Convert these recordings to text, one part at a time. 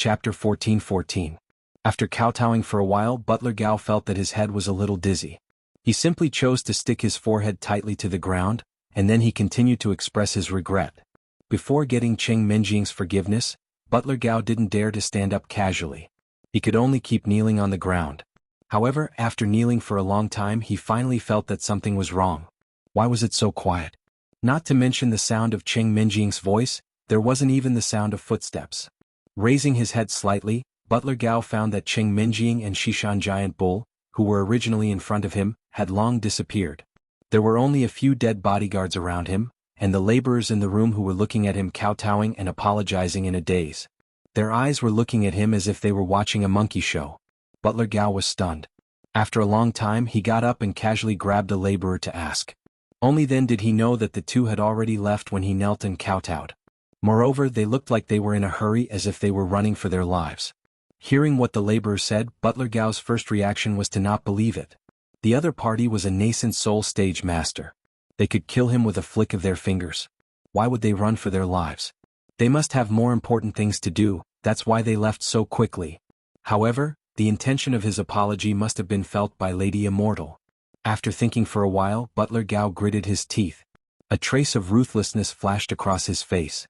Chapter 14:14. After kowtowing for a while, Butler Gao felt that his head was a little dizzy. He simply chose to stick his forehead tightly to the ground, and then he continued to express his regret. Before getting Cheng Menjing's forgiveness, Butler Gao didn't dare to stand up casually. He could only keep kneeling on the ground. However, after kneeling for a long time, he finally felt that something was wrong. Why was it so quiet? Not to mention the sound of Cheng Menjing's voice, there wasn't even the sound of footsteps. Raising his head slightly, Butler Gao found that Cheng Menjing and Shishan Giant Bull, who were originally in front of him, had long disappeared. There were only a few dead bodyguards around him, and the laborers in the room who were looking at him kowtowing and apologizing in a daze. Their eyes were looking at him as if they were watching a monkey show. Butler Gao was stunned. After a long time, he got up and casually grabbed a laborer to ask. Only then did he know that the two had already left when he knelt and kowtowed. Moreover, they looked like they were in a hurry, as if they were running for their lives. Hearing what the laborer said, Butler Gao's first reaction was to not believe it. The other party was a nascent soul stage master. They could kill him with a flick of their fingers. Why would they run for their lives? They must have more important things to do, that's why they left so quickly. However, the intention of his apology must have been felt by Lady Immortal. After thinking for a while, Butler Gao gritted his teeth. A trace of ruthlessness flashed across his face.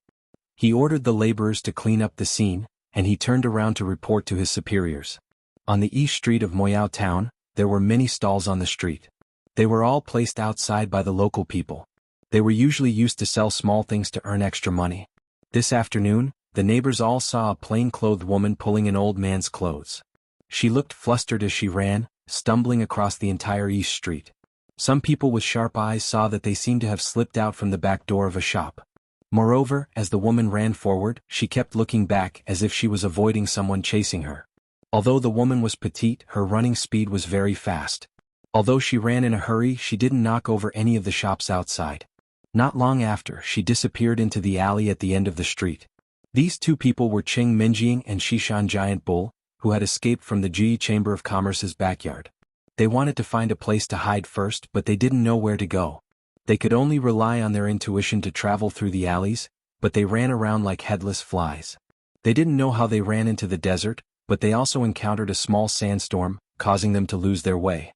He ordered the laborers to clean up the scene, and he turned around to report to his superiors. On the east street of Moyao Town, there were many stalls on the street. They were all placed outside by the local people. They were usually used to sell small things to earn extra money. This afternoon, the neighbors all saw a plain-clothed woman pulling an old man's clothes. She looked flustered as she ran, stumbling across the entire east street. Some people with sharp eyes saw that they seemed to have slipped out from the back door of a shop. Moreover, as the woman ran forward, she kept looking back as if she was avoiding someone chasing her. Although the woman was petite, her running speed was very fast. Although she ran in a hurry, she didn't knock over any of the shops outside. Not long after, she disappeared into the alley at the end of the street. These two people were Cheng Menjing and Shishan Giant Bull, who had escaped from the Ji Chamber of Commerce's backyard. They wanted to find a place to hide first, but they didn't know where to go. They could only rely on their intuition to travel through the alleys, but they ran around like headless flies. They didn't know how they ran into the desert, but they also encountered a small sandstorm, causing them to lose their way.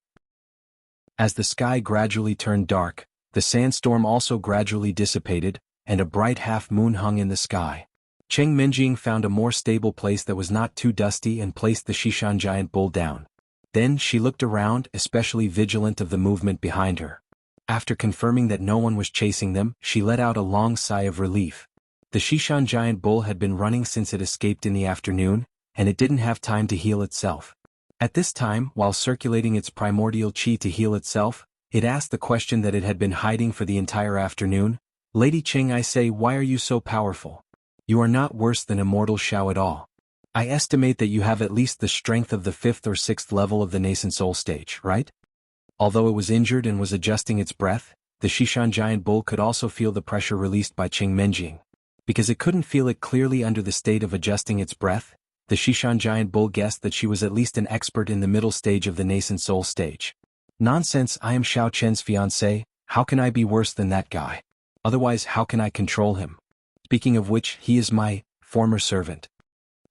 As the sky gradually turned dark, the sandstorm also gradually dissipated, and a bright half-moon hung in the sky. Cheng Menjing found a more stable place that was not too dusty and placed the Shishan Giant Bull down. Then she looked around, especially vigilant of the movement behind her. After confirming that no one was chasing them, she let out a long sigh of relief. The Shishan Giant Bull had been running since it escaped in the afternoon, and it didn't have time to heal itself. At this time, while circulating its primordial qi to heal itself, it asked the question that it had been hiding for the entire afternoon. Lady Cheng, I say, why are you so powerful? You are not worse than Immortal Xiao at all. I estimate that you have at least the strength of the 5th or 6th level of the nascent soul stage, right? Although it was injured and was adjusting its breath, the Shishan Giant Bull could also feel the pressure released by Cheng Menjing. Because it couldn't feel it clearly under the state of adjusting its breath, the Shishan Giant Bull guessed that she was at least an expert in the middle stage of the nascent soul stage. Nonsense, I am Xiao Chen's fiancé, how can I be worse than that guy? Otherwise, how can I control him? Speaking of which, he is my former servant.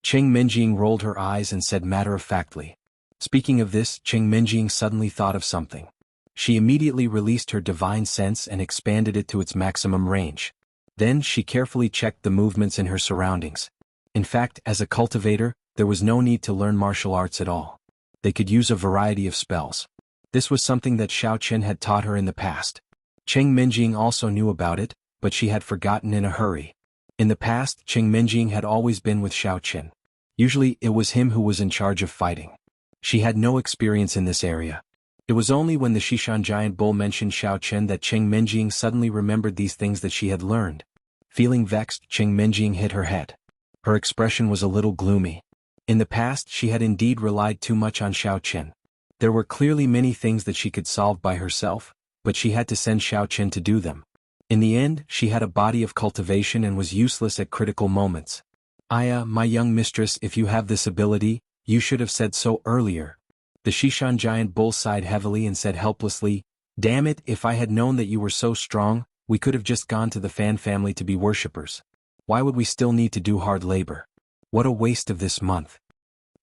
Cheng Menjing rolled her eyes and said matter-of-factly. Speaking of this, Cheng Menjing suddenly thought of something. She immediately released her divine sense and expanded it to its maximum range. Then she carefully checked the movements in her surroundings. In fact, as a cultivator, there was no need to learn martial arts at all. They could use a variety of spells. This was something that Xiao Chen had taught her in the past. Cheng Menjing also knew about it, but she had forgotten in a hurry. In the past, Cheng Menjing had always been with Xiao Chen. Usually, it was him who was in charge of fighting. She had no experience in this area. It was only when the Shishan Giant Bull mentioned Xiao Chen that Cheng Menjing suddenly remembered these things that she had learned. Feeling vexed, Cheng Menjing hit her head. Her expression was a little gloomy. In the past, she had indeed relied too much on Xiao Chen. There were clearly many things that she could solve by herself, but she had to send Xiao Chen to do them. In the end, she had a body of cultivation and was useless at critical moments. Aya, my young mistress, if you have this ability, you should have said so earlier. The Shishan Giant Bull sighed heavily and said helplessly, damn it, if I had known that you were so strong, we could have just gone to the Fan family to be worshippers. Why would we still need to do hard labor? What a waste of this month.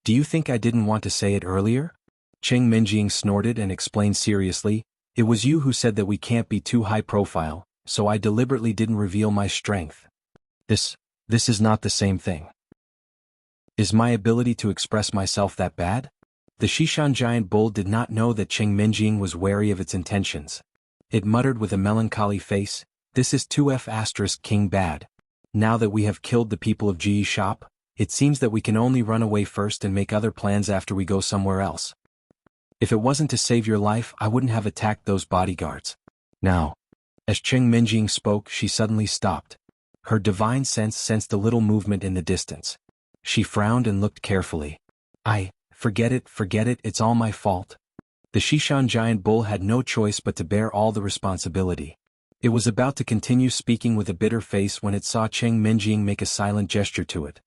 Do you think I didn't want to say it earlier? Cheng Minjing snorted and explained seriously, it was you who said that we can't be too high profile, so I deliberately didn't reveal my strength. This is not the same thing. Is my ability to express myself that bad? The Shishan giant bull did not know that Cheng Minjing was wary of its intentions. It muttered with a melancholy face, this is 2F** king bad. Now that we have killed the people of Ji's shop, it seems that we can only run away first and make other plans after we go somewhere else. If it wasn't to save your life, I wouldn't have attacked those bodyguards. Now. As Cheng Minjing spoke, she suddenly stopped. Her divine sense sensed a little movement in the distance. She frowned and looked carefully. Forget it, it's all my fault. The Shishan giant bull had no choice but to bear all the responsibility. It was about to continue speaking with a bitter face when it saw Cheng Minjing make a silent gesture to it.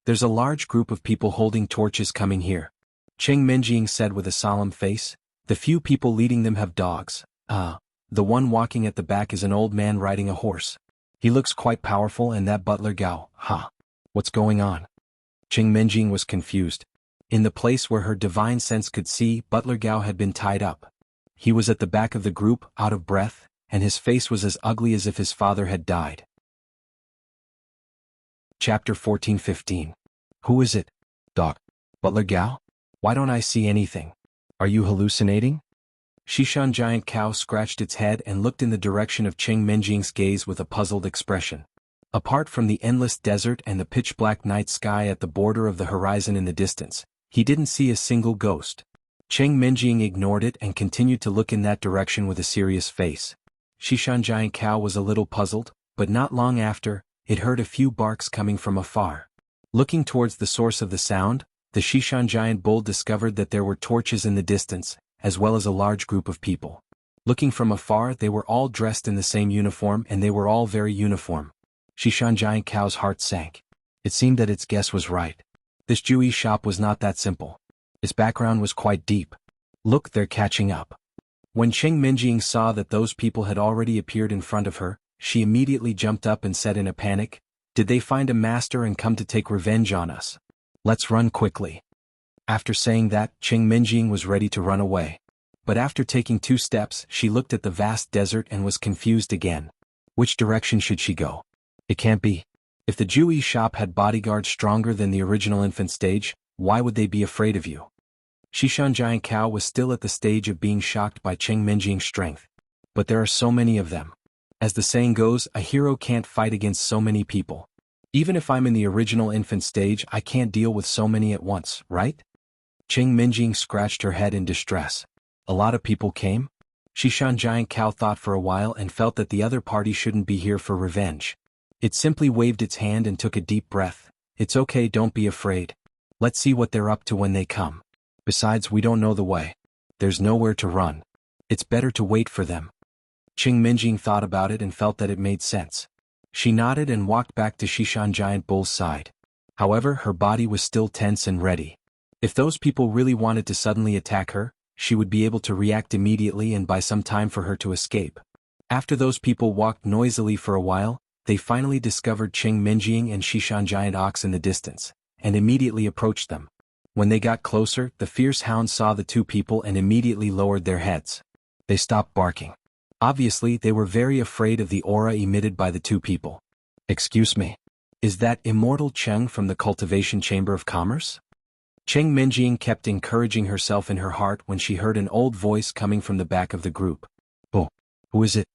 There's a large group of people holding torches coming here. Cheng Minjing said with a solemn face, the few people leading them have dogs. The one walking at the back is an old man riding a horse. He looks quite powerful, and that butler Gao, what's going on? Cheng Minjing was confused. In the place where her divine sense could see, butler Gao had been tied up. He was at the back of the group, out of breath, and his face was as ugly as if his father had died. Chapter 14-15. Who is it? Doc. Butler Gao? Why don't I see anything? Are you hallucinating? Shishan giant cow scratched its head and looked in the direction of Cheng Minjing's gaze with a puzzled expression. Apart from the endless desert and the pitch-black night sky at the border of the horizon in the distance, he didn't see a single ghost. Cheng Minjing ignored it and continued to look in that direction with a serious face. Shishan giant cow was a little puzzled, but not long after, it heard a few barks coming from afar. Looking towards the source of the sound, the Shishan giant bull discovered that there were torches in the distance, as well as a large group of people. Looking from afar, they were all dressed in the same uniform, and they were all very uniform. Shishan giant cow's heart sank. It seemed that its guess was right. This Ji's shop was not that simple. Its background was quite deep. Look, they're catching up. When Cheng Minjing saw that those people had already appeared in front of her, she immediately jumped up and said in a panic, did they find a master and come to take revenge on us? Let's run quickly. After saying that, Cheng Minjing was ready to run away. But after taking 2 steps, she looked at the vast desert and was confused again. Which direction should she go? It can't be. If the Ji's shop had bodyguards stronger than the original infant stage, why would they be afraid of you? Shishan giant cow was still at the stage of being shocked by Cheng Minjing's strength. But there are so many of them. As the saying goes, a hero can't fight against so many people. Even if I'm in the original infant stage, I can't deal with so many at once, right? Cheng Minjing scratched her head in distress. A lot of people came? Shishan giant cow thought for a while and felt that the other party shouldn't be here for revenge. It simply waved its hand and took a deep breath. It's okay, don't be afraid. Let's see what they're up to when they come. Besides, we don't know the way. There's nowhere to run. It's better to wait for them. Cheng Minjing thought about it and felt that it made sense. She nodded and walked back to Shishan giant bull's side. However, her body was still tense and ready. If those people really wanted to suddenly attack her, she would be able to react immediately and buy some time for her to escape. After those people walked noisily for a while, they finally discovered Cheng Minjing and Shishan giant ox in the distance, and immediately approached them. When they got closer, the fierce hound saw the 2 people and immediately lowered their heads. They stopped barking. Obviously, they were very afraid of the aura emitted by the 2 people. Excuse me. Is that Immortal Cheng from the Cultivation Chamber of Commerce? Cheng Minjing kept encouraging herself in her heart when she heard an old voice coming from the back of the group. Oh, who is it?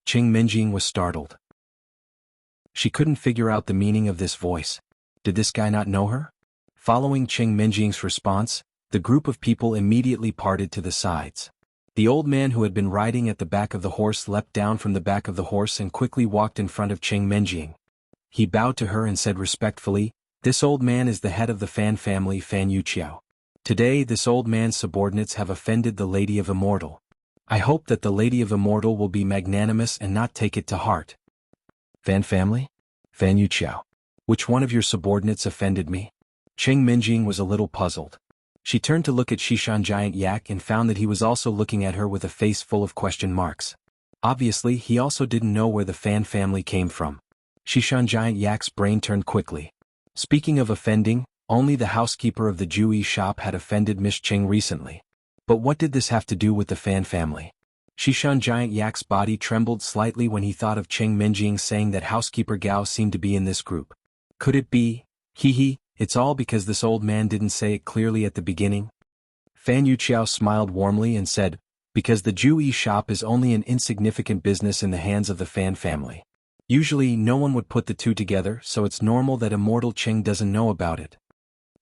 Cheng Minjing was startled. She couldn't figure out the meaning of this voice. Did this guy not know her? Following Cheng Minjing's response, the group of people immediately parted to the sides. The old man who had been riding at the back of the horse leapt down from the back of the horse and quickly walked in front of Cheng Minjing. He bowed to her and said respectfully, this old man is the head of the Fan family, Fan Yuqiao. Today this old man's subordinates have offended the Lady of Immortal. I hope that the Lady of Immortal will be magnanimous and not take it to heart. Fan family? Fan Yuqiao. Which one of your subordinates offended me? Cheng Minjing was a little puzzled. She turned to look at Shishan Giant Yak and found that he was also looking at her with a face full of question marks. Obviously, he also didn't know where the Fan family came from. Shishan Giant Yak's brain turned quickly. Speaking of offending, only the housekeeper of the Jianghu shop had offended Miss Cheng recently. But what did this have to do with the Fan family? Shishan Giant Yak's body trembled slightly when he thought of Cheng Minjing saying that housekeeper Gao seemed to be in this group. Could it be? It's all because this old man didn't say it clearly at the beginning? Fan Yuqiao smiled warmly and said, because the Jianghu shop is only an insignificant business in the hands of the Fan family. Usually no one would put the two together, so it's normal that Immortal Cheng doesn't know about it.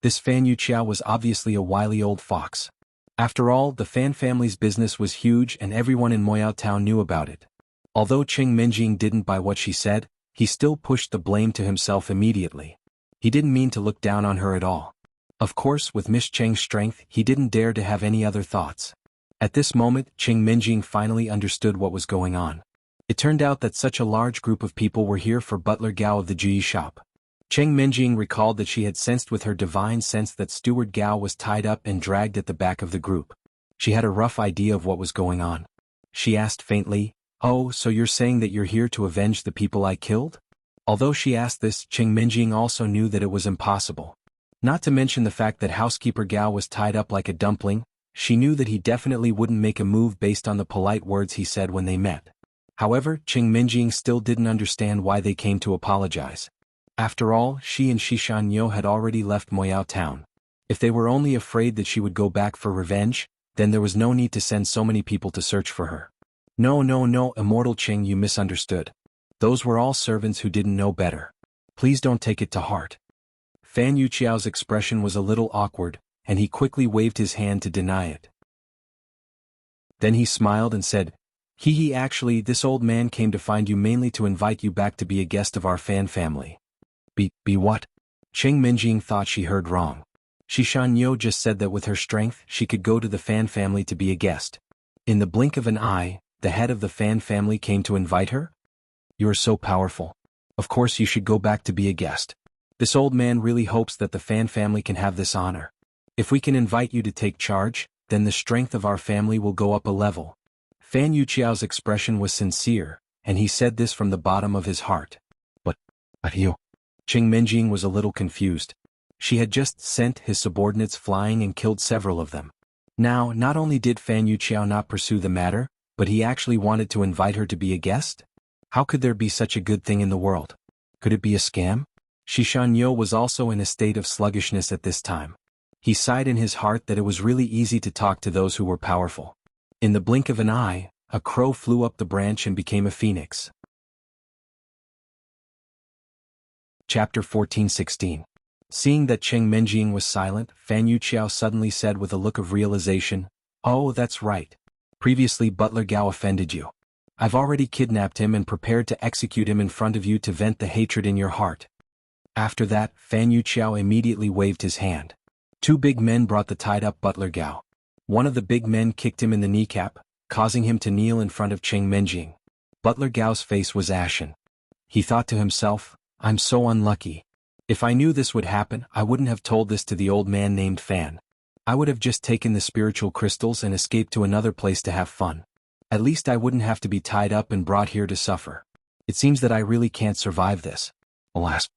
This Fan Yuqiao was obviously a wily old fox. After all, the Fan family's business was huge and everyone in Moyao Town knew about it. Although Cheng Minjing didn't buy what she said, he still pushed the blame to himself immediately. He didn't mean to look down on her at all. Of course, with Miss Cheng's strength, he didn't dare to have any other thoughts. At this moment, Cheng Minjing finally understood what was going on. It turned out that such a large group of people were here for Butler Gao of the Jianghu shop. Cheng Minjing recalled that she had sensed with her divine sense that Steward Gao was tied up and dragged at the back of the group. She had a rough idea of what was going on. She asked faintly, "Oh, so you're saying that you're here to avenge the people I killed?" Although she asked this, Cheng Minjing also knew that it was impossible. Not to mention the fact that housekeeper Gao was tied up like a dumpling, she knew that he definitely wouldn't make a move based on the polite words he said when they met. However, Cheng Minjing still didn't understand why they came to apologize. After all, she and Shishan Yo had already left Moyao Town. If they were only afraid that she would go back for revenge, then there was no need to send so many people to search for her. No, Immortal Cheng, you misunderstood. Those were all servants who didn't know better. Please don't take it to heart. Fan Yuqiao's expression was a little awkward, and he quickly waved his hand to deny it. Then he smiled and said, Actually, this old man came to find you mainly to invite you back to be a guest of our Fan family." Be what? Cheng Minjing thought she heard wrong. Shishan Yo just said that with her strength she could go to the Fan family to be a guest. In the blink of an eye, the head of the Fan family came to invite her? You are so powerful. Of course you should go back to be a guest. This old man really hopes that the Fan family can have this honor. If we can invite you to take charge, then the strength of our family will go up a level. Fan Yuqiao's expression was sincere, and he said this from the bottom of his heart. But you? Cheng Minjing was a little confused. She had just sent his subordinates flying and killed several of them. Now, not only did Fan Yuqiao not pursue the matter, but he actually wanted to invite her to be a guest? How could there be such a good thing in the world? Could it be a scam? Shishan Yo was also in a state of sluggishness at this time. He sighed in his heart that it was really easy to talk to those who were powerful. In the blink of an eye, a crow flew up the branch and became a phoenix. Chapter 14:16. Seeing that Cheng Minjing was silent, Fan Yuqiao suddenly said with a look of realization, "Oh, that's right. Previously Butler Gao offended you. I've already kidnapped him and prepared to execute him in front of you to vent the hatred in your heart." After that, Fan Yuqiao immediately waved his hand. Two big men brought the tied-up Butler Gao. One of the big men kicked him in the kneecap, causing him to kneel in front of Cheng Minjing. Butler Gao's face was ashen. He thought to himself, "I'm so unlucky. If I knew this would happen, I wouldn't have told this to the old man named Fan. I would have just taken the spiritual crystals and escaped to another place to have fun. At least I wouldn't have to be tied up and brought here to suffer. It seems that I really can't survive this." Alas.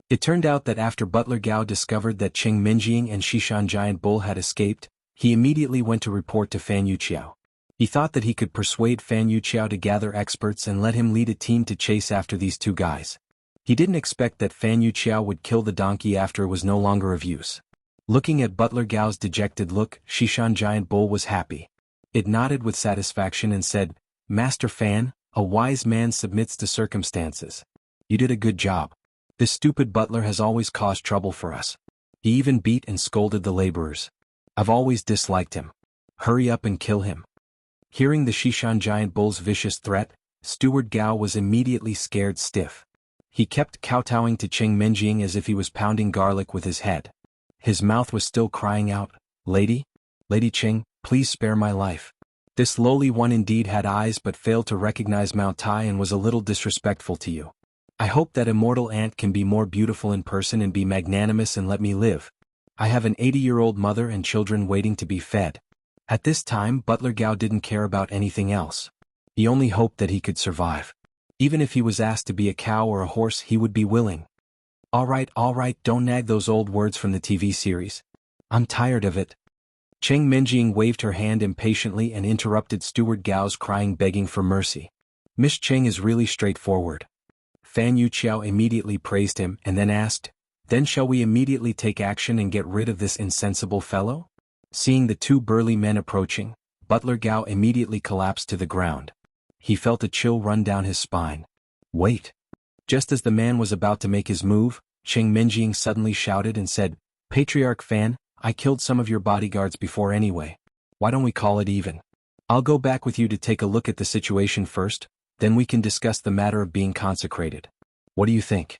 It turned out that after Butler Gao discovered that Cheng Minjing and Shishan Giant Bull had escaped, he immediately went to report to Fan Yuqiao. He thought that he could persuade Fan Yuqiao to gather experts and let him lead a team to chase after these two guys. He didn't expect that Fan Yuqiao would kill the donkey after it was no longer of use. Looking at Butler Gao's dejected look, Shishan Giant Bull was happy. It nodded with satisfaction and said, "Master Fan, a wise man submits to circumstances. You did a good job. This stupid butler has always caused trouble for us. He even beat and scolded the laborers. I've always disliked him. Hurry up and kill him." Hearing the Shishan Giant Bull's vicious threat, Steward Gao was immediately scared stiff. He kept kowtowing to Cheng Minjing as if he was pounding garlic with his head. His mouth was still crying out, Lady Cheng, please spare my life." This lowly one indeed had eyes but failed to recognize Mount Tai and was a little disrespectful to you. I hope that immortal ant can be more beautiful in person and be magnanimous and let me live. I have an 80-year-old mother and children waiting to be fed. At this time, Butler Gao didn't care about anything else. He only hoped that he could survive. Even if he was asked to be a cow or a horse, he would be willing. Alright, don't nag those old words from the TV series. I'm tired of it. Cheng Menjing waved her hand impatiently and interrupted Steward Gao's crying begging for mercy. Miss Cheng is really straightforward. Fan Yuqiao immediately praised him and then asked, then shall we immediately take action and get rid of this insensible fellow? Seeing the two burly men approaching, Butler Gao immediately collapsed to the ground. He felt a chill run down his spine. Wait. Just as the man was about to make his move, Cheng Menjing suddenly shouted and said, Patriarch Fan, I killed some of your bodyguards before anyway. Why don't we call it even? I'll go back with you to take a look at the situation first, then we can discuss the matter of being consecrated. What do you think?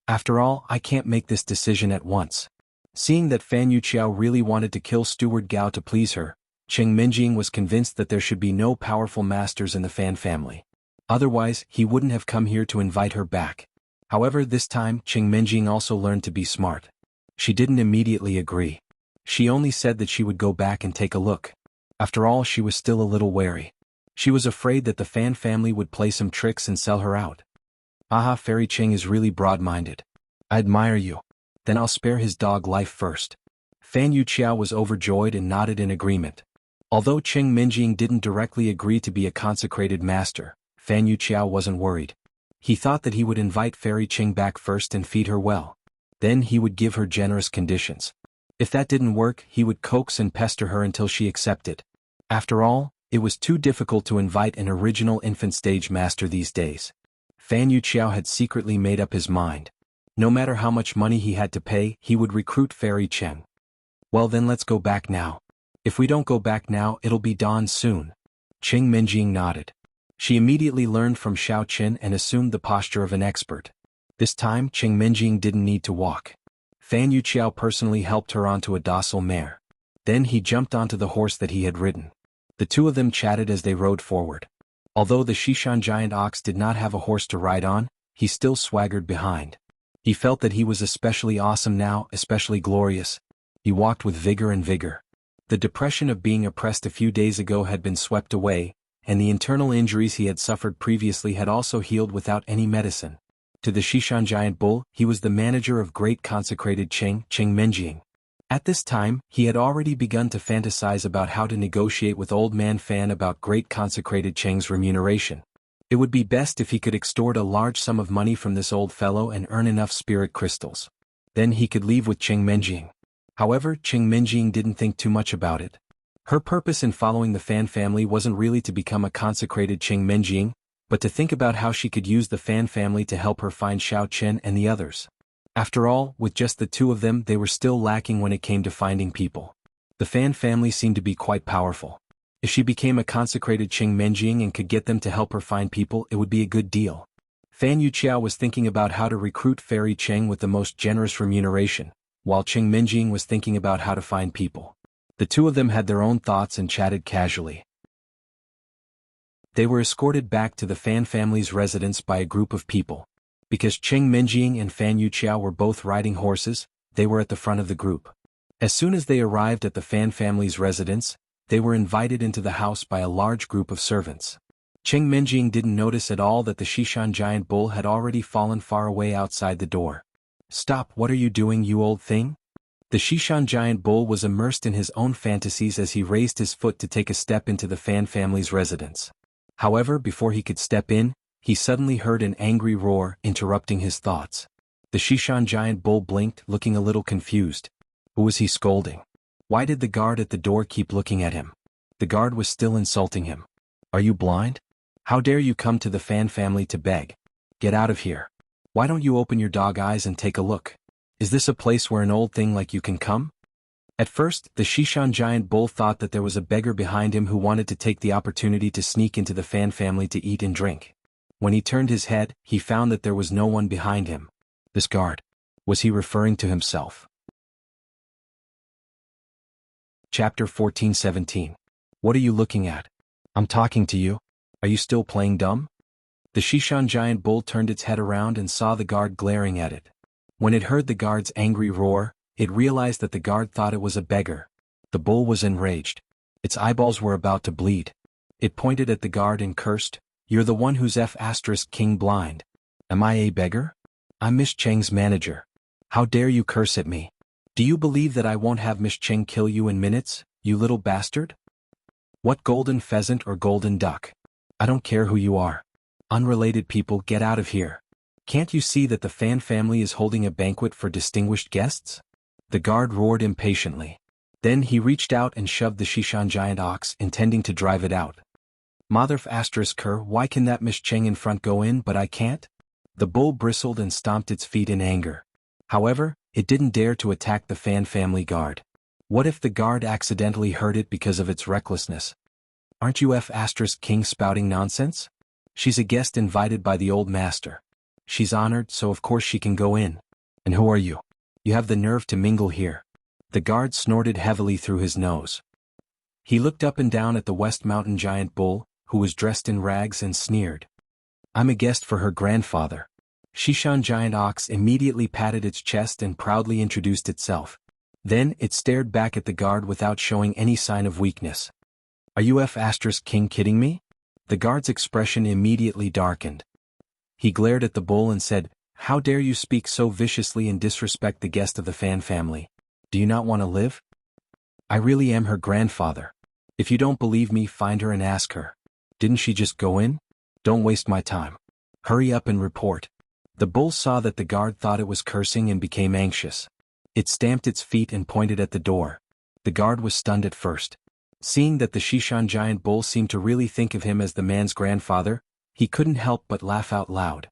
After all, I can't make this decision at once. Seeing that Fan Yuqiao really wanted to kill Steward Gao to please her, Cheng Menjing was convinced that there should be no powerful masters in the Fan family. Otherwise, he wouldn't have come here to invite her back. However, this time Cheng Menjing also learned to be smart. She didn't immediately agree. She only said that she would go back and take a look. After all, she was still a little wary. She was afraid that the Fan family would play some tricks and sell her out. Aha, Fairy Cheng is really broad-minded. I admire you. Then I'll spare his dog life first. Fan Yuqiao was overjoyed and nodded in agreement. Although Cheng Menjing didn't directly agree to be a consecrated master, Fan Yuqiao wasn't worried. He thought that he would invite Fairy Cheng back first and feed her well. Then he would give her generous conditions. If that didn't work, he would coax and pester her until she accepted. After all, it was too difficult to invite an original infant stage master these days. Fan Yuqiao had secretly made up his mind. No matter how much money he had to pay, he would recruit Fairy Cheng. Well then, let's go back now. If we don't go back now, it'll be dawn soon. Cheng Menjing nodded. She immediately learned from Xiao Qin and assumed the posture of an expert. This time, Cheng Menjing didn't need to walk. Fan Yuqiao personally helped her onto a docile mare. Then he jumped onto the horse that he had ridden. The two of them chatted as they rode forward. Although the Shishan giant ox did not have a horse to ride on, he still swaggered behind. He felt that he was especially awesome now, especially glorious. He walked with vigor. The depression of being oppressed a few days ago had been swept away, and the internal injuries he had suffered previously had also healed without any medicine. To the Shishan giant bull, he was the manager of great consecrated Cheng Menjing. At this time, he had already begun to fantasize about how to negotiate with Old Man Fan about great consecrated Cheng's remuneration. It would be best if he could extort a large sum of money from this old fellow and earn enough spirit crystals. Then he could leave with Cheng Menjing. However, Cheng Menjing didn't think too much about it. Her purpose in following the Fan family wasn't really to become a consecrated Cheng Menjing, but to think about how she could use the Fan family to help her find Xiao Qin and the others. After all, with just the two of them, they were still lacking when it came to finding people. The Fan family seemed to be quite powerful. If she became a consecrated Cheng Menjing and could get them to help her find people, it would be a good deal. Fan Yuqiao was thinking about how to recruit Fairy Cheng with the most generous remuneration, while Cheng Menjing was thinking about how to find people. The two of them had their own thoughts and chatted casually. They were escorted back to the Fan family's residence by a group of people. Because Cheng Menjing and Fan Yuqiao were both riding horses, they were at the front of the group. As soon as they arrived at the Fan family's residence, they were invited into the house by a large group of servants. Cheng Menjing didn't notice at all that the Shishan giant bull had already fallen far away outside the door. Stop, what are you doing, you old thing? The Shishan giant bull was immersed in his own fantasies as he raised his foot to take a step into the Fan family's residence. However, before he could step in, he suddenly heard an angry roar, interrupting his thoughts. The Shishan giant bull blinked, looking a little confused. Who was he scolding? Why did the guard at the door keep looking at him? The guard was still insulting him. Are you blind? How dare you come to the Fan family to beg? Get out of here. Why don't you open your dog eyes and take a look? Is this a place where an old thing like you can come? At first, the Shishan giant bull thought that there was a beggar behind him who wanted to take the opportunity to sneak into the Fan family to eat and drink. When he turned his head, he found that there was no one behind him. This guard. Was he referring to himself? Chapter 14-17. What are you looking at? I'm talking to you. Are you still playing dumb? The Shishan giant bull turned its head around and saw the guard glaring at it. When it heard the guard's angry roar, it realized that the guard thought it was a beggar. The bull was enraged. Its eyeballs were about to bleed. It pointed at the guard and cursed, "You're the one who's F***ing blind. Am I a beggar? I'm Miss Cheng's manager. How dare you curse at me? Do you believe that I won't have Miss Cheng kill you in minutes, you little bastard? What golden pheasant or golden duck? I don't care who you are. Unrelated people, get out of here. Can't you see that the Fan family is holding a banquet for distinguished guests? The guard roared impatiently. Then he reached out and shoved the Shishan giant ox, intending to drive it out. Motherf asterisk her, why can that Miss Cheng in front go in but I can't? The bull bristled and stomped its feet in anger. However, it didn't dare to attack the Fan family guard. What if the guard accidentally hurt it because of its recklessness? Aren't you King spouting nonsense? She's a guest invited by the old master. She's honored, so of course she can go in. And who are you? You have the nerve to mingle here. The guard snorted heavily through his nose. He looked up and down at the West Mountain giant bull, who was dressed in rags, and sneered. I'm a guest for her grandfather. Shishan giant ox immediately patted its chest and proudly introduced itself. Then it stared back at the guard without showing any sign of weakness. Are you King kidding me? The guard's expression immediately darkened. He glared at the bull and said, how dare you speak so viciously and disrespect the guest of the Fan family? Do you not want to live? I really am her grandfather. If you don't believe me, find her and ask her. Didn't she just go in? Don't waste my time. Hurry up and report. The bull saw that the guard thought it was cursing and became anxious. It stamped its feet and pointed at the door. The guard was stunned at first. Seeing that the Shishan giant bull seemed to really think of him as the man's grandfather, he couldn't help but laugh out loud.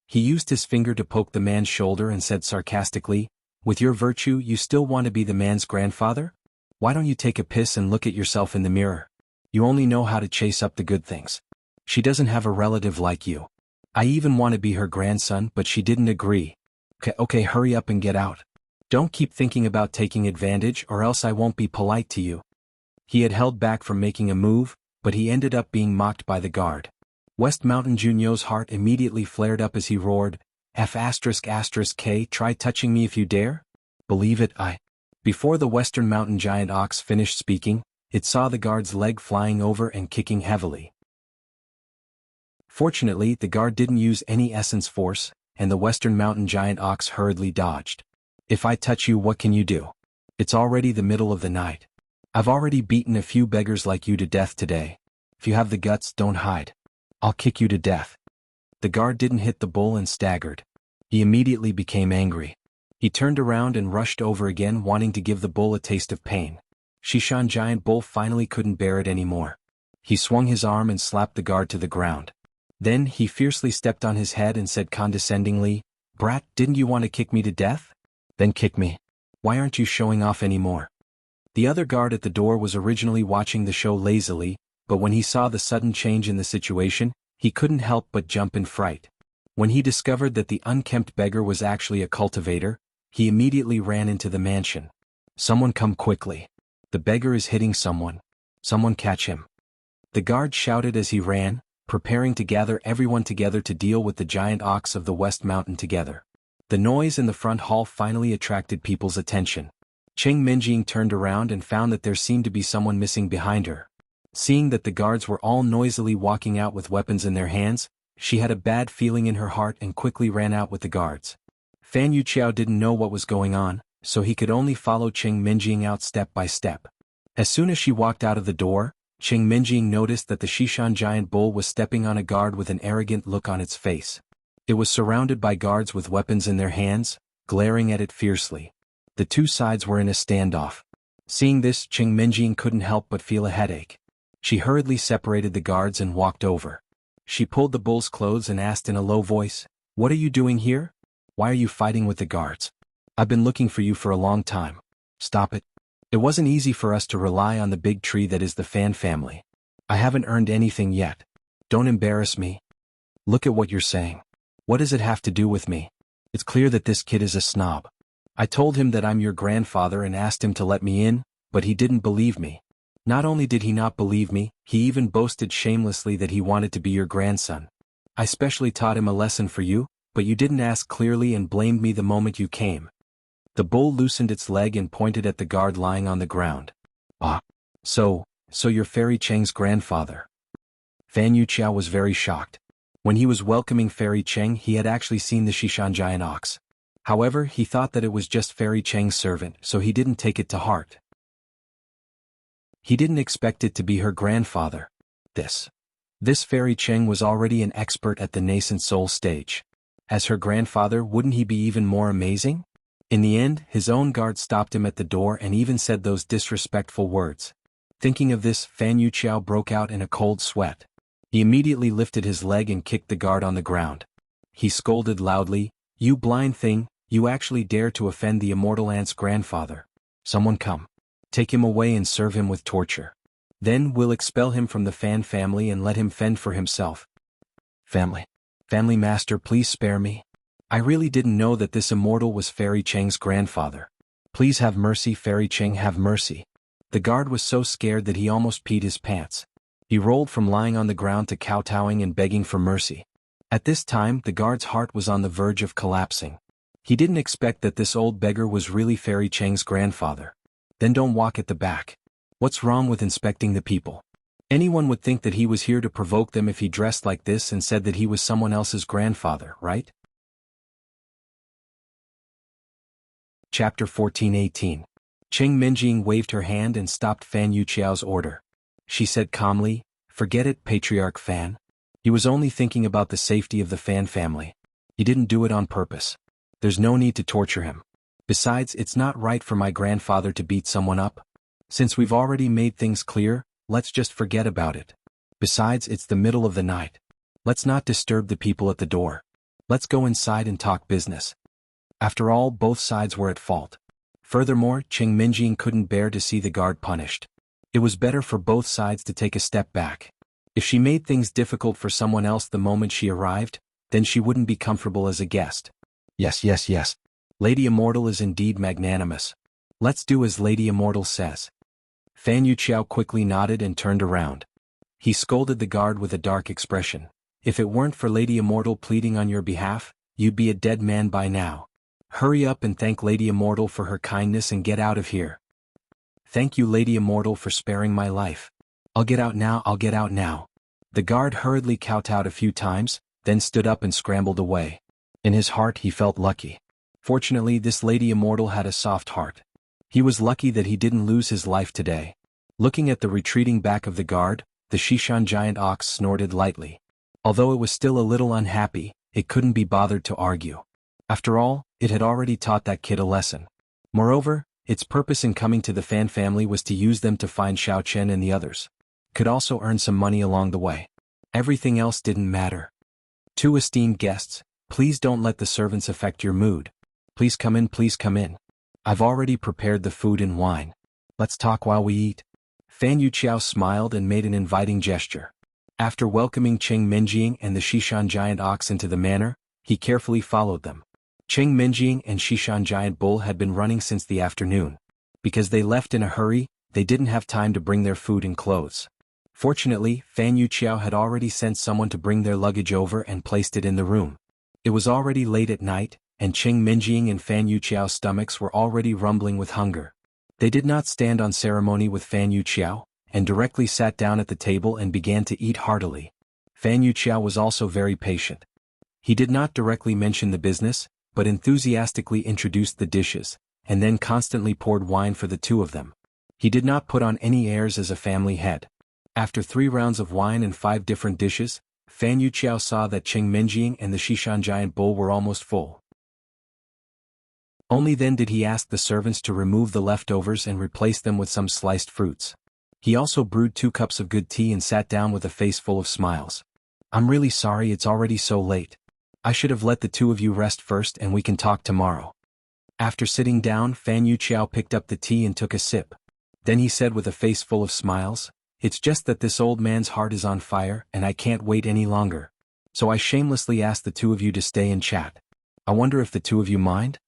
He used his finger to poke the man's shoulder and said sarcastically, with your virtue you still want to be the man's grandfather? Why don't you take a piss and look at yourself in the mirror? You only know how to chase up the good things. She doesn't have a relative like you. I even want to be her grandson, but she didn't agree. Okay, hurry up and get out. Don't keep thinking about taking advantage or else I won't be polite to you. He had held back from making a move, but he ended up being mocked by the guard. West Mountain Junyo's heart immediately flared up as he roared, F***K, try touching me if you dare? Believe it, Before the Western Mountain giant ox finished speaking, it saw the guard's leg flying over and kicking heavily. Fortunately, the guard didn't use any essence force, and the Western Mountain giant ox hurriedly dodged. If I touch you, what can you do? It's already the middle of the night. I've already beaten a few beggars like you to death today. If you have the guts, don't hide. I'll kick you to death. The guard didn't hit the bull and staggered. He immediately became angry. He turned around and rushed over again, wanting to give the bull a taste of pain. Shishan giant bull finally couldn't bear it anymore. He swung his arm and slapped the guard to the ground. Then he fiercely stepped on his head and said condescendingly, Brat, didn't you want to kick me to death? Then kick me. Why aren't you showing off anymore? The other guard at the door was originally watching the show lazily, but when he saw the sudden change in the situation, he couldn't help but jump in fright. When he discovered that the unkempt beggar was actually a cultivator, he immediately ran into the mansion. Someone come quickly. The beggar is hitting someone. Someone catch him. The guard shouted as he ran, preparing to gather everyone together to deal with the giant ox of the West Mountain together. The noise in the front hall finally attracted people's attention. Cheng Minjing turned around and found that there seemed to be someone missing behind her. Seeing that the guards were all noisily walking out with weapons in their hands, she had a bad feeling in her heart and quickly ran out with the guards. Fan Yuqiao didn't know what was going on, so he could only follow Cheng Minjing out step by step. As soon as she walked out of the door, Cheng Minjing noticed that the Shishan giant bull was stepping on a guard with an arrogant look on its face. It was surrounded by guards with weapons in their hands, glaring at it fiercely. The two sides were in a standoff. Seeing this, Cheng Minjing couldn't help but feel a headache. She hurriedly separated the guards and walked over. She pulled the bull's clothes and asked in a low voice, What are you doing here? Why are you fighting with the guards? I've been looking for you for a long time. Stop it. It wasn't easy for us to rely on the big tree that is the Fan family. I haven't earned anything yet. Don't embarrass me. Look at what you're saying. What does it have to do with me? It's clear that this kid is a snob. I told him that I'm your grandfather and asked him to let me in, but he didn't believe me. Not only did he not believe me, he even boasted shamelessly that he wanted to be your grandson. I specially taught him a lesson for you, but you didn't ask clearly and blamed me the moment you came. The bull loosened its leg and pointed at the guard lying on the ground. So you're Fairy Cheng's grandfather. Fan Yuqiao was very shocked. When he was welcoming Fairy Cheng, he had actually seen the Shishan giant ox. However, he thought that it was just Fairy Cheng's servant, so he didn't take it to heart. He didn't expect it to be her grandfather. This Fairy Cheng was already an expert at the nascent soul stage. As her grandfather, wouldn't he be even more amazing? In the end, his own guard stopped him at the door and even said those disrespectful words. Thinking of this, Fan Yuqiao broke out in a cold sweat. He immediately lifted his leg and kicked the guard on the ground. He scolded loudly, "You blind thing, you actually dare to offend the immortal ant's grandfather. Someone come. Take him away and serve him with torture. Then we'll expel him from the Fan family and let him fend for himself." Family master, please spare me. I really didn't know that this immortal was Fairy Cheng's grandfather. Please have mercy, Fairy Cheng, have mercy. The guard was so scared that he almost peed his pants. He rolled from lying on the ground to kowtowing and begging for mercy. At this time, the guard's heart was on the verge of collapsing. He didn't expect that this old beggar was really Fairy Cheng's grandfather. Then don't walk at the back. What's wrong with inspecting the people? Anyone would think that he was here to provoke them if he dressed like this and said that he was someone else's grandfather, right? Chapter 14:18. Cheng Minjing waved her hand and stopped Fan Yuqiao's order. She said calmly, "Forget it, Patriarch Fan. He was only thinking about the safety of the Fan family. He didn't do it on purpose. There's no need to torture him. Besides, it's not right for my grandfather to beat someone up. Since we've already made things clear, let's just forget about it. Besides, it's the middle of the night. Let's not disturb the people at the door. Let's go inside and talk business." After all, both sides were at fault. Furthermore, Cheng Minjing couldn't bear to see the guard punished. It was better for both sides to take a step back. If she made things difficult for someone else the moment she arrived, then she wouldn't be comfortable as a guest. Yes. Lady Immortal is indeed magnanimous. Let's do as Lady Immortal says. Fan Yuqiao quickly nodded and turned around. He scolded the guard with a dark expression. "If it weren't for Lady Immortal pleading on your behalf, you'd be a dead man by now. Hurry up and thank Lady Immortal for her kindness and get out of here." "Thank you, Lady Immortal, for sparing my life. I'll get out now." The guard hurriedly kowtowed a few times, then stood up and scrambled away. In his heart he felt lucky. Fortunately, this Lady Immortal had a soft heart. He was lucky that he didn't lose his life today. Looking at the retreating back of the guard, the Shishan giant ox snorted lightly. Although it was still a little unhappy, it couldn't be bothered to argue. After all, it had already taught that kid a lesson. Moreover, its purpose in coming to the Fan family was to use them to find Xiao Chen and the others. Could also earn some money along the way. Everything else didn't matter. "Two esteemed guests, please don't let the servants affect your mood. Please come in. I've already prepared the food and wine. Let's talk while we eat." Fan Yuqiao smiled and made an inviting gesture. After welcoming Cheng Minjing and the Shishan giant ox into the manor, he carefully followed them. Cheng Minjing and Shishan giant bull had been running since the afternoon. Because they left in a hurry, they didn't have time to bring their food and clothes. Fortunately, Fan Yuqiao had already sent someone to bring their luggage over and placed it in the room. It was already late at night, and Cheng Minjing and Fan Yuqiao's stomachs were already rumbling with hunger. They did not stand on ceremony with Fan Yuqiao, and directly sat down at the table and began to eat heartily. Fan Yuqiao was also very patient. He did not directly mention the business, but enthusiastically introduced the dishes, and then constantly poured wine for the two of them. He did not put on any airs as a family head. After 3 rounds of wine and 5 different dishes, Fan Yuqiao saw that Cheng Minjing and the Shishan giant bull were almost full. Only then did he ask the servants to remove the leftovers and replace them with some sliced fruits. He also brewed 2 cups of good tea and sat down with a face full of smiles. "I'm really sorry it's already so late. I should have let the two of you rest first and we can talk tomorrow." After sitting down, Fan Yuqiao picked up the tea and took a sip. Then he said with a face full of smiles, "It's just that this old man's heart is on fire and I can't wait any longer. So I shamelessly asked the two of you to stay and chat. I wonder if the two of you mind?"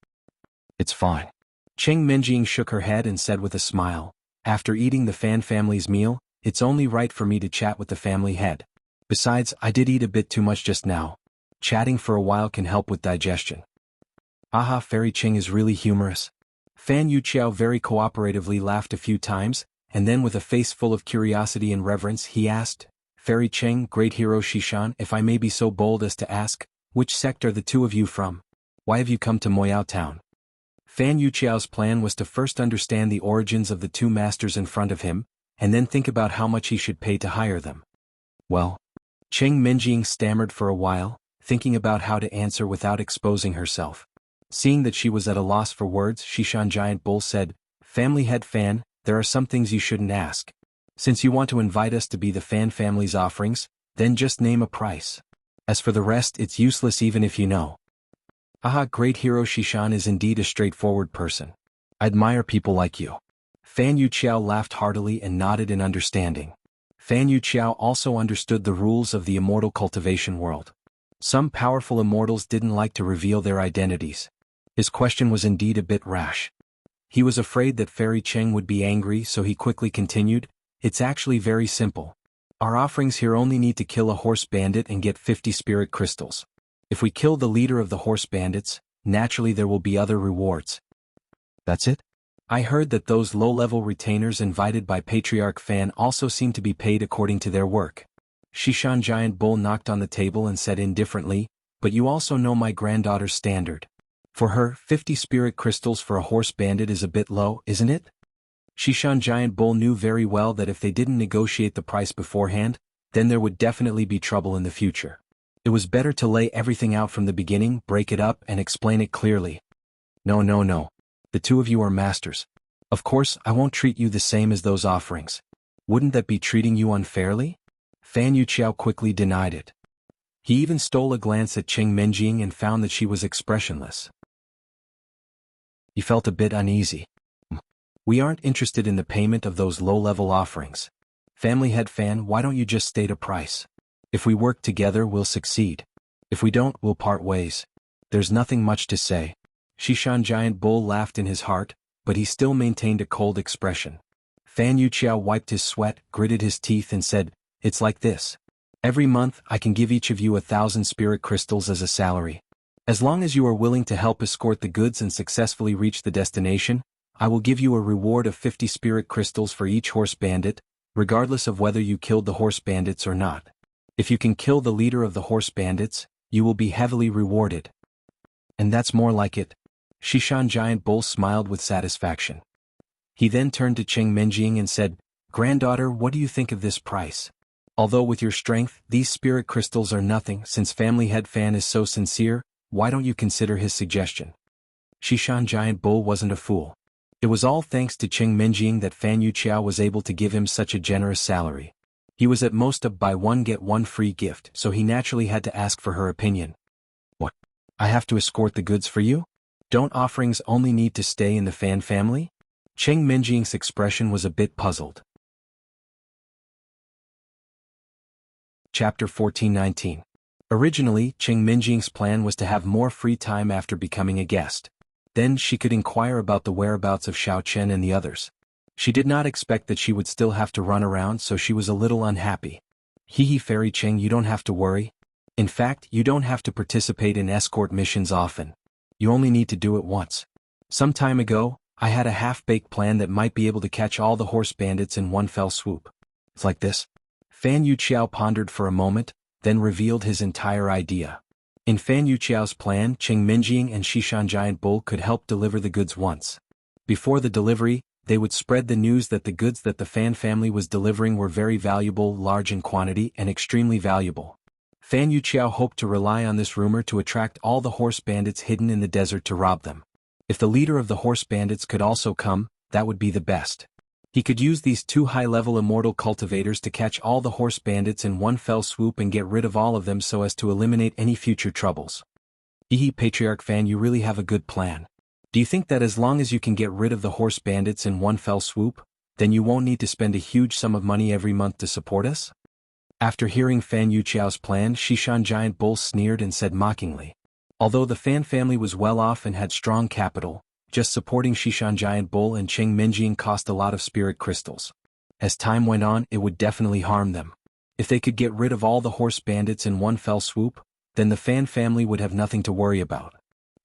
"It's fine." Cheng Minjing shook her head and said with a smile, "After eating the Fan family's meal, it's only right for me to chat with the family head. Besides, I did eat a bit too much just now. Chatting for a while can help with digestion." "Aha, Fairy Cheng is really humorous." Fan Yuqiao very cooperatively laughed a few times, and then with a face full of curiosity and reverence he asked, Fairy Cheng, great hero Shishan, if I may be so bold as to ask, which sect are the two of you from? Why have you come to Moyao Town? Fan Yuqiao's plan was to first understand the origins of the two masters in front of him, and then think about how much he should pay to hire them. Well, Cheng Minjing stammered for a while, thinking about how to answer without exposing herself. Seeing that she was at a loss for words, Shishan Giant Bull said, Family head Fan, there are some things you shouldn't ask. Since you want to invite us to be the Fan family's offerings, then just name a price. As for the rest, it's useless even if you know. Aha, great hero Shishan is indeed a straightforward person. I admire people like you. Fan Yuqiao laughed heartily and nodded in understanding. Fan Yuqiao also understood the rules of the immortal cultivation world. Some powerful immortals didn't like to reveal their identities. His question was indeed a bit rash. He was afraid that Fairy Cheng would be angry, so he quickly continued, It's actually very simple. Our offerings here only need to kill a horse bandit and get 50 spirit crystals. If we kill the leader of the horse bandits, naturally there will be other rewards. That's it? I heard that those low-level retainers invited by Patriarch Fan also seem to be paid according to their work. Shishan Giant Bull knocked on the table and said indifferently, But you also know my granddaughter's standard. For her, 50 spirit crystals for a horse bandit is a bit low, isn't it? Shishan Giant Bull knew very well that if they didn't negotiate the price beforehand, then there would definitely be trouble in the future. It was better to lay everything out from the beginning, break it up and explain it clearly. No. The two of you are masters. Of course, I won't treat you the same as those offerings. Wouldn't that be treating you unfairly? Fan Yuqiao quickly denied it. He even stole a glance at Cheng Minjing and found that she was expressionless. He felt a bit uneasy. We aren't interested in the payment of those low-level offerings. Family head Fan, why don't you just state a price? If we work together, we'll succeed. If we don't, we'll part ways. There's nothing much to say. Shishan Giant Bull laughed in his heart, but he still maintained a cold expression. Fan Yuqiao wiped his sweat, gritted his teeth and said, It's like this. Every month, I can give each of you 1,000 spirit crystals as a salary. As long as you are willing to help escort the goods and successfully reach the destination, I will give you a reward of 50 spirit crystals for each horse bandit, regardless of whether you killed the horse bandits or not. If you can kill the leader of the horse bandits, you will be heavily rewarded. And that's more like it. Shishan Giant Bull smiled with satisfaction. He then turned to Cheng Minjing and said, Granddaughter, what do you think of this price? Although with your strength, these spirit crystals are nothing, since Family Head Fan is so sincere, why don't you consider his suggestion? Shishan Giant Bull wasn't a fool. It was all thanks to Cheng Minjing that Fan Yuqiao was able to give him such a generous salary. He was at most a buy one get one free gift, so he naturally had to ask for her opinion. What? I have to escort the goods for you? Don't offerings only need to stay in the Fan family? Cheng Minjing's expression was a bit puzzled. Chapter 1419. Originally, Cheng Minjing's plan was to have more free time after becoming a guest. Then she could inquire about the whereabouts of Xiao Chen and the others. She did not expect that she would still have to run around, so she was a little unhappy. Hee Fairy Cheng, you don't have to worry. In fact, you don't have to participate in escort missions often. You only need to do it once. Some time ago, I had a half-baked plan that might be able to catch all the horse bandits in one fell swoop. It's like this. Fan Yuqiao pondered for a moment, then revealed his entire idea. In Fan Yuqiao's plan, Cheng Minjing and Shishan Giant Bull could help deliver the goods once. Before the delivery, they would spread the news that the goods that the Fan family was delivering were very valuable, large in quantity, and extremely valuable. Fan Yuqiao hoped to rely on this rumor to attract all the horse bandits hidden in the desert to rob them. If the leader of the horse bandits could also come, that would be the best. He could use these two high-level immortal cultivators to catch all the horse bandits in one fell swoop and get rid of all of them so as to eliminate any future troubles. Patriarch Fan, you really have a good plan. Do you think that as long as you can get rid of the horse bandits in one fell swoop, then you won't need to spend a huge sum of money every month to support us? After hearing Fan Yuqiao's plan, Shishan Giant Bull sneered and said mockingly. Although the Fan family was well off and had strong capital, just supporting Shishan Giant Bull and Cheng Minjing cost a lot of spirit crystals. As time went on, it would definitely harm them. If they could get rid of all the horse bandits in one fell swoop, then the Fan family would have nothing to worry about.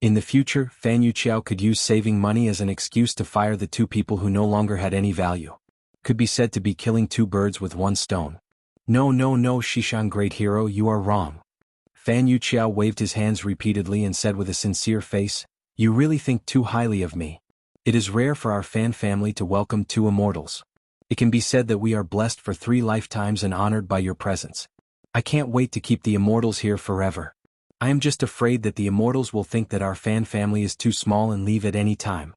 In the future, Fan Yuqiao could use saving money as an excuse to fire the two people who no longer had any value. Could be said to be killing two birds with one stone. No, no, no, Shishan great hero, you are wrong. Fan Yuqiao waved his hands repeatedly and said with a sincere face, you really think too highly of me. It is rare for our fan family to welcome two immortals. It can be said that we are blessed for 3 lifetimes and honored by your presence. I can't wait to keep the immortals here forever. I am just afraid that the immortals will think that our fan family is too small and leave at any time.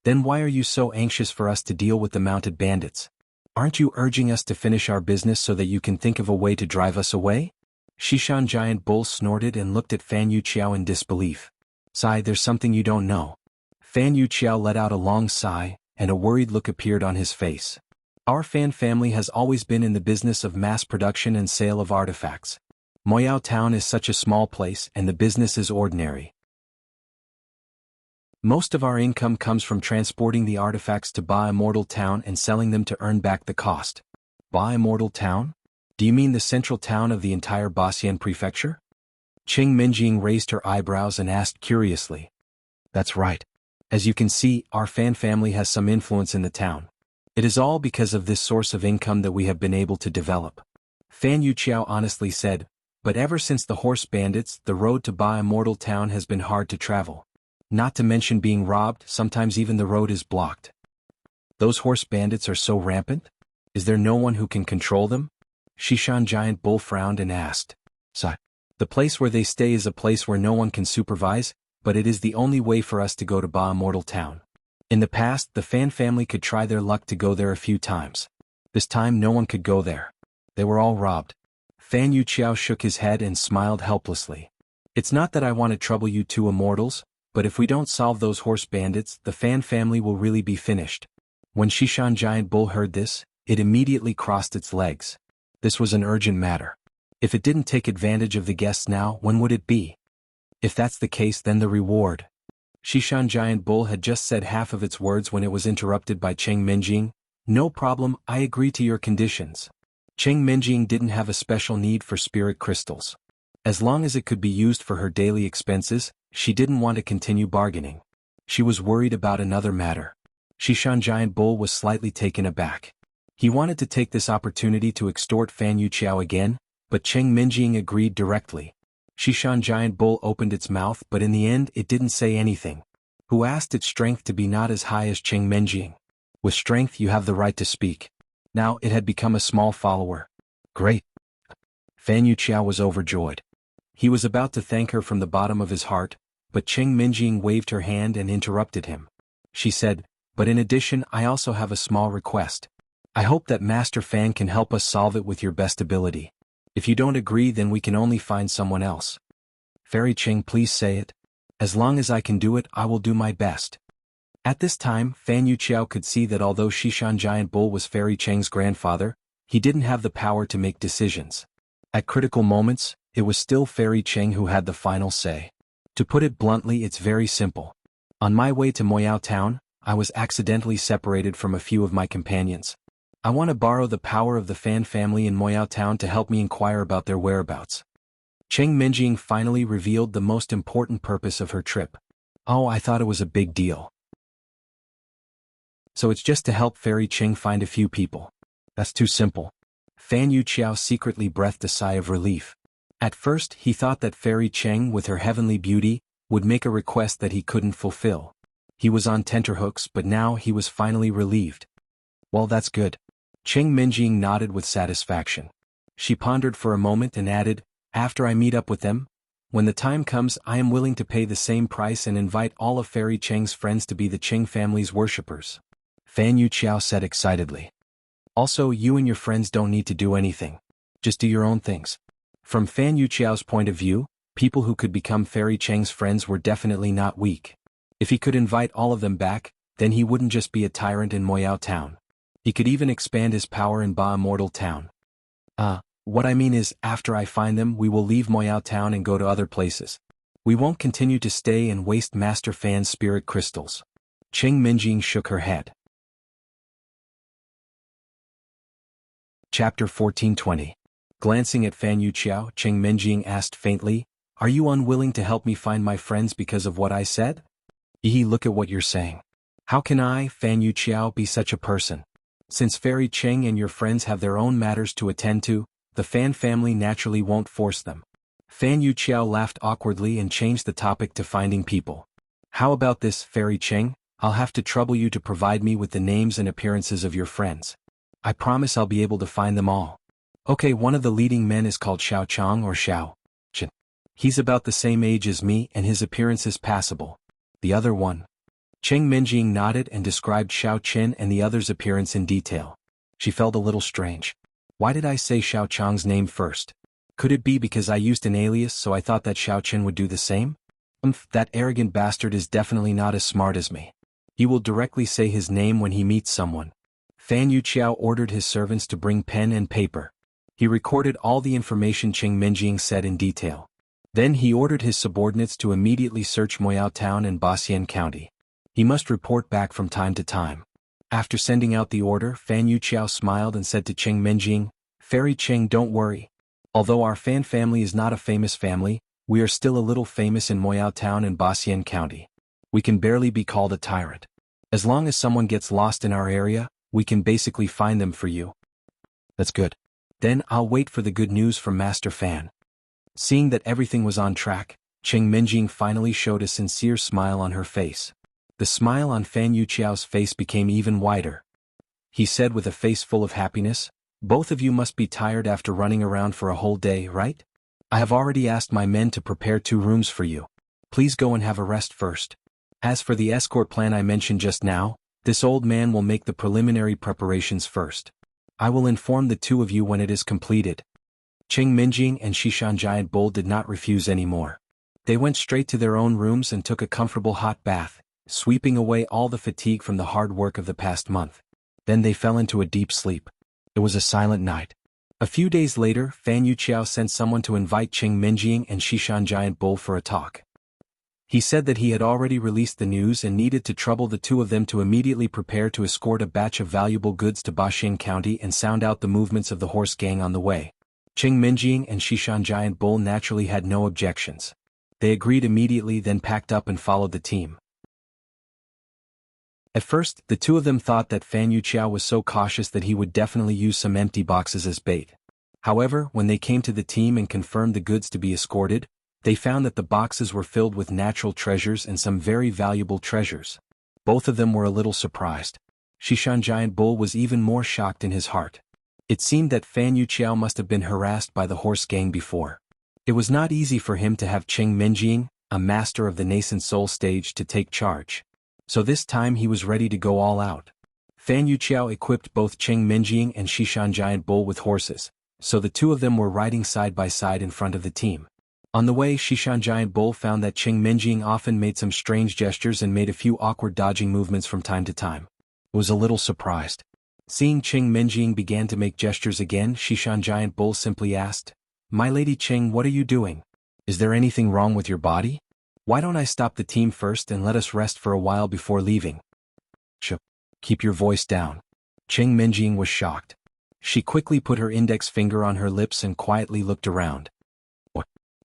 Then why are you so anxious for us to deal with the mounted bandits? Aren't you urging us to finish our business so that you can think of a way to drive us away? Shishan Giant Bull snorted and looked at Fan Yuqiao in disbelief. Sigh, there's something you don't know. Fan Yuqiao let out a long sigh, and a worried look appeared on his face. Our fan family has always been in the business of mass production and sale of artifacts. Moyao Town is such a small place and the business is ordinary. Most of our income comes from transporting the artifacts to Ba Immortal Town and selling them to earn back the cost. Ba Immortal Town? Do you mean the central town of the entire Baxian prefecture? Qing Minjing raised her eyebrows and asked curiously. That's right. As you can see, our fan family has some influence in the town. It is all because of this source of income that we have been able to develop. Fan Yuqiao honestly said, but ever since the horse bandits, the road to Ba Immortal Town has been hard to travel. Not to mention being robbed, sometimes even the road is blocked. Those horse bandits are so rampant? Is there no one who can control them? Shishan Giant Bull frowned and asked. Sigh. The place where they stay is a place where no one can supervise, but it is the only way for us to go to Ba Immortal Town. In the past, the fan family could try their luck to go there a few times. This time no one could go there. They were all robbed. Fan Yuqiao shook his head and smiled helplessly. It's not that I want to trouble you two immortals, but if we don't solve those horse bandits, the fan family will really be finished. When Shishan Giant Bull heard this, it immediately crossed its legs. This was an urgent matter. If it didn't take advantage of the guests now, when would it be? If that's the case, then the reward. Shishan Giant Bull had just said half of its words when it was interrupted by Cheng Minjing. No problem, I agree to your conditions. Cheng Minjing didn't have a special need for spirit crystals. As long as it could be used for her daily expenses, she didn't want to continue bargaining. She was worried about another matter. Shishan Giant Bull was slightly taken aback. He wanted to take this opportunity to extort Fan Yuqiao again, but Cheng Minjing agreed directly. Shishan Giant Bull opened its mouth, but in the end it didn't say anything. Who asked its strength to be not as high as Cheng Minjing? With strength you have the right to speak. Now it had become a small follower. Great. Fan Yuqiao was overjoyed. He was about to thank her from the bottom of his heart, but Cheng Minjing waved her hand and interrupted him. She said, but in addition I also have a small request. I hope that Master Fan can help us solve it with your best ability. If you don't agree, then we can only find someone else. Fairy Cheng, please say it. As long as I can do it, I will do my best. At this time, Fan Yuqiao could see that although Shishan Giant Bull was Fairy Cheng's grandfather, he didn't have the power to make decisions. At critical moments, it was still Fairy Cheng who had the final say. To put it bluntly, it's very simple. On my way to Moyao Town, I was accidentally separated from a few of my companions. I want to borrow the power of the Fan family in Moyao Town to help me inquire about their whereabouts. Cheng Minjing finally revealed the most important purpose of her trip. Oh, I thought it was a big deal. So it's just to help Fairy Cheng find a few people. That's too simple. Fan Yuqiao secretly breathed a sigh of relief. At first, he thought that Fairy Cheng, with her heavenly beauty, would make a request that he couldn't fulfill. He was on tenterhooks, but now he was finally relieved. Well, that's good. Cheng Minjing nodded with satisfaction. She pondered for a moment and added, after I meet up with them, when the time comes, I am willing to pay the same price and invite all of Fairy Cheng's friends to be the Cheng family's worshippers. Fan Yuqiao said excitedly. Also, you and your friends don't need to do anything. Just do your own things. From Fan Yuqiao's point of view, people who could become Fairy Cheng's friends were definitely not weak. If he could invite all of them back, then he wouldn't just be a tyrant in Moyao Town. He could even expand his power in Ba Immortal Town. What I mean is, after I find them, we will leave Moyao Town and go to other places. We won't continue to stay and waste Master Fan's spirit crystals. Cheng Minjing shook her head. Chapter 1420. Glancing at Fan Yuqiao, Cheng Minjing asked faintly, are you unwilling to help me find my friends because of what I said? Look at what you're saying. How can I, Fan Yuqiao, be such a person? Since Fairy Cheng and your friends have their own matters to attend to, the Fan family naturally won't force them. Fan Yuqiao laughed awkwardly and changed the topic to finding people. How about this, Fairy Cheng? I'll have to trouble you to provide me with the names and appearances of your friends. I promise I'll be able to find them all. Okay, one of the leading men is called Xiao Chang or Xiao Chen. He's about the same age as me and his appearance is passable. The other one. Cheng Minjing nodded and described Xiao Chen and the other's appearance in detail. She felt a little strange. Why did I say Xiao Chang's name first? Could it be because I used an alias so I thought that Xiao Chen would do the same? That arrogant bastard is definitely not as smart as me. He will directly say his name when he meets someone. Fan Yuqiao ordered his servants to bring pen and paper. He recorded all the information Cheng Minjing said in detail. Then he ordered his subordinates to immediately search Moyao Town and Baxian County. He must report back from time to time. After sending out the order, Fan Yuqiao smiled and said to Cheng Minjing, Fairy Cheng, don't worry. Although our Fan family is not a famous family, we are still a little famous in Moyao Town and Baxian County. We can barely be called a tyrant. As long as someone gets lost in our area, we can basically find them for you. That's good. Then I'll wait for the good news from Master Fan. Seeing that everything was on track, Cheng Minjing finally showed a sincere smile on her face. The smile on Fan Yuqiao's face became even wider. He said with a face full of happiness, both of you must be tired after running around for a whole day, right? I have already asked my men to prepare 2 rooms for you. Please go and have a rest first. As for the escort plan I mentioned just now, this old man will make the preliminary preparations first. I will inform the 2 of you when it is completed. Cheng Minjing and Shishan Giant Bull did not refuse anymore. They went straight to their own rooms and took a comfortable hot bath, sweeping away all the fatigue from the hard work of the past month. Then they fell into a deep sleep. It was a silent night. A few days later, Fan Yuqiao sent someone to invite Cheng Minjing and Shishan Giant Bull for a talk. He said that he had already released the news and needed to trouble the 2 of them to immediately prepare to escort a batch of valuable goods to Baxian County and sound out the movements of the horse gang on the way. Cheng Minjing and Shishan Giant Bull naturally had no objections. They agreed immediately, then packed up and followed the team. At first, the 2 of them thought that Fan Yuqiao was so cautious that he would definitely use some empty boxes as bait. However, when they came to the team and confirmed the goods to be escorted, they found that the boxes were filled with natural treasures and some very valuable treasures. Both of them were a little surprised. Shishan Giant Bull was even more shocked in his heart. It seemed that Fan Yuqiao must have been harassed by the horse gang before. It was not easy for him to have Cheng Minjing, a master of the nascent soul stage, to take charge. So this time he was ready to go all out. Fan Yuqiao equipped both Cheng Minjing and Shishan Giant Bull with horses, so the 2 of them were riding side by side in front of the team. On the way, Shishan Giant Bull found that Cheng Minjing often made some strange gestures and made a few awkward dodging movements from time to time. He was a little surprised. Seeing Cheng Minjing began to make gestures again, Shishan Giant Bull simply asked, My Lady Cheng, what are you doing? Is there anything wrong with your body? Why don't I stop the team first and let us rest for a while before leaving? Keep your voice down. Cheng Minjing was shocked. She quickly put her index finger on her lips and quietly looked around.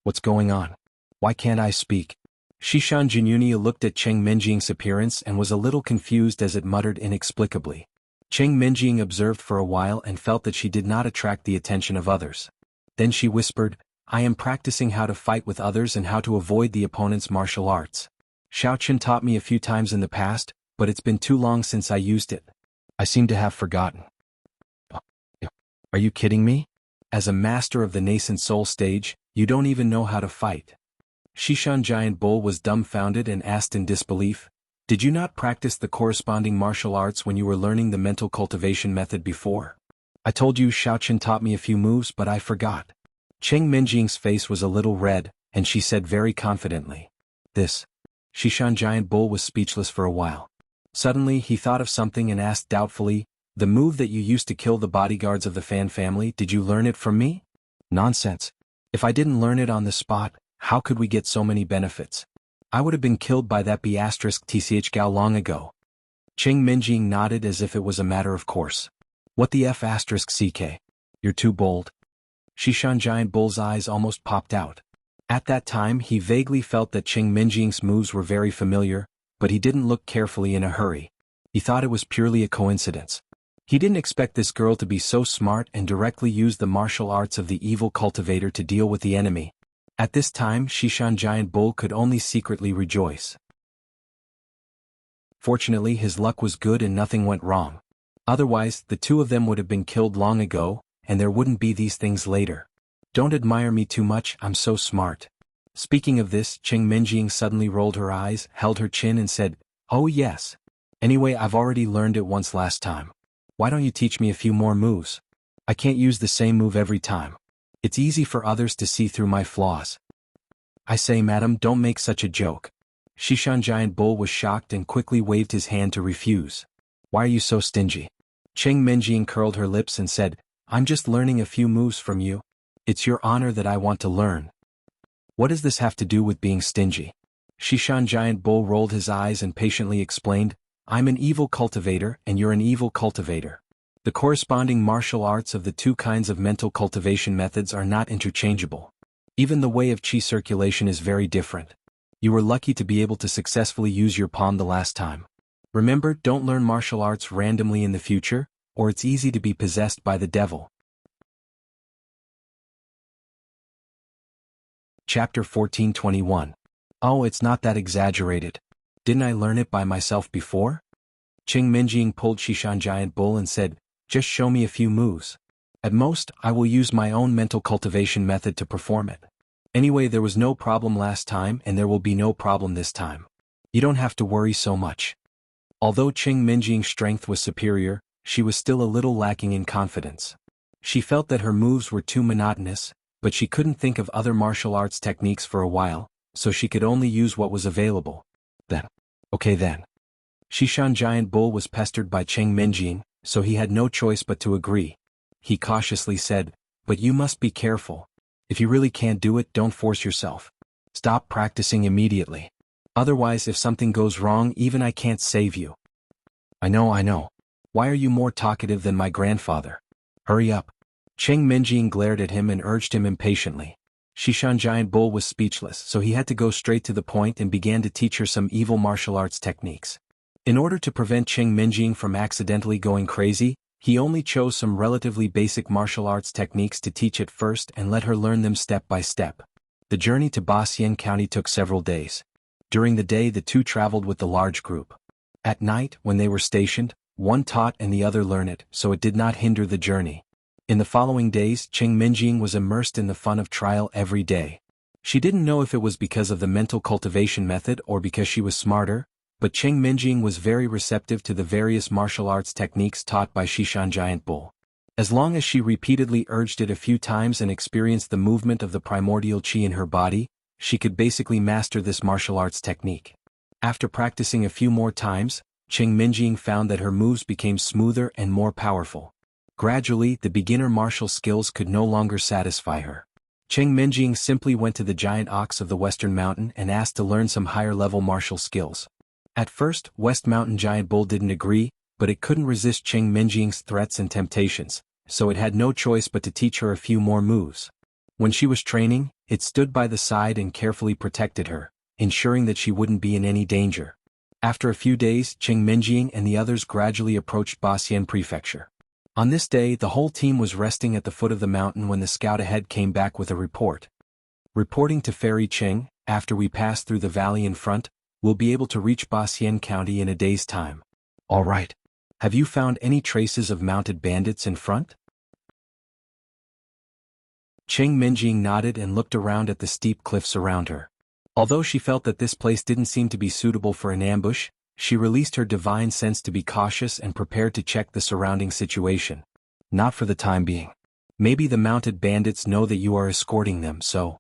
What's going on? Why can't I speak? Shishan Jinyunia looked at Cheng Minjing's appearance and was a little confused as it muttered inexplicably. Cheng Minjing observed for a while and felt that she did not attract the attention of others. Then she whispered, I am practicing how to fight with others and how to avoid the opponent's martial arts. Xiao Chen taught me a few times in the past, but it's been too long since I used it. I seem to have forgotten. Are you kidding me? As a master of the nascent soul stage, you don't even know how to fight. Shishan Giant Bull was dumbfounded and asked in disbelief, Did you not practice the corresponding martial arts when you were learning the mental cultivation method before? I told you Xiao Chen taught me a few moves, but I forgot. Cheng Minjing's face was a little red, and she said very confidently, This. Shishan Giant Bull was speechless for a while. Suddenly he thought of something and asked doubtfully, The move that you used to kill the bodyguards of the Fan family, did you learn it from me? Nonsense. If I didn't learn it on the spot, how could we get so many benefits? I would have been killed by that B*TCH Gao long ago. Cheng Minjing nodded as if it was a matter of course. What the F***CK? You're too bold. Shishan Giant Bull's eyes almost popped out. At that time he vaguely felt that Cheng Minjing's moves were very familiar, but he didn't look carefully in a hurry. He thought it was purely a coincidence. He didn't expect this girl to be so smart and directly use the martial arts of the evil cultivator to deal with the enemy. At this time, Shishan Giant Bull could only secretly rejoice. Fortunately, his luck was good and nothing went wrong. Otherwise, the two of them would have been killed long ago, and there wouldn't be these things later. Don't admire me too much, I'm so smart. Speaking of this, Cheng Menjing suddenly rolled her eyes, held her chin and said, "Oh yes. Anyway, I've already learned it once last time. Why don't you teach me a few more moves? I can't use the same move every time. It's easy for others to see through my flaws." "I say, madam, don't make such a joke." Shishan Giant Bull was shocked and quickly waved his hand to refuse. "Why are you so stingy?" Cheng Menjing curled her lips and said, "I'm just learning a few moves from you. It's your honor that I want to learn." "What does this have to do with being stingy?" Shishan Giant Bull rolled his eyes and patiently explained, "I'm an evil cultivator and you're an evil cultivator. The corresponding martial arts of the two kinds of mental cultivation methods are not interchangeable. Even the way of qi circulation is very different. You were lucky to be able to successfully use your palm the last time. Remember, don't learn martial arts randomly in the future, or it's easy to be possessed by the devil." Chapter 14:21. "Oh, it's not that exaggerated. Didn't I learn it by myself before?" Cheng Menjing pulled Shishan Giant Bull and said, "Just show me a few moves. At most, I will use my own mental cultivation method to perform it. Anyway, there was no problem last time and there will be no problem this time. You don't have to worry so much." Although Cheng Menjing's strength was superior, she was still a little lacking in confidence. She felt that her moves were too monotonous, but she couldn't think of other martial arts techniques for a while, so she could only use what was available. Okay then. Shishan Giant Bull was pestered by Cheng Menjing, so he had no choice but to agree. He cautiously said, "But you must be careful. If you really can't do it, don't force yourself. Stop practicing immediately. Otherwise, if something goes wrong, even I can't save you." I know. Why are you more talkative than my grandfather? Hurry up." Cheng Menjing glared at him and urged him impatiently. Shishan Giant Bull was speechless, so he had to go straight to the point and began to teach her some evil martial arts techniques. In order to prevent Cheng Menjing from accidentally going crazy, he only chose some relatively basic martial arts techniques to teach at first and let her learn them step by step. The journey to Baxian County took several days. During the day, the two traveled with the large group. At night, when they were stationed, one taught and the other learned it, so it did not hinder the journey. In the following days, Cheng Menjing was immersed in the fun of trial every day. She didn't know if it was because of the mental cultivation method or because she was smarter, but Cheng Menjing was very receptive to the various martial arts techniques taught by Shishan Giant Bull. As long as she repeatedly urged it a few times and experienced the movement of the primordial qi in her body, she could basically master this martial arts technique. After practicing a few more times, Cheng Menjing found that her moves became smoother and more powerful. Gradually, the beginner martial skills could no longer satisfy her. Cheng Menjing simply went to the giant ox of the Western Mountain and asked to learn some higher-level martial skills. At first, West Mountain Giant Bull didn't agree, but it couldn't resist Cheng Menjing's threats and temptations, so it had no choice but to teach her a few more moves. When she was training, it stood by the side and carefully protected her, ensuring that she wouldn't be in any danger. After a few days, Cheng Menjing and the others gradually approached Baxian Prefecture. On this day, the whole team was resting at the foot of the mountain when the scout ahead came back with a report. Reporting to Fairy Cheng, after we pass through the valley in front, we'll be able to reach Baxian County in a day's time. All right. Have you found any traces of mounted bandits in front? Cheng Menjing nodded and looked around at the steep cliffs around her. Although she felt that this place didn't seem to be suitable for an ambush, she released her divine sense to be cautious and prepared to check the surrounding situation. Not for the time being. Maybe the mounted bandits know that you are escorting them, so.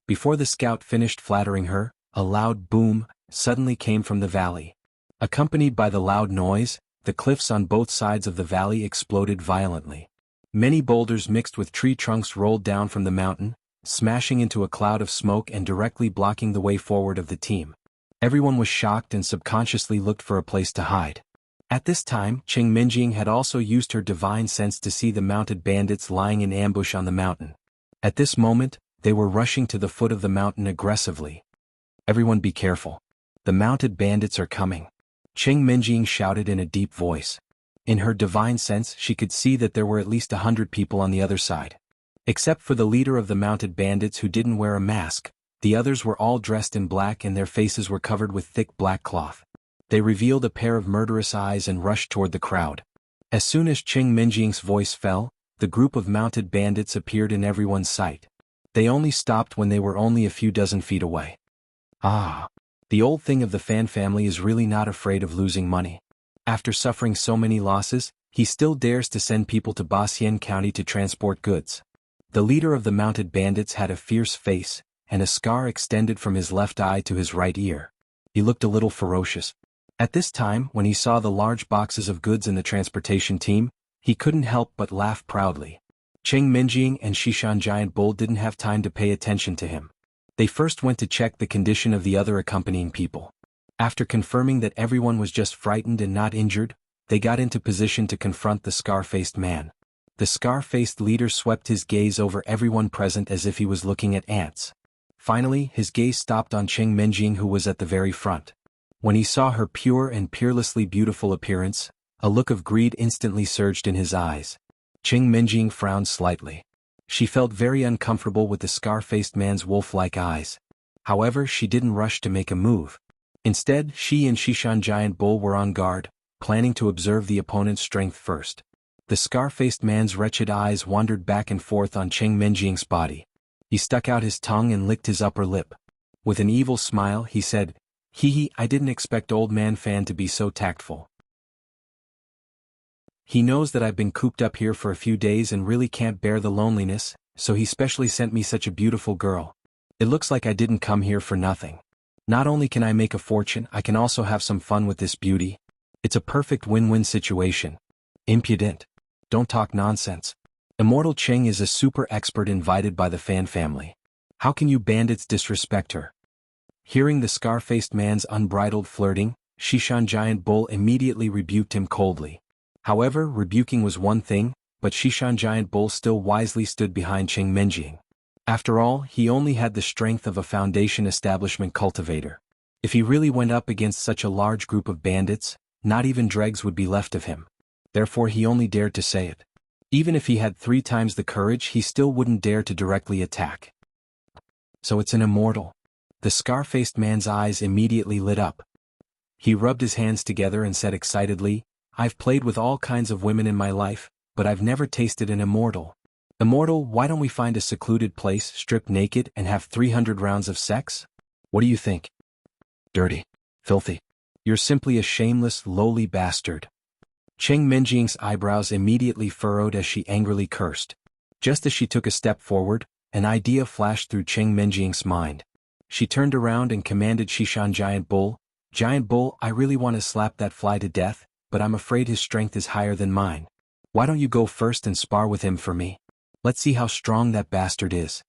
Before the scout finished flattering her, a loud boom suddenly came from the valley. Accompanied by the loud noise, the cliffs on both sides of the valley exploded violently. Many boulders mixed with tree trunks rolled down from the mountain, smashing into a cloud of smoke and directly blocking the way forward of the team. Everyone was shocked and subconsciously looked for a place to hide. At this time, Cheng Menjing had also used her divine sense to see the mounted bandits lying in ambush on the mountain. At this moment, they were rushing to the foot of the mountain aggressively. Everyone be careful. The mounted bandits are coming. Cheng Menjing shouted in a deep voice. In her divine sense, she could see that there were at least 100 people on the other side. Except for the leader of the mounted bandits who didn't wear a mask, the others were all dressed in black and their faces were covered with thick black cloth. They revealed a pair of murderous eyes and rushed toward the crowd. As soon as Qing Minjing's voice fell, the group of mounted bandits appeared in everyone's sight. They only stopped when they were only a few dozen feet away. Ah! The old thing of the Fan family is really not afraid of losing money. After suffering so many losses, he still dares to send people to Baxian County to transport goods. The leader of the mounted bandits had a fierce face, and a scar extended from his left eye to his right ear. He looked a little ferocious. At this time, when he saw the large boxes of goods in the transportation team, he couldn't help but laugh proudly. Qing Minjing and Shishan Giant Bull didn't have time to pay attention to him. They first went to check the condition of the other accompanying people. After confirming that everyone was just frightened and not injured, they got into position to confront the scar-faced man. The scar-faced leader swept his gaze over everyone present as if he was looking at ants. Finally, his gaze stopped on Qing Minjing, who was at the very front. When he saw her pure and peerlessly beautiful appearance, a look of greed instantly surged in his eyes. Qing Minjing frowned slightly. She felt very uncomfortable with the scar-faced man's wolf-like eyes. However, she didn't rush to make a move. Instead, she and Shishan Giant Bull were on guard, planning to observe the opponent's strength first. The scar-faced man's wretched eyes wandered back and forth on Qing Minjing's body. He stuck out his tongue and licked his upper lip. With an evil smile, he said, "Hee, I didn't expect Old Man Fan to be so tactful. He knows that I've been cooped up here for a few days and really can't bear the loneliness, so he specially sent me such a beautiful girl. It looks like I didn't come here for nothing. Not only can I make a fortune, I can also have some fun with this beauty. It's a perfect win-win situation." Impudent. Don't talk nonsense. Immortal Qing is a super expert invited by the Fan family. How can you bandits disrespect her? Hearing the scar-faced man's unbridled flirting, Shishan Giant Bull immediately rebuked him coldly. However, rebuking was one thing, but Shishan Giant Bull still wisely stood behind Qing Minjing. After all, he only had the strength of a Foundation establishment cultivator. If he really went up against such a large group of bandits, not even dregs would be left of him. Therefore he only dared to say it. Even if he had 3 times the courage, he still wouldn't dare to directly attack. So it's an immortal. The scar-faced man's eyes immediately lit up. He rubbed his hands together and said excitedly, "I've played with all kinds of women in my life, but I've never tasted an immortal. Immortal, why don't we find a secluded place, strip naked, and have 300 rounds of sex? What do you think? Dirty. Filthy. You're simply a shameless, lowly bastard." Qing Minjing's eyebrows immediately furrowed as she angrily cursed. Just as she took a step forward, an idea flashed through Qing Minjing's mind. She turned around and commanded Shishan Giant Bull, "Giant Bull, I really want to slap that fly to death, but I'm afraid his strength is higher than mine. Why don't you go first and spar with him for me? Let's see how strong that bastard is."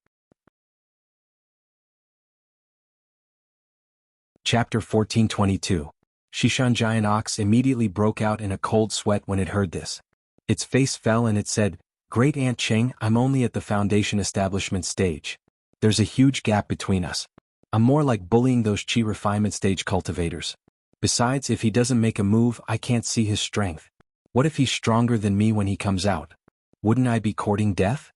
Chapter 1422. Shishan Giant Ox immediately broke out in a cold sweat when it heard this. Its face fell and it said, "Great Aunt Qing, I'm only at the Foundation establishment stage. There's a huge gap between us. I'm more like bullying those Qi refinement stage cultivators. Besides, if he doesn't make a move, I can't see his strength. What if he's stronger than me when he comes out? Wouldn't I be courting death?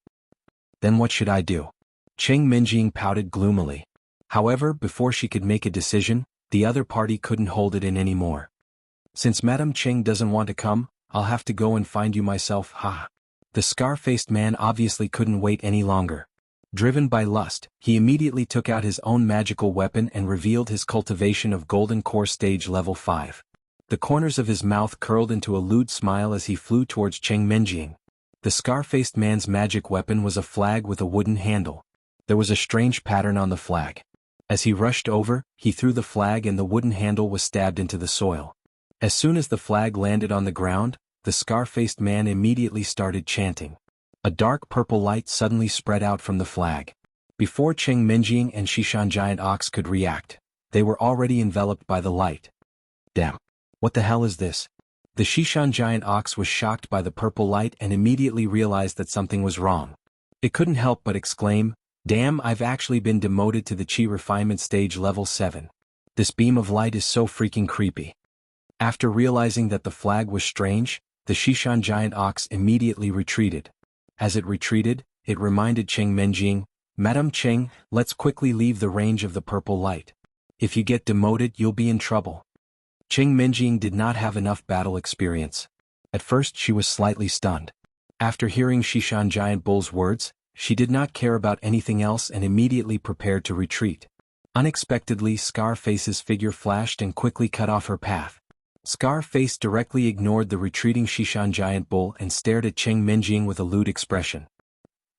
Then what should I do?" Qing Minjing pouted gloomily. However, before she could make a decision, the other party couldn't hold it in anymore. "Since Madame Qing doesn't want to come, I'll have to go and find you myself, ha." The scar-faced man obviously couldn't wait any longer. Driven by lust, he immediately took out his own magical weapon and revealed his cultivation of Golden Core Stage Level 5. The corners of his mouth curled into a lewd smile as he flew towards Qing Minjing. The scar-faced man's magic weapon was a flag with a wooden handle. There was a strange pattern on the flag. As he rushed over, he threw the flag and the wooden handle was stabbed into the soil. As soon as the flag landed on the ground, the scar-faced man immediately started chanting. A dark purple light suddenly spread out from the flag. Before Qing Minjing and Shishan Giant Ox could react, they were already enveloped by the light. Damn. What the hell is this? The Shishan Giant Ox was shocked by the purple light and immediately realized that something was wrong. It couldn't help but exclaim, "Damn, I've actually been demoted to the Qi refinement stage level 7. This beam of light is so freaking creepy." After realizing that the flag was strange, the Shishan giant ox immediately retreated. As it retreated, it reminded Cheng Menjing, "Madam Cheng, let's quickly leave the range of the purple light. If you get demoted, you'll be in trouble." Cheng Menjing did not have enough battle experience. At first she was slightly stunned. After hearing Shishan Giant Bull's words, she did not care about anything else and immediately prepared to retreat. Unexpectedly, Scarface's figure flashed and quickly cut off her path. Scarface directly ignored the retreating Shishan Giant Bull and stared at Cheng Menjing with a lewd expression.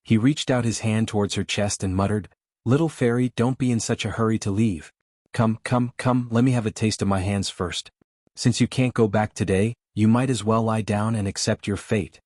He reached out his hand towards her chest and muttered, "Little fairy, don't be in such a hurry to leave. Come, let me have a taste of my hands first. Since you can't go back today, you might as well lie down and accept your fate."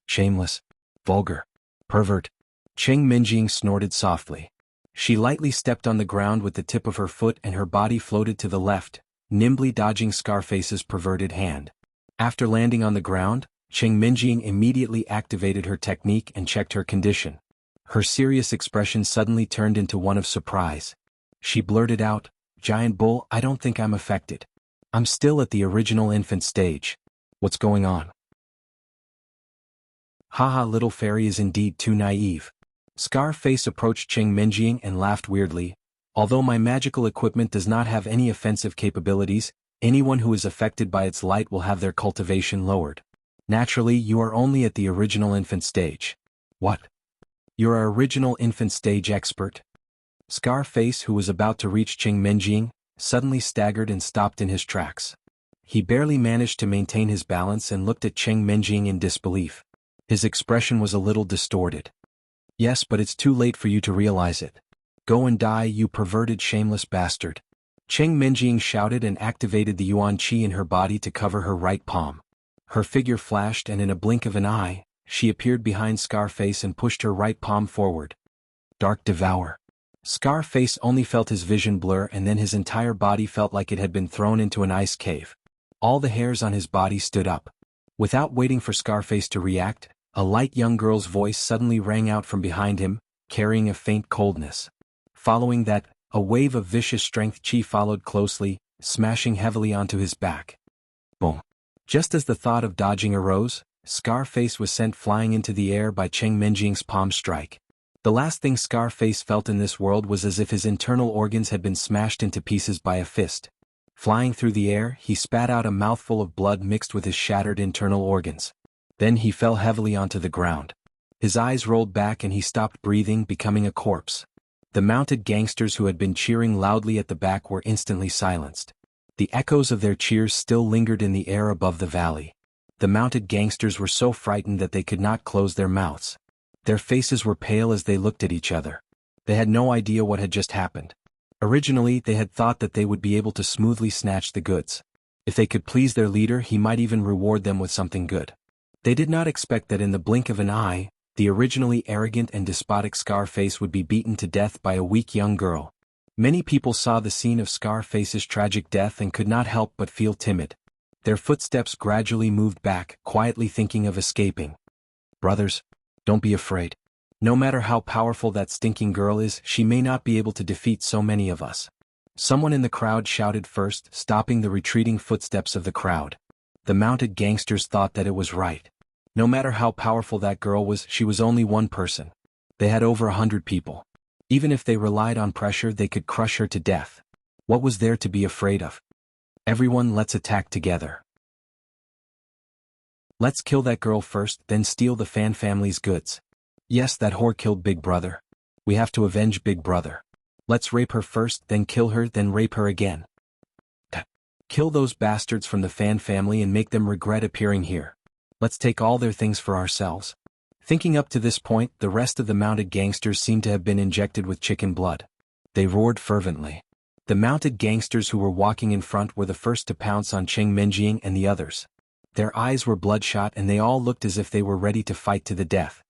Shameless, vulgar, pervert. Cheng Menjing snorted softly. She lightly stepped on the ground with the tip of her foot and her body floated to the left, nimbly dodging Scarface's perverted hand. After landing on the ground, Cheng Menjing immediately activated her technique and checked her condition. Her serious expression suddenly turned into one of surprise. She blurted out, "Giant Bull, I don't think I'm affected. I'm still at the original infant stage. What's going on?" "Haha, little fairy is indeed too naive." Scarface approached Cheng Menjing and laughed weirdly. "Although my magical equipment does not have any offensive capabilities, anyone who is affected by its light will have their cultivation lowered. Naturally, you are only at the original infant stage." "What? You're our original infant stage expert?" Scarface, who was about to reach Cheng Menjing, suddenly staggered and stopped in his tracks. He barely managed to maintain his balance and looked at Cheng Menjing in disbelief. His expression was a little distorted. "Yes, but it's too late for you to realize it. Go and die, you perverted shameless bastard." Cheng Menjing shouted and activated the Yuan Qi in her body to cover her right palm. Her figure flashed and in a blink of an eye, she appeared behind Scarface and pushed her right palm forward. Dark Devour. Scarface only felt his vision blur and then his entire body felt like it had been thrown into an ice cave. All the hairs on his body stood up. Without waiting for Scarface to react, a light young girl's voice suddenly rang out from behind him, carrying a faint coldness. Following that, a wave of vicious strength chi followed closely, smashing heavily onto his back. Boom. Just as the thought of dodging arose, Scarface was sent flying into the air by Cheng Menjing's palm strike. The last thing Scarface felt in this world was as if his internal organs had been smashed into pieces by a fist. Flying through the air, he spat out a mouthful of blood mixed with his shattered internal organs. Then he fell heavily onto the ground. His eyes rolled back and he stopped breathing, becoming a corpse. The mounted gangsters who had been cheering loudly at the back were instantly silenced. The echoes of their cheers still lingered in the air above the valley. The mounted gangsters were so frightened that they could not close their mouths. Their faces were pale as they looked at each other. They had no idea what had just happened. Originally, they had thought that they would be able to smoothly snatch the goods. If they could please their leader, he might even reward them with something good. They did not expect that in the blink of an eye, the originally arrogant and despotic Scarface would be beaten to death by a weak young girl. Many people saw the scene of Scarface's tragic death and could not help but feel timid. Their footsteps gradually moved back, quietly thinking of escaping. "Brothers, don't be afraid. No matter how powerful that stinking girl is, she may not be able to defeat so many of us." Someone in the crowd shouted first, stopping the retreating footsteps of the crowd. The mounted gangsters thought that it was right. No matter how powerful that girl was, she was only one person. They had over 100 people. Even if they relied on pressure, they could crush her to death. What was there to be afraid of? "Everyone, let's attack together. Let's kill that girl first, then steal the Fan family's goods. Yes, that whore killed Big Brother. We have to avenge Big Brother. Let's rape her first, then kill her, then rape her again. Kill those bastards from the Fan family and make them regret appearing here. Let's take all their things for ourselves." Thinking up to this point, the rest of the mounted gangsters seemed to have been injected with chicken blood. They roared fervently. The mounted gangsters who were walking in front were the first to pounce on Cheng Menjing and the others. Their eyes were bloodshot and they all looked as if they were ready to fight to the death.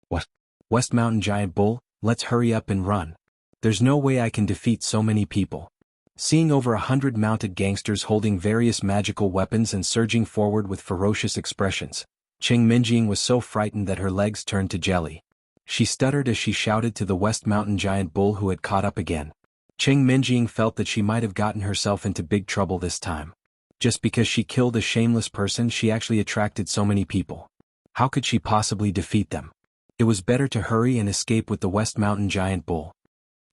"What? West Mountain Giant Bull, let's hurry up and run. There's no way I can defeat so many people." Seeing over 100 mounted gangsters holding various magical weapons and surging forward with ferocious expressions, Cheng Menjing was so frightened that her legs turned to jelly. She stuttered as she shouted to the West Mountain Giant Bull who had caught up again. Cheng Menjing felt that she might have gotten herself into big trouble this time. Just because she killed a shameless person, she actually attracted so many people. How could she possibly defeat them? It was better to hurry and escape with the West Mountain Giant Bull.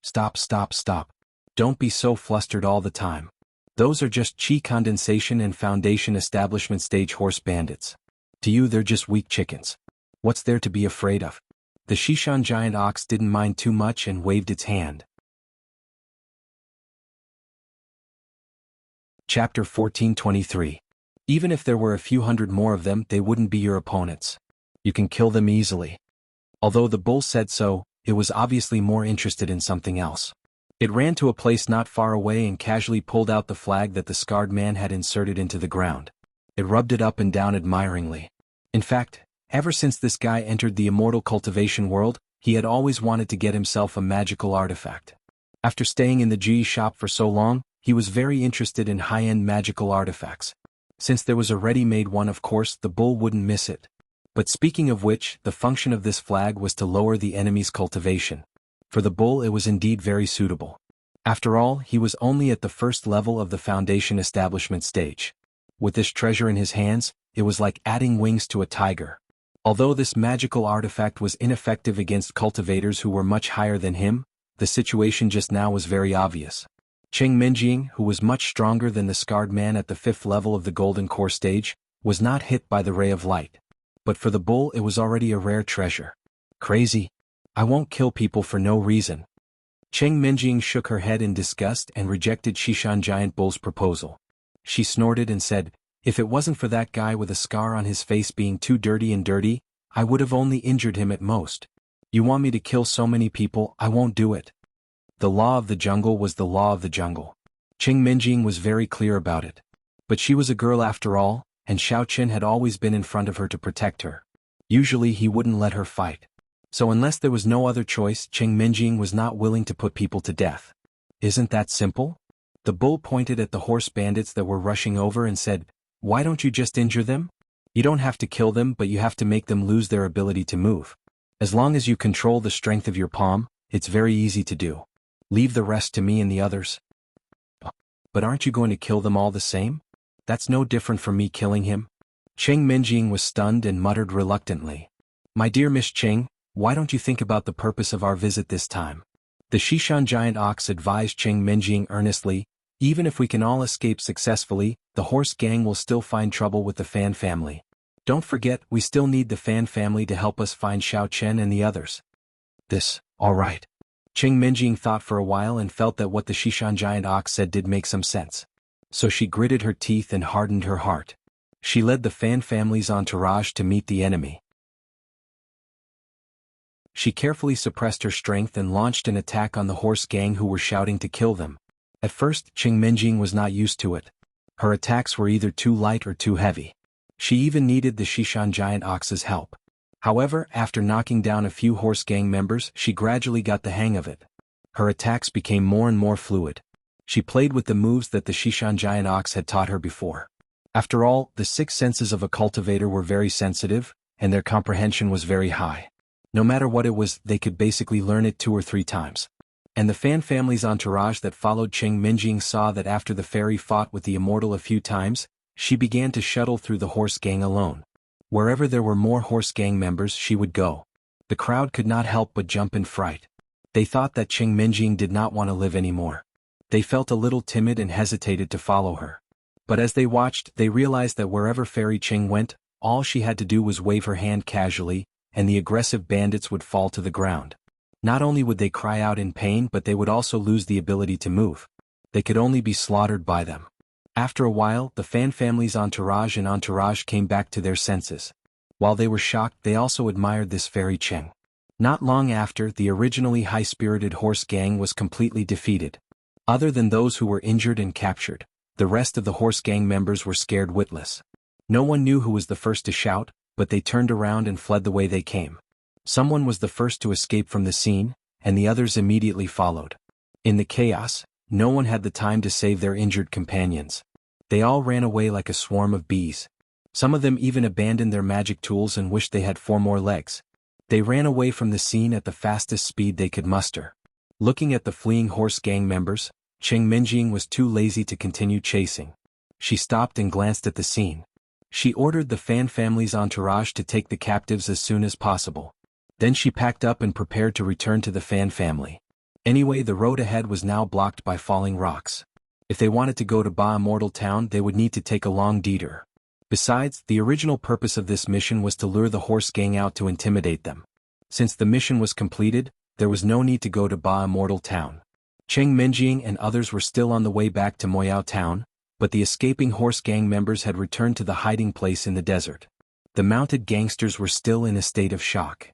Stop, stop, stop. Don't be so flustered all the time. Those are just chi condensation and foundation establishment stage horse bandits. To you, they're just weak chickens. What's there to be afraid of? The Shishan giant ox didn't mind too much and waved its hand. Chapter 14:23. Even if there were a few hundred more of them, they wouldn't be your opponents. You can kill them easily. Although the bull said so, it was obviously more interested in something else. It ran to a place not far away and casually pulled out the flag that the scarred man had inserted into the ground. It rubbed it up and down admiringly. In fact, ever since this guy entered the immortal cultivation world, he had always wanted to get himself a magical artifact. After staying in the Ji shop for so long, he was very interested in high-end magical artifacts. Since there was a ready-made one, of course, the bull wouldn't miss it. But speaking of which, the function of this flag was to lower the enemy's cultivation. For the bull, it was indeed very suitable. After all, he was only at the first level of the foundation establishment stage. With this treasure in his hands, it was like adding wings to a tiger. Although this magical artifact was ineffective against cultivators who were much higher than him, the situation just now was very obvious. Cheng Minjing, who was much stronger than the scarred man at the 5th level of the golden core stage, was not hit by the ray of light. But for the bull, it was already a rare treasure. Crazy. I won't kill people for no reason. Cheng Minjing shook her head in disgust and rejected Shishan Giant Bull's proposal. She snorted and said, "If it wasn't for that guy with a scar on his face being too dirty, I would have only injured him at most. You want me to kill so many people, I won't do it." The law of the jungle was the law of the jungle. Cheng Minjing was very clear about it. But she was a girl after all, and Xiao Qin had always been in front of her to protect her. Usually he wouldn't let her fight. So unless there was no other choice, Cheng Minjing was not willing to put people to death. Isn't that simple? The bull pointed at the horse bandits that were rushing over and said, "Why don't you just injure them? You don't have to kill them, but you have to make them lose their ability to move. As long as you control the strength of your palm, it's very easy to do. Leave the rest to me and the others." "But aren't you going to kill them all the same? That's no different from me killing him." Cheng Minjing was stunned and muttered reluctantly, "My dear Miss Cheng, why don't you think about the purpose of our visit this time?" The Shishan Giant Ox advised Cheng Minjing earnestly, "Even if we can all escape successfully, the horse gang will still find trouble with the Fan family. Don't forget, we still need the Fan family to help us find Xiao Chen and the others." All right. Cheng Minjing thought for a while and felt that what the Shishan Giant Ox said did make some sense. So she gritted her teeth and hardened her heart. She led the Fan family's entourage to meet the enemy. She carefully suppressed her strength and launched an attack on the horse gang who were shouting to kill them. At first, Cheng Minjing was not used to it. Her attacks were either too light or too heavy. She even needed the Shishan Giant Ox's help. However, after knocking down a few horse gang members, she gradually got the hang of it. Her attacks became more and more fluid. She played with the moves that the Shishan Giant Ox had taught her before. After all, the 6 senses of a cultivator were very sensitive, and their comprehension was very high. No matter what it was, they could basically learn it 2 or 3 times. And the Fan family's entourage that followed Cheng Minjing saw that after the fairy fought with the immortal a few times, she began to shuttle through the horse gang alone. Wherever there were more horse gang members, she would go. The crowd could not help but jump in fright. They thought that Cheng Minjing did not want to live anymore. They felt a little timid and hesitated to follow her. But as they watched, they realized that wherever Fairy Cheng went, all she had to do was wave her hand casually, and the aggressive bandits would fall to the ground. Not only would they cry out in pain, but they would also lose the ability to move. They could only be slaughtered by them. After a while, the Fan family's entourage came back to their senses. While they were shocked, they also admired this Fairy Cheng. Not long after, the originally high-spirited horse gang was completely defeated. Other than those who were injured and captured, the rest of the horse gang members were scared witless. No one knew who was the first to shout, but they turned around and fled the way they came. Someone was the first to escape from the scene, and the others immediately followed. In the chaos, no one had the time to save their injured companions. They all ran away like a swarm of bees. Some of them even abandoned their magic tools and wished they had 4 more legs. They ran away from the scene at the fastest speed they could muster. Looking at the fleeing horse gang members, Cheng Minjing was too lazy to continue chasing. She stopped and glanced at the scene. She ordered the Fan family's entourage to take the captives as soon as possible. Then she packed up and prepared to return to the Fan family. Anyway, the road ahead was now blocked by falling rocks. If they wanted to go to Immortal Town, they would need to take a long detour. Besides, the original purpose of this mission was to lure the horse gang out to intimidate them. Since the mission was completed, there was no need to go to Immortal Town. Cheng Minjing and others were still on the way back to Moyao Town, but the escaping horse gang members had returned to the hiding place in the desert. The mounted gangsters were still in a state of shock.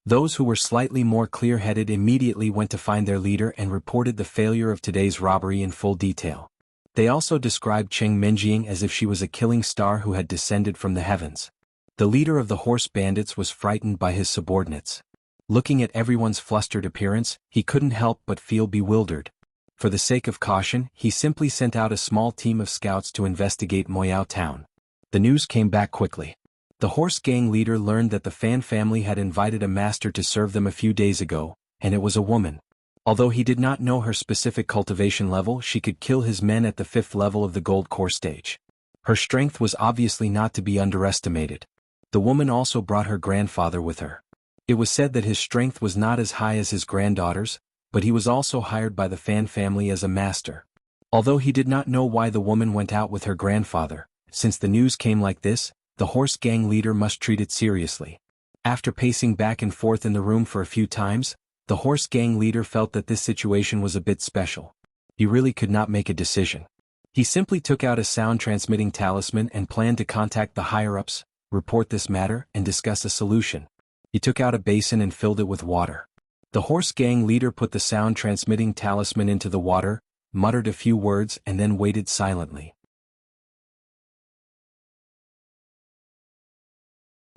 Those who were slightly more clear-headed immediately went to find their leader and reported the failure of today's robbery in full detail. They also described Cheng Minjing as if she was a killing star who had descended from the heavens. The leader of the horse bandits was frightened by his subordinates. Looking at everyone's flustered appearance, he couldn't help but feel bewildered. For the sake of caution, he simply sent out a small team of scouts to investigate Moyao Town. The news came back quickly. The horse gang leader learned that the Fan family had invited a master to serve them a few days ago, and it was a woman. Although he did not know her specific cultivation level, she could kill his men at the 5th level of the Gold Core stage. Her strength was obviously not to be underestimated. The woman also brought her grandfather with her. It was said that his strength was not as high as his granddaughter's, but he was also hired by the Fan family as a master. Although he did not know why the woman went out with her grandfather, since the news came like this, the horse gang leader must treat it seriously. After pacing back and forth in the room for a few times, the horse gang leader felt that this situation was a bit special. He really could not make a decision. He simply took out a sound-transmitting talisman and planned to contact the higher-ups, report this matter, and discuss a solution. He took out a basin and filled it with water. The horse gang leader put the sound-transmitting talisman into the water, muttered a few words, and then waited silently.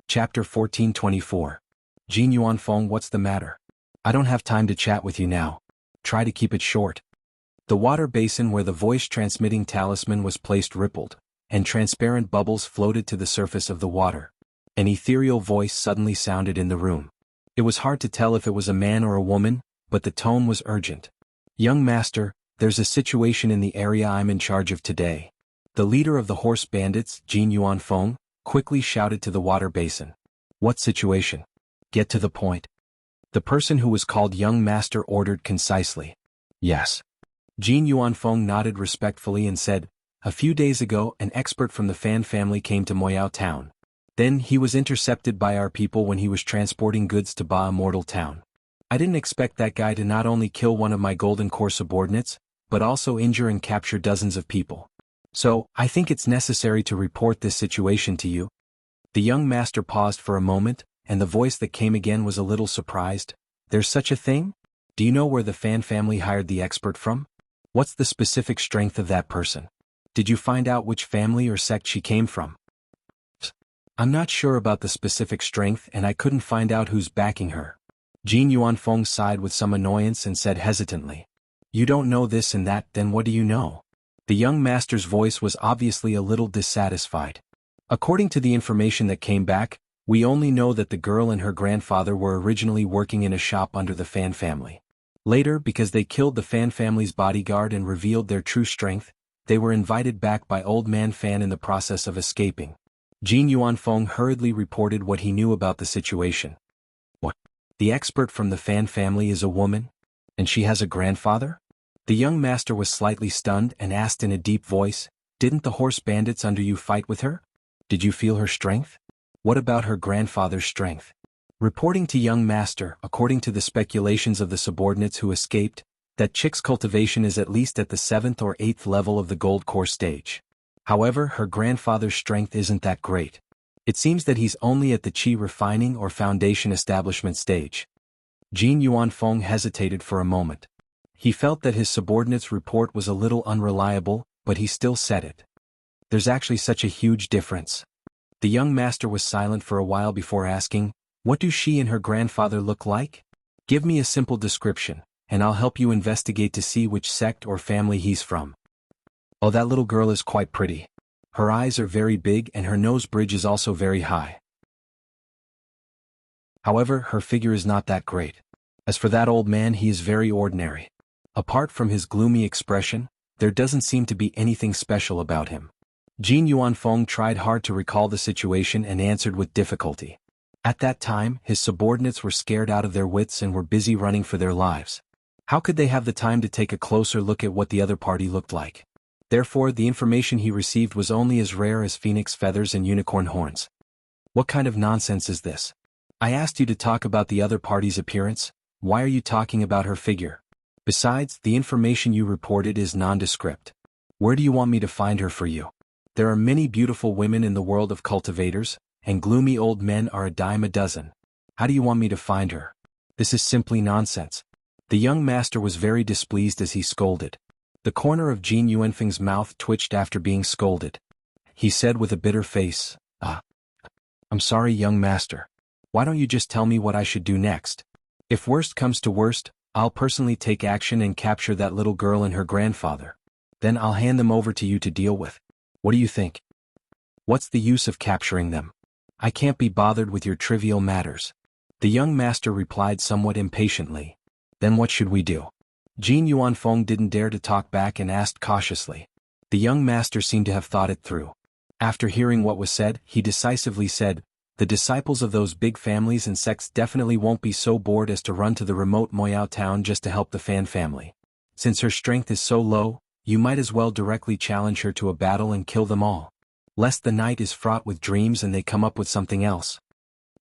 Chapter 1424. Jin Yuanfeng, what's the matter? I don't have time to chat with you now. Try to keep it short. The water basin where the voice-transmitting talisman was placed rippled, and transparent bubbles floated to the surface of the water. An ethereal voice suddenly sounded in the room. It was hard to tell if it was a man or a woman, but the tone was urgent. Young master, there's a situation in the area I'm in charge of today. The leader of the horse bandits, Jin Yuanfeng, quickly shouted to the water basin. What situation? Get to the point. The person who was called Young Master ordered concisely. Yes. Jin Yuanfeng nodded respectfully and said, a few days ago an expert from the Fan family came to Moyao Town. Then he was intercepted by our people when he was transporting goods to Immortal Town. I didn't expect that guy to not only kill one of my Golden Core subordinates, but also injure and capture dozens of people. So, I think it's necessary to report this situation to you. The young master paused for a moment, and the voice that came again was a little surprised. There's such a thing? Do you know where the Fan family hired the expert from? What's the specific strength of that person? Did you find out which family or sect she came from? I'm not sure about the specific strength and I couldn't find out who's backing her. Jin Yuanfeng sighed with some annoyance and said hesitantly. You don't know this and that, then what do you know? The young master's voice was obviously a little dissatisfied. According to the information that came back, we only know that the girl and her grandfather were originally working in a shop under the Fan family. Later, because they killed the Fan family's bodyguard and revealed their true strength, they were invited back by Old Man Fan in the process of escaping. Jin Yuanfeng hurriedly reported what he knew about the situation. What? The expert from the Fan family is a woman? And she has a grandfather? The young master was slightly stunned and asked in a deep voice, didn't the horse bandits under you fight with her? Did you feel her strength? What about her grandfather's strength? Reporting to young master, according to the speculations of the subordinates who escaped, that chick's cultivation is at least at the 7th or 8th level of the Gold Core stage. However, her grandfather's strength isn't that great. It seems that he's only at the Qi refining or foundation establishment stage. Jin Yuanfeng hesitated for a moment. He felt that his subordinate's report was a little unreliable, but he still said it. There's actually such a huge difference. The young master was silent for a while before asking, what do she and her grandfather look like? Give me a simple description, and I'll help you investigate to see which sect or family he's from. Oh, that little girl is quite pretty. Her eyes are very big and her nose bridge is also very high. However, her figure is not that great. As for that old man, he is very ordinary. Apart from his gloomy expression, There doesn't seem to be anything special about him. Jin Yuanfeng tried hard to recall the situation and answered with difficulty. At that time, his subordinates were scared out of their wits and were busy running for their lives. How could they have the time to take a closer look at what the other party looked like? Therefore, the information he received was only as rare as phoenix feathers and unicorn horns. What kind of nonsense is this? I asked you to talk about the other party's appearance. Why are you talking about her figure? Besides, the information you reported is nondescript. Where do you want me to find her for you? There are many beautiful women in the world of cultivators, and gloomy old men are a dime a dozen. How do you want me to find her? This is simply nonsense. The young master was very displeased as he scolded. The corner of Jin Yuanfeng's mouth twitched after being scolded. He said with a bitter face, I'm sorry, young master. Why don't you just tell me what I should do next? If worst comes to worst, I'll personally take action and capture that little girl and her grandfather. Then I'll hand them over to you to deal with. What do you think? What's the use of capturing them? I can't be bothered with your trivial matters. The young master replied somewhat impatiently. Then what should we do? Jin Yuanfeng didn't dare to talk back and asked cautiously. The young master seemed to have thought it through. After hearing what was said, he decisively said, the disciples of those big families and sects definitely won't be so bored as to run to the remote Moyao town just to help the Fan family. Since her strength is so low, you might as well directly challenge her to a battle and kill them all. Lest the night is fraught with dreams and they come up with something else.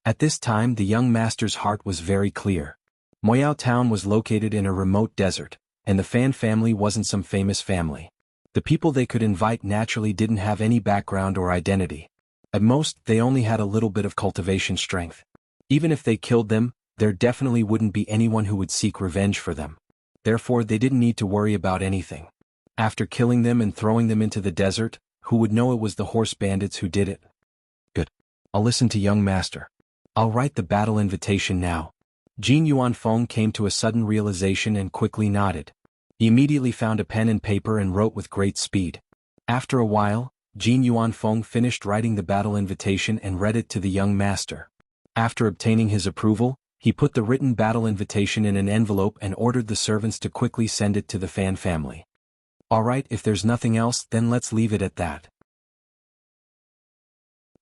At this time the young master's heart was very clear. Moyao town was located in a remote desert, and the Fan family wasn't some famous family. The people they could invite naturally didn't have any background or identity. At most, they only had a little bit of cultivation strength. Even if they killed them, there definitely wouldn't be anyone who would seek revenge for them. Therefore, they didn't need to worry about anything. After killing them and throwing them into the desert, who would know it was the horse bandits who did it? Good. I'll listen to young master. I'll write the battle invitation now. Jin Yuanfeng came to a sudden realization and quickly nodded. He immediately found a pen and paper and wrote with great speed. After a while, Jin Yuanfeng finished writing the battle invitation and read it to the young master. After obtaining his approval, he put the written battle invitation in an envelope and ordered the servants to quickly send it to the Fan family. Alright, if there's nothing else, then let's leave it at that.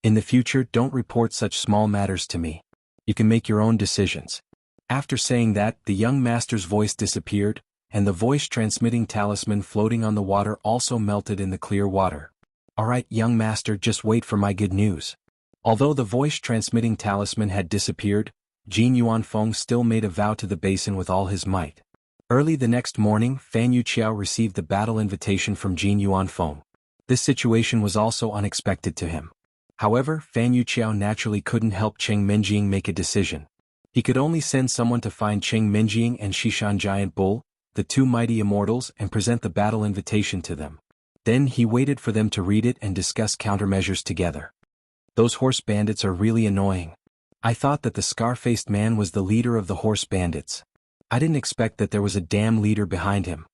In the future, don't report such small matters to me. You can make your own decisions. After saying that, the young master's voice disappeared, and the voice-transmitting talisman floating on the water also melted in the clear water. Alright, young master, just wait for my good news. Although the voice-transmitting talisman had disappeared, Jin Yuanfeng still made a vow to the basin with all his might. Early the next morning, Fan Yuqiao received the battle invitation from Jin Yuanfeng. This situation was also unexpected to him. However, Fan Yuqiao naturally couldn't help Cheng Menjing make a decision. He could only send someone to find Cheng Menjing and Shishan Giant Bull, the two mighty immortals, and present the battle invitation to them. Then he waited for them to read it and discuss countermeasures together. Those horse bandits are really annoying. I thought that the scar-faced man was the leader of the horse bandits. I didn't expect that there was a damn leader behind him.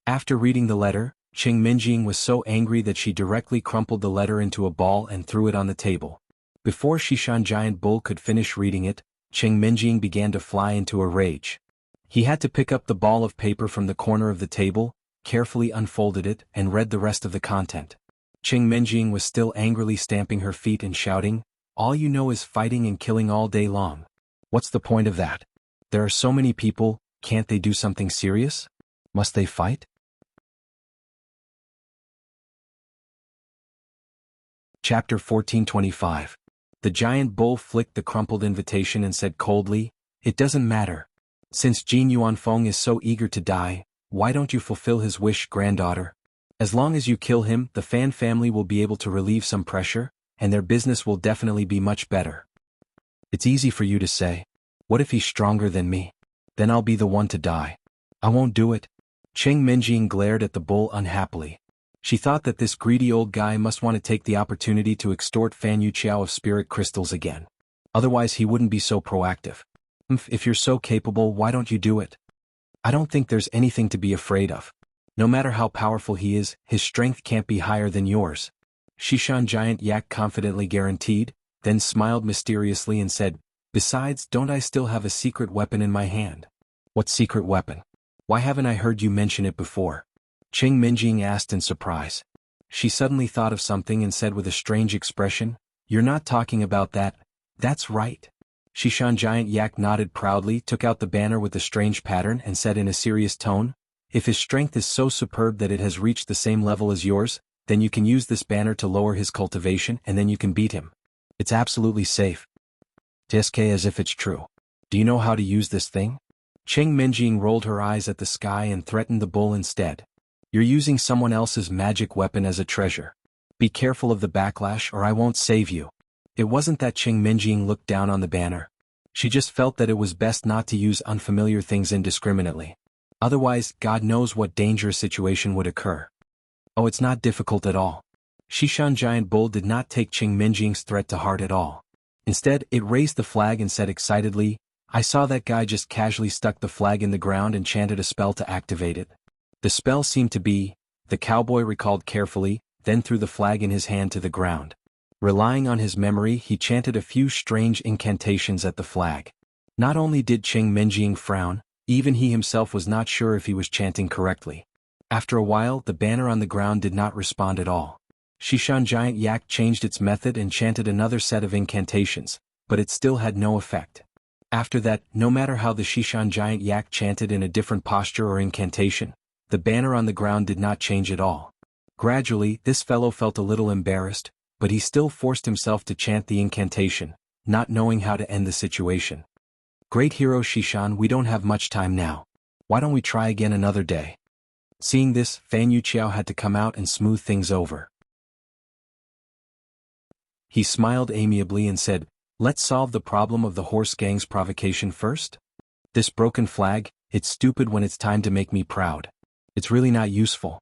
After reading the letter, Cheng Menjing was so angry that she directly crumpled the letter into a ball and threw it on the table. Before Shishan Giant Bull could finish reading it, Cheng Menjing began to fly into a rage. He had to pick up the ball of paper from the corner of the table, carefully unfolded it, and read the rest of the content. Cheng Menjing was still angrily stamping her feet and shouting, "All you know is fighting and killing all day long. What's the point of that? There are so many people, can't they do something serious? Must they fight?" Chapter 1425. The giant bull flicked the crumpled invitation and said coldly, "It doesn't matter. Since Jin Yuanfeng is so eager to die, why don't you fulfill his wish, granddaughter? As long as you kill him, the Fan family will be able to relieve some pressure, and their business will definitely be much better." It's easy for you to say. What if he's stronger than me? Then I'll be the one to die. I won't do it. Cheng Menjing glared at the bull unhappily. She thought that this greedy old guy must want to take the opportunity to extort Fan Yuqiao of spirit crystals again. Otherwise he wouldn't be so proactive. If you're so capable, why don't you do it? I don't think there's anything to be afraid of. No matter how powerful he is, his strength can't be higher than yours. Shishan Giant Yak confidently guaranteed, then smiled mysteriously and said, "Besides, don't I still have a secret weapon in my hand?" "What secret weapon? Why haven't I heard you mention it before?" Qing Minjing asked in surprise. She suddenly thought of something and said with a strange expression, "You're not talking about that." "That's right." Shishan Giant Yak nodded proudly, took out the banner with the strange pattern and said in a serious tone, "If his strength is so superb that it has reached the same level as yours, then you can use this banner to lower his cultivation and then you can beat him. It's absolutely safe." "TSK, as if it's true. Do you know how to use this thing?" Qing Minjing rolled her eyes at the sky and threatened the bull instead. "You're using someone else's magic weapon as a treasure. Be careful of the backlash or I won't save you." It wasn't that Qing Minjing looked down on the banner. She just felt that it was best not to use unfamiliar things indiscriminately. Otherwise, God knows what dangerous situation would occur. "Oh, it's not difficult at all." Shishan Giant Bull did not take Qing Minjing's threat to heart at all. Instead, it raised the flag and said excitedly, "I saw that guy just casually stuck the flag in the ground and chanted a spell to activate it. The spell seemed to be," the cowboy recalled carefully, then threw the flag in his hand to the ground. Relying on his memory, he chanted a few strange incantations at the flag. Not only did Qing Minjing frown, even he himself was not sure if he was chanting correctly. After a while, the banner on the ground did not respond at all. Shishan Giant Yak changed its method and chanted another set of incantations, but it still had no effect. After that, no matter how the Shishan Giant Yak chanted in a different posture or incantation, the banner on the ground did not change at all. Gradually, this fellow felt a little embarrassed, but he still forced himself to chant the incantation, not knowing how to end the situation. "Great hero Shishan, we don't have much time now. Why don't we try again another day?" Seeing this, Fan Yuqiao had to come out and smooth things over. He smiled amiably and said, "Let's solve the problem of the horse gang's provocation first. This broken flag, it's stupid when it's time to make me proud. It's really not useful."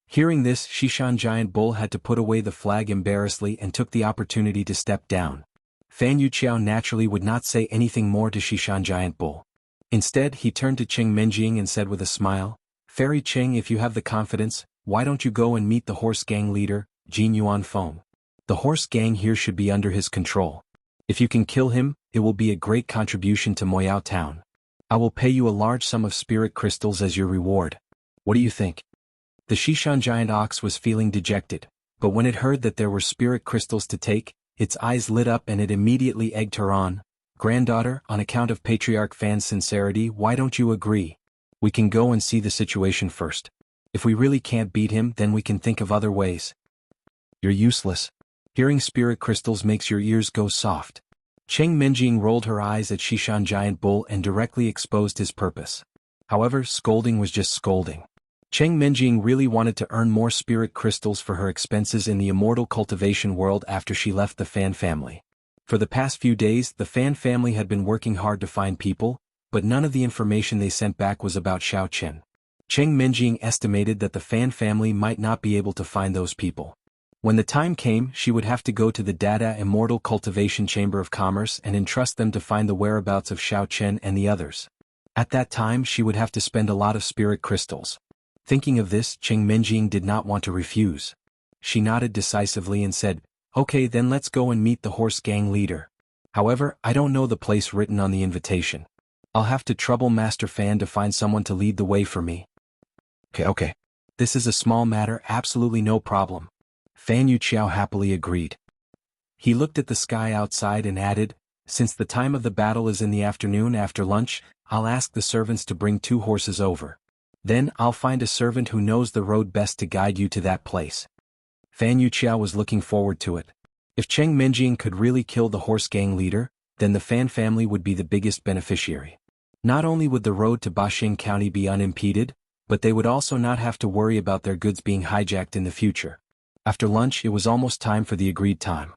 Hearing this, Shishan Giant Bull had to put away the flag embarrassedly and took the opportunity to step down. Fan Yuqiao naturally would not say anything more to Shishan Giant Bull. Instead, he turned to Qing Minjing and said with a smile, "Fairy Qing, if you have the confidence, why don't you go and meet the horse gang leader, Jin Yuan Feng? The horse gang here should be under his control. If you can kill him, it will be a great contribution to Moyao Town. I will pay you a large sum of spirit crystals as your reward. What do you think?" The Shishan Giant Ox was feeling dejected, but when it heard that there were spirit crystals to take, its eyes lit up and it immediately egged her on. "Granddaughter, on account of Patriarch Fan's sincerity, why don't you agree? We can go and see the situation first. If we really can't beat him, then we can think of other ways." "You're useless. Hearing spirit crystals makes your ears go soft." Qing Minjing rolled her eyes at Shishan Giant Bull and directly exposed his purpose. However, scolding was just scolding. Qing Minjing really wanted to earn more spirit crystals for her expenses in the immortal cultivation world after she left the Fan family. For the past few days, the Fan family had been working hard to find people, but none of the information they sent back was about Xiao Chen. Qing Minjing estimated that the Fan family might not be able to find those people. When the time came, she would have to go to the Dada Immortal Cultivation Chamber of Commerce and entrust them to find the whereabouts of Xiao Chen and the others. At that time, she would have to spend a lot of spirit crystals. Thinking of this, Qing Minjing did not want to refuse. She nodded decisively and said, "Okay, then let's go and meet the horse gang leader. However, I don't know the place written on the invitation. I'll have to trouble Master Fan to find someone to lead the way for me." Okay. This is a small matter, absolutely no problem." Fan Yuqiao happily agreed. He looked at the sky outside and added, "Since the time of the battle is in the afternoon after lunch, I'll ask the servants to bring 2 horses over. Then I'll find a servant who knows the road best to guide you to that place." Fan Yuqiao was looking forward to it. If Qing Minjing could really kill the horse gang leader, then the Fan family would be the biggest beneficiary. Not only would the road to Baxing County be unimpeded, but they would also not have to worry about their goods being hijacked in the future. After lunch, it was almost time for the agreed time.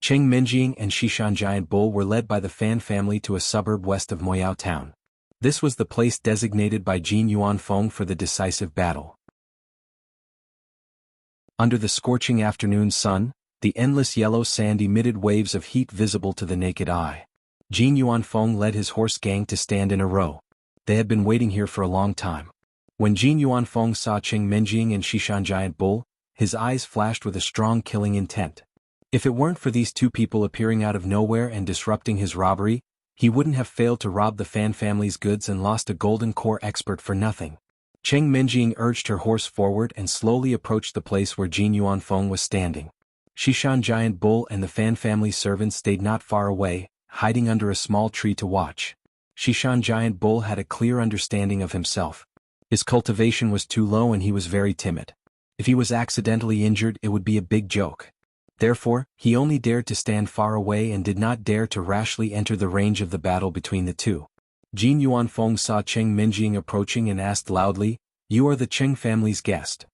Qing Minjing and Shishan Giant Bull were led by the Fan family to a suburb west of Moyao Town. This was the place designated by Jin Yuan Feng for the decisive battle. Under the scorching afternoon sun, the endless yellow sand emitted waves of heat visible to the naked eye. Jin Yuan Feng led his horse gang to stand in a row. They had been waiting here for a long time. When Jin Yuan Feng saw Qing Minjing and Shishan Giant Bull, his eyes flashed with a strong killing intent. If it weren't for these 2 people appearing out of nowhere and disrupting his robbery, he wouldn't have failed to rob the Fan family's goods and lost a golden core expert for nothing. Cheng Minjing urged her horse forward and slowly approached the place where Jin Yuanfeng was standing. Shishan Giant Bull and the Fan family servants stayed not far away, hiding under a small tree to watch. Shishan Giant Bull had a clear understanding of himself. His cultivation was too low and he was very timid. If he was accidentally injured, it would be a big joke. Therefore, he only dared to stand far away and did not dare to rashly enter the range of the battle between the two. Jin Yuanfeng saw Cheng Minjing approaching and asked loudly, "You are the Cheng family's guest."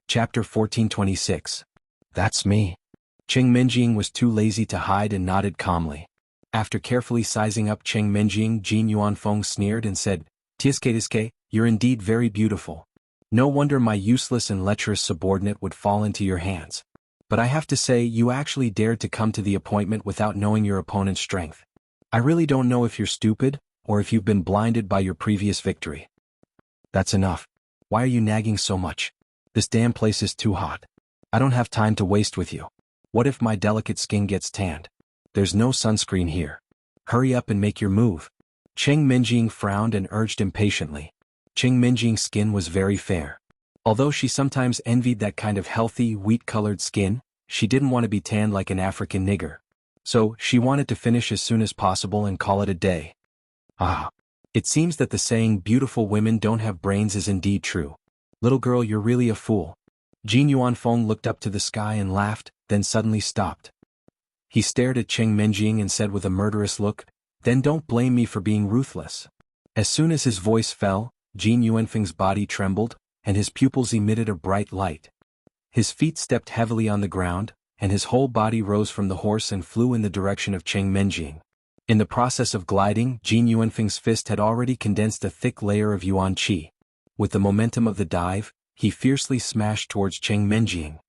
Chapter 1426. That's me. Cheng Minjing was too lazy to hide and nodded calmly. After carefully sizing up Cheng Minjing, Jin Yuanfeng sneered and said, "Tiske, you're indeed very beautiful. No wonder my useless and lecherous subordinate would fall into your hands. But I have to say, you actually dared to come to the appointment without knowing your opponent's strength. I really don't know if you're stupid, or if you've been blinded by your previous victory." "That's enough. Why are you nagging so much? This damn place is too hot. I don't have time to waste with you. What if my delicate skin gets tanned? There's no sunscreen here. Hurry up and make your move." Cheng Minjing frowned and urged impatiently. Cheng Minjing's skin was very fair. Although she sometimes envied that kind of healthy, wheat-colored skin, she didn't want to be tanned like an African nigger. So, she wanted to finish as soon as possible and call it a day. It seems that the saying beautiful women don't have brains is indeed true. Little girl, you're really a fool. Jin Yuanfeng looked up to the sky and laughed, then suddenly stopped. He stared at Cheng Minjing and said with a murderous look, "Then don't blame me for being ruthless." As soon as his voice fell, Jin Yuanfeng's body trembled, and his pupils emitted a bright light. His feet stepped heavily on the ground, and his whole body rose from the horse and flew in the direction of Cheng Minjing. In the process of gliding, Jin Yuanfeng's fist had already condensed a thick layer of yuan qi. With the momentum of the dive, he fiercely smashed towards Cheng Minjing.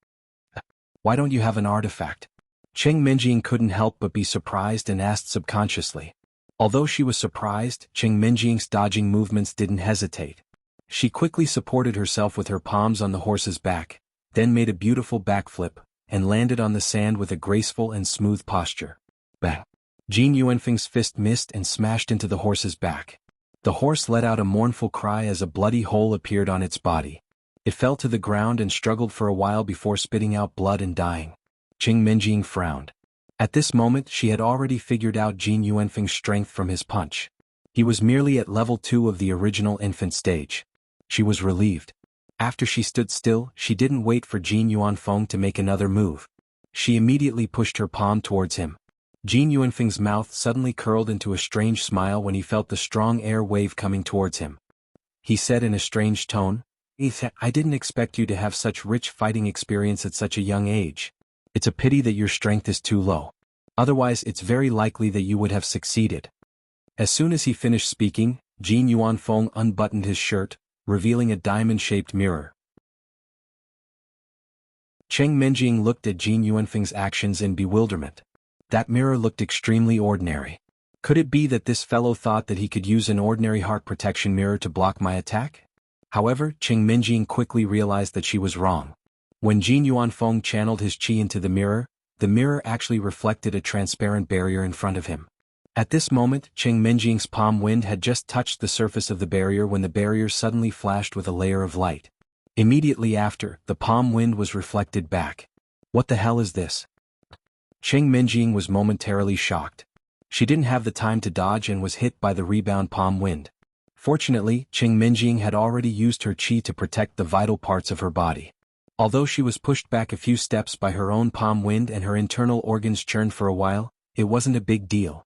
"Why don't you have an artifact?" Cheng Minjing couldn't help but be surprised and asked subconsciously. Although she was surprised, Cheng Minjing's dodging movements didn't hesitate. She quickly supported herself with her palms on the horse's back, then made a beautiful backflip, and landed on the sand with a graceful and smooth posture. Bang! Jin Yuanfeng's fist missed and smashed into the horse's back. The horse let out a mournful cry as a bloody hole appeared on its body. It fell to the ground and struggled for a while before spitting out blood and dying. Cheng Minjing frowned. At this moment she had already figured out Jin Yuanfeng's strength from his punch. He was merely at level 2 of the original infant stage. She was relieved. After she stood still, she didn't wait for Jin Yuanfeng to make another move. She immediately pushed her palm towards him. Jin Yuanfeng's mouth suddenly curled into a strange smile when he felt the strong air wave coming towards him. He said in a strange tone, "I didn't expect you to have such rich fighting experience at such a young age. It's a pity that your strength is too low. Otherwise it's very likely that you would have succeeded." As soon as he finished speaking, Jin Yuanfeng unbuttoned his shirt, revealing a diamond-shaped mirror. Cheng Minjing looked at Jin Yuanfeng's actions in bewilderment. That mirror looked extremely ordinary. Could it be that this fellow thought that he could use an ordinary heart protection mirror to block my attack? However, Cheng Minjing quickly realized that she was wrong. When Jin Yuanfeng channeled his qi into the mirror actually reflected a transparent barrier in front of him. At this moment, Cheng Minjing's palm wind had just touched the surface of the barrier when the barrier suddenly flashed with a layer of light. Immediately after, the palm wind was reflected back. What the hell is this? Cheng Minjing was momentarily shocked. She didn't have the time to dodge and was hit by the rebound palm wind. Fortunately, Cheng Minjing had already used her qi to protect the vital parts of her body. Although she was pushed back a few steps by her own palm wind and her internal organs churned for a while, it wasn't a big deal.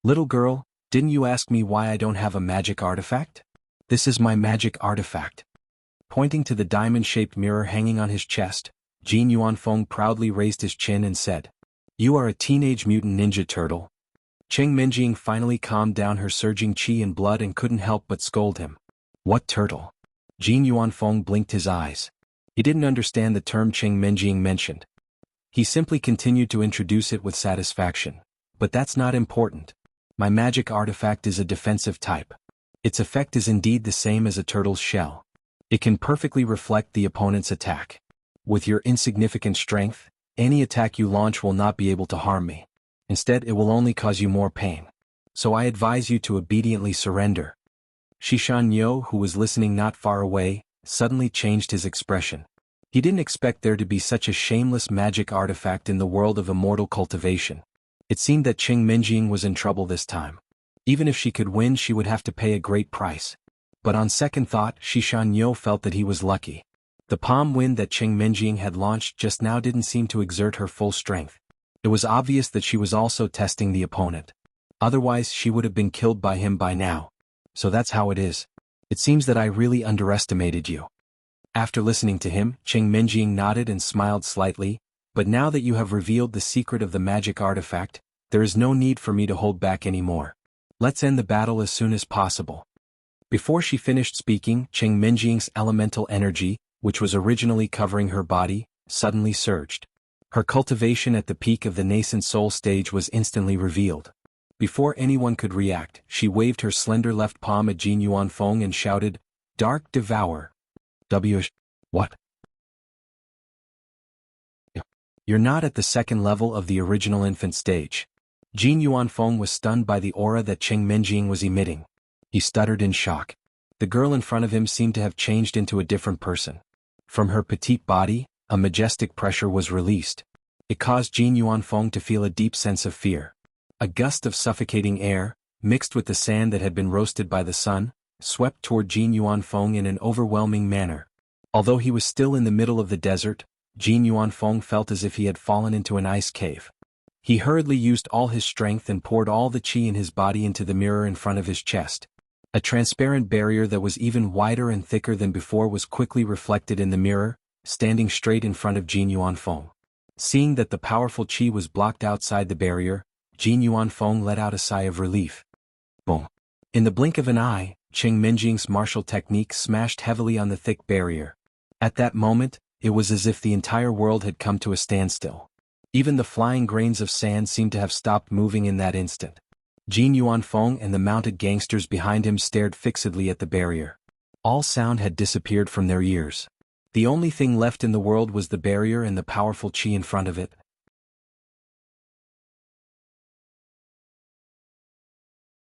"Little girl, didn't you ask me why I don't have a magic artifact? This is my magic artifact." Pointing to the diamond-shaped mirror hanging on his chest, Jin Yuanfeng proudly raised his chin and said, "You are a teenage mutant ninja turtle." Cheng Minjing finally calmed down her surging qi and blood and couldn't help but scold him. "What turtle?" Jin Yuanfeng blinked his eyes. He didn't understand the term Cheng Minjing mentioned. He simply continued to introduce it with satisfaction. "But that's not important. My magic artifact is a defensive type. Its effect is indeed the same as a turtle's shell. It can perfectly reflect the opponent's attack. With your insignificant strength, any attack you launch will not be able to harm me. Instead, it will only cause you more pain. so I advise you to obediently surrender." Shishan Yo, who was listening not far away, suddenly changed his expression. He didn't expect there to be such a shameless magic artifact in the world of immortal cultivation. It seemed that Qing Minjing was in trouble this time. Even if she could win, she would have to pay a great price. But on second thought, Shishan Yo felt that he was lucky. The palm wind that Qing Minjing had launched just now didn't seem to exert her full strength. It was obvious that she was also testing the opponent. Otherwise, she would have been killed by him by now. So that's how it is. It seems that I really underestimated you. After listening to him, Qing Minjing nodded and smiled slightly, but now that you have revealed the secret of the magic artifact, there is no need for me to hold back anymore. Let's end the battle as soon as possible. Before she finished speaking, Qing Minjing's elemental energy, which was originally covering her body, suddenly surged. Her cultivation at the peak of the nascent soul stage was instantly revealed. Before anyone could react, she waved her slender left palm at Jin Yuanfeng and shouted, "Dark Devour." What? You're not at the second level of the original infant stage. Jin Yuanfeng was stunned by the aura that Qing Minjing was emitting. He stuttered in shock. The girl in front of him seemed to have changed into a different person. From her petite body, a majestic pressure was released. It caused Jin Yuanfeng to feel a deep sense of fear. A gust of suffocating air, mixed with the sand that had been roasted by the sun, swept toward Jin Yuanfeng in an overwhelming manner. Although he was still in the middle of the desert, Jin Yuanfeng felt as if he had fallen into an ice cave. He hurriedly used all his strength and poured all the qi in his body into the mirror in front of his chest. A transparent barrier that was even wider and thicker than before was quickly reflected in the mirror, standing straight in front of Jin Yuanfeng. Seeing that the powerful qi was blocked outside the barrier, Jin Yuanfeng let out a sigh of relief. Boom. In the blink of an eye, Qing Minjing's martial technique smashed heavily on the thick barrier. At that moment, it was as if the entire world had come to a standstill. Even the flying grains of sand seemed to have stopped moving in that instant. Jin Yuanfeng and the mounted gangsters behind him stared fixedly at the barrier. All sound had disappeared from their ears. The only thing left in the world was the barrier and the powerful qi in front of it.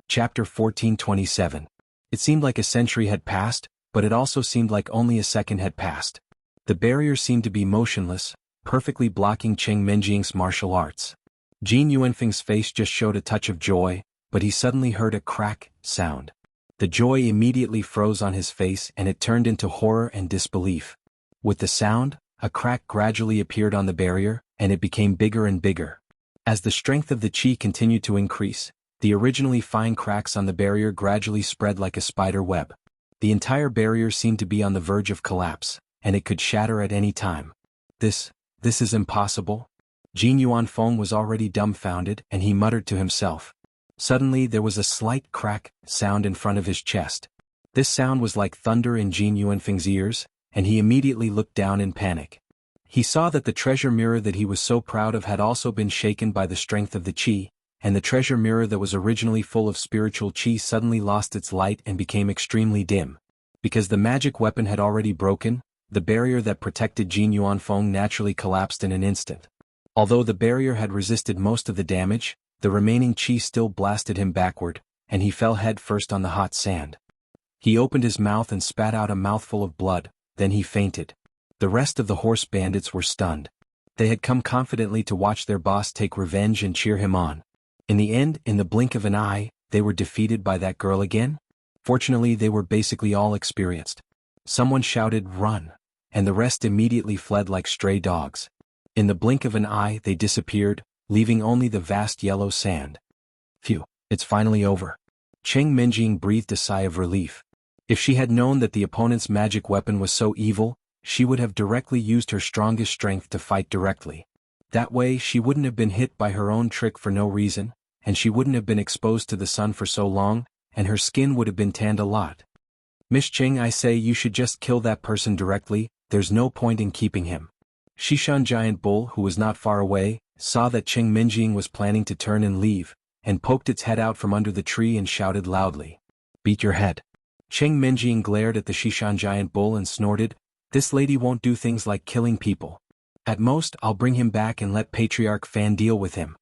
Chapter 1427. It seemed like a century had passed, but it also seemed like only a second had passed. The barrier seemed to be motionless, perfectly blocking Qing Minjing's martial arts. Jin Yuanfeng's face just showed a touch of joy, but he suddenly heard a crack sound. The joy immediately froze on his face and it turned into horror and disbelief. With the sound, a crack gradually appeared on the barrier, and it became bigger and bigger. As the strength of the qi continued to increase, the originally fine cracks on the barrier gradually spread like a spider web. The entire barrier seemed to be on the verge of collapse, and it could shatter at any time. This is impossible. Jin Yuanfeng was already dumbfounded, and he muttered to himself. Suddenly there was a slight crack sound in front of his chest. This sound was like thunder in Jin Yuanfeng's ears, and he immediately looked down in panic. He saw that the treasure mirror that he was so proud of had also been shaken by the strength of the qi, and the treasure mirror that was originally full of spiritual qi suddenly lost its light and became extremely dim. Because the magic weapon had already broken, the barrier that protected Jin Yuanfeng naturally collapsed in an instant. Although the barrier had resisted most of the damage, the remaining qi still blasted him backward, and he fell head first on the hot sand. He opened his mouth and spat out a mouthful of blood, then he fainted. The rest of the horse bandits were stunned. They had come confidently to watch their boss take revenge and cheer him on. In the end, in the blink of an eye, they were defeated by that girl again? Fortunately, they were basically all experienced. Someone shouted, "Run!" and the rest immediately fled like stray dogs. In the blink of an eye, they disappeared, leaving only the vast yellow sand. Phew, it's finally over. Qing Minjing breathed a sigh of relief. If she had known that the opponent's magic weapon was so evil, she would have directly used her strongest strength to fight directly. That way, she wouldn't have been hit by her own trick for no reason, and she wouldn't have been exposed to the sun for so long, and her skin would have been tanned a lot. "Miss Qing, I say you should just kill that person directly, there's no point in keeping him." Shishan Giant Bull, who was not far away, saw that Qing Minjing was planning to turn and leave, and poked its head out from under the tree and shouted loudly, "Beat your head." Qing Minjing glared at the Shishan Giant Bull and snorted, "This lady won't do things like killing people. At most, I'll bring him back and let Patriarch Fan deal with him."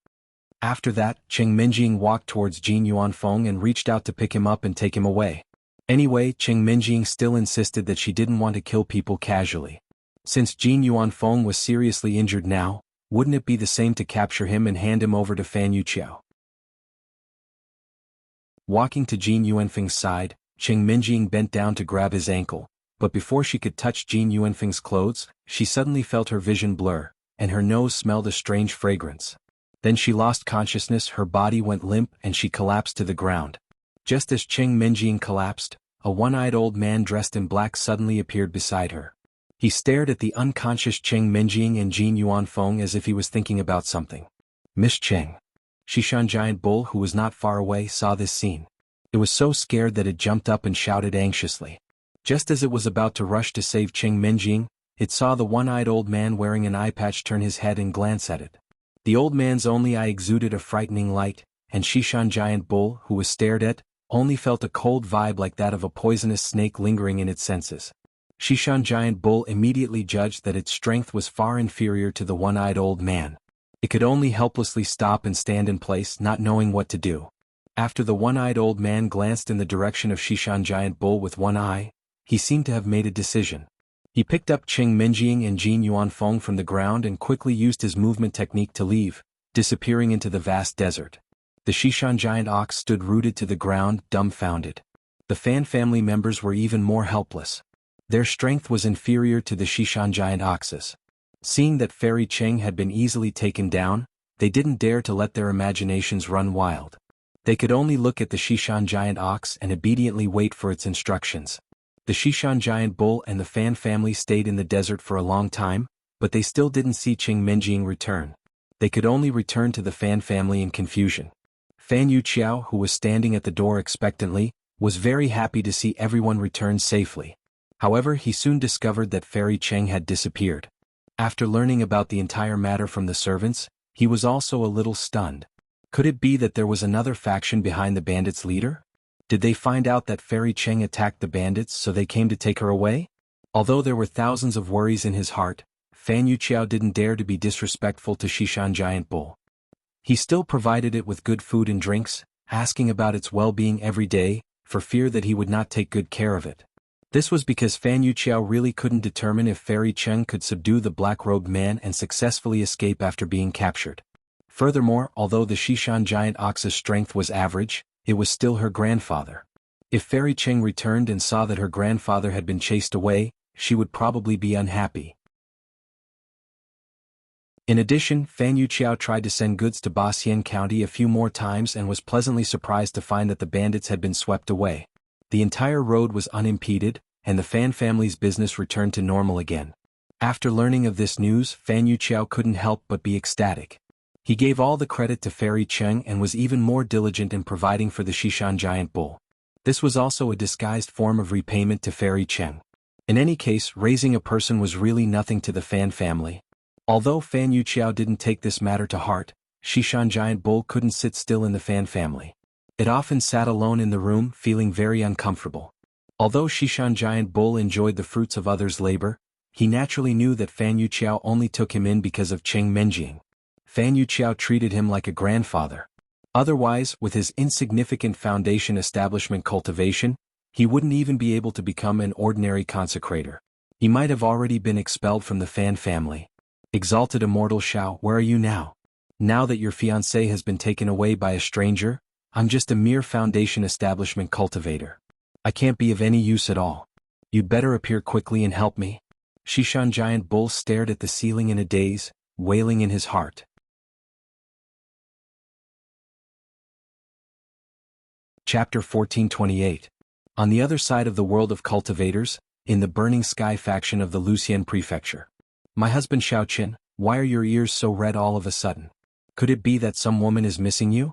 After that, Cheng Minjing walked towards Jin Yuanfeng and reached out to pick him up and take him away. Anyway, Cheng Minjing still insisted that she didn't want to kill people casually. Since Jin Yuanfeng was seriously injured now, wouldn't it be the same to capture him and hand him over to Fan Yuqiao? Walking to Jin Yuanfeng's side, Cheng Minjing bent down to grab his ankle, but before she could touch Jin Yuanfeng's clothes, she suddenly felt her vision blur, and her nose smelled a strange fragrance. Then she lost consciousness, her body went limp and she collapsed to the ground. Just as Cheng Minjing collapsed, a one-eyed old man dressed in black suddenly appeared beside her. He stared at the unconscious Cheng Minjing and Jin Yuanfeng as if he was thinking about something. Miss Cheng. Shishan Giant Bull, who was not far away, saw this scene. It was so scared that it jumped up and shouted anxiously. Just as it was about to rush to save Cheng Minjing, it saw the one-eyed old man wearing an eye patch turn his head and glance at it. The old man's only eye exuded a frightening light, and Shishan Giant Bull, who was stared at, only felt a cold vibe like that of a poisonous snake lingering in its senses. Shishan Giant Bull immediately judged that its strength was far inferior to the one-eyed old man. It could only helplessly stop and stand in place, not knowing what to do. After the one-eyed old man glanced in the direction of Shishan Giant Bull with one eye, he seemed to have made a decision. He picked up Cheng Minjing and Jin Yuanfeng from the ground and quickly used his movement technique to leave, disappearing into the vast desert. The Shishan Giant Ox stood rooted to the ground, dumbfounded. The Fan family members were even more helpless. Their strength was inferior to the Shishan Giant Ox's. Seeing that Fairy Cheng had been easily taken down, they didn't dare to let their imaginations run wild. They could only look at the Shishan Giant Ox and obediently wait for its instructions. The Shishan Giant Bull and the Fan family stayed in the desert for a long time, but they still didn't see Cheng Minjing return. They could only return to the Fan family in confusion. Fan Yuqiao, who was standing at the door expectantly, was very happy to see everyone return safely. However, he soon discovered that Fairy Cheng had disappeared. After learning about the entire matter from the servants, he was also a little stunned. Could it be that there was another faction behind the bandits' leader? Did they find out that Fairy Cheng attacked the bandits so they came to take her away? Although there were thousands of worries in his heart, Fan Yuqiao didn't dare to be disrespectful to Shishan Giant Bull. He still provided it with good food and drinks, asking about its well-being every day, for fear that he would not take good care of it. This was because Fan Yuqiao really couldn't determine if Fairy Cheng could subdue the black-robed man and successfully escape after being captured. Furthermore, although the Shishan Giant Ox's strength was average, it was still her grandfather. If Fairy Cheng returned and saw that her grandfather had been chased away, she would probably be unhappy. In addition, Fan Yuqiao tried to send goods to Baxian County a few more times and was pleasantly surprised to find that the bandits had been swept away. The entire road was unimpeded, and the Fan family's business returned to normal again. After learning of this news, Fan Yuqiao couldn't help but be ecstatic. He gave all the credit to Fairy Cheng and was even more diligent in providing for the Shishan Giant Bull. This was also a disguised form of repayment to Fairy Cheng. In any case, raising a person was really nothing to the Fan family. Although Fan Yuqiao didn't take this matter to heart, Shishan Giant Bull couldn't sit still in the Fan family. It often sat alone in the room, feeling very uncomfortable. Although Shishan Giant Bull enjoyed the fruits of others' labor, he naturally knew that Fan Yuqiao only took him in because of Cheng Minjing. Fan Yuqiao treated him like a grandfather. Otherwise, with his insignificant foundation establishment Cultivation, he wouldn't even be able to become an ordinary consecrator. He might have already been expelled from the Fan family. Exalted Immortal Shao, where are you now? Now that your fiancé has been taken away by a stranger, I'm just a mere foundation establishment cultivator. I can't be of any use at all. You'd better appear quickly and help me. Shishan Giant Bull stared at the ceiling in a daze, wailing in his heart. Chapter 1428. On the other side of the world of cultivators, in the Burning Sky faction of the Lucian Prefecture. My husband Xiaoqin, why are your ears so red all of a sudden? Could it be that some woman is missing you?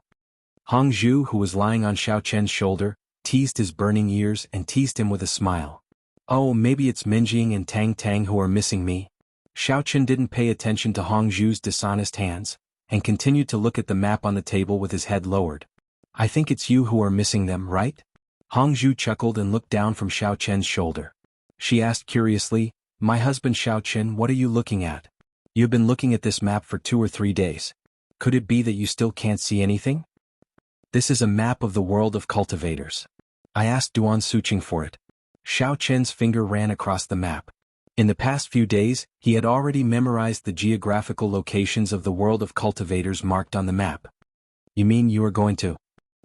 Hong Zhu, who was lying on Xiaoqian's shoulder, teased his burning ears and teased him with a smile. Oh, maybe it's Minjing and Tang Tang who are missing me. Xiaoqin didn't pay attention to Hong Zhu's dishonest hands, and continued to look at the map on the table with his head lowered. I think it's you who are missing them, right? Hong Zhu chuckled and looked down from Xiaoqian's shoulder. She asked curiously, My husband Xiaoqin, what are you looking at? You've been looking at this map for 2 or 3 days. Could it be that you still can't see anything? This is a map of the world of cultivators. I asked Duan Suqing for it. Xiao Chen's finger ran across the map. In the past few days, he had already memorized the geographical locations of the world of cultivators marked on the map. You mean you are going to?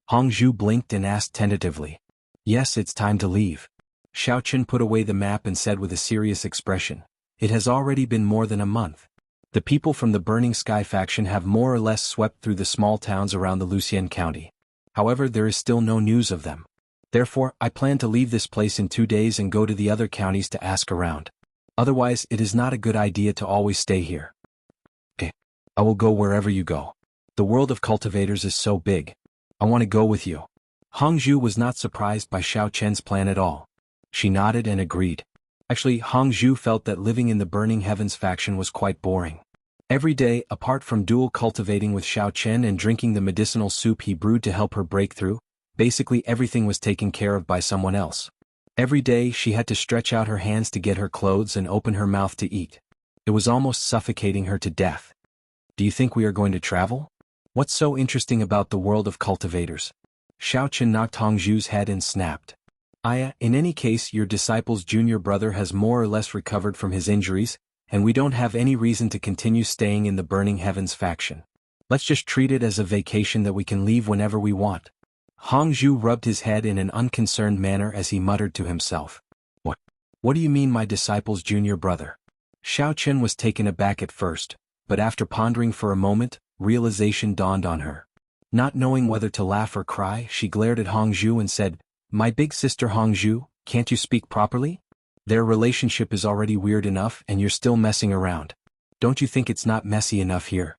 Hongzhu blinked and asked tentatively. Yes, it's time to leave. Xiao Chen put away the map and said with a serious expression, it has already been more than a month. The people from the Burning Sky faction have more or less swept through the small towns around the Lucian County. However, there is still no news of them. Therefore, I plan to leave this place in 2 days and go to the other counties to ask around. Otherwise, it is not a good idea to always stay here. I will go wherever you go. The world of cultivators is so big. I want to go with you. Hongzhu was not surprised by Xiao Chen's plan at all. She nodded and agreed. Actually, Hongzhu felt that living in the Burning Heavens faction was quite boring. Every day, apart from dual cultivating with Xiao Chen and drinking the medicinal soup he brewed to help her break through, basically everything was taken care of by someone else. Every day she had to stretch out her hands to get her clothes and open her mouth to eat. It was almost suffocating her to death. Do you think we are going to travel? What's so interesting about the world of cultivators? Xiao Chen knocked Hongzhu's head and snapped. In any case, your disciple's junior brother has more or less recovered from his injuries, and we don't have any reason to continue staying in the Burning Heavens faction. Let's just treat it as a vacation that we can leave whenever we want. Hongzhu rubbed his head in an unconcerned manner as he muttered to himself. What do you mean my disciple's junior brother? Xiao Chen was taken aback at first, but after pondering for a moment, realization dawned on her. Not knowing whether to laugh or cry, she glared at Hongzhu and said, My big sister Hongzhu, can't you speak properly? Their relationship is already weird enough and you're still messing around. Don't you think it's not messy enough here?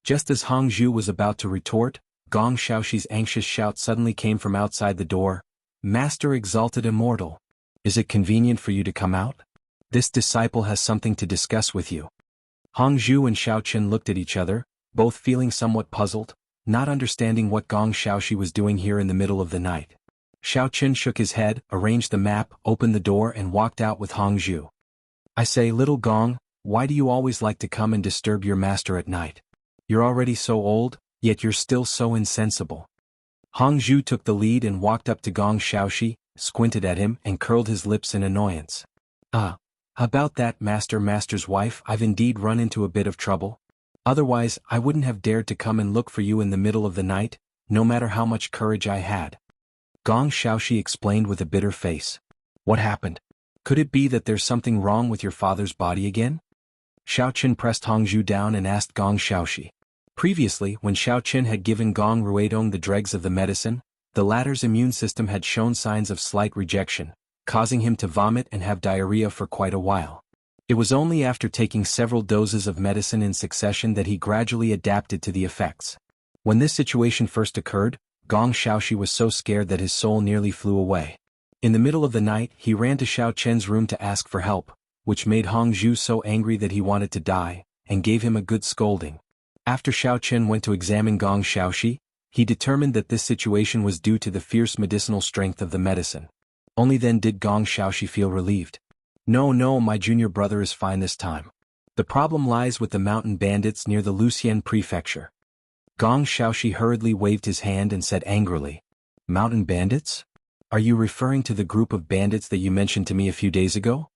Just as Hongzhu was about to retort, Gong Xiaoxi's anxious shout suddenly came from outside the door. Master Exalted Immortal! Is it convenient for you to come out? This disciple has something to discuss with you. Hongzhu and Xiao Chen looked at each other, both feeling somewhat puzzled, not understanding what Gong Xiaoxi was doing here in the middle of the night. Xiao Chen shook his head, arranged the map, opened the door and walked out with Hongzhu. I say, little Gong, why do you always like to come and disturb your master at night? You're already so old, yet you're still so insensible. Hongzhu took the lead and walked up to Gong Xiaoxi, squinted at him and curled his lips in annoyance. About that, master's wife, I've indeed run into a bit of trouble. Otherwise, I wouldn't have dared to come and look for you in the middle of the night, no matter how much courage I had. Gong Xiaoxi explained with a bitter face. What happened? Could it be that there's something wrong with your father's body again? Xiao Chen pressed Hongzhu down and asked Gong Xiaoxi. Previously, when Xiao Chen had given Gong Ruidong the dregs of the medicine, the latter's immune system had shown signs of slight rejection, causing him to vomit and have diarrhea for quite a while. It was only after taking several doses of medicine in succession that he gradually adapted to the effects. When this situation first occurred, Gong Xiaoxi was so scared that his soul nearly flew away. In the middle of the night, he ran to Xiao Chen's room to ask for help, which made Hongzhu so angry that he wanted to die, and gave him a good scolding. After Xiao Chen went to examine Gong Xiaoxi, he determined that this situation was due to the fierce medicinal strength of the medicine. Only then did Gong Xiaoxi feel relieved. No, my junior brother is fine this time. The problem lies with the mountain bandits near the Lucian prefecture. Gong Xiaoxi hurriedly waved his hand and said angrily, Mountain bandits? Are you referring to the group of bandits that you mentioned to me a few days ago?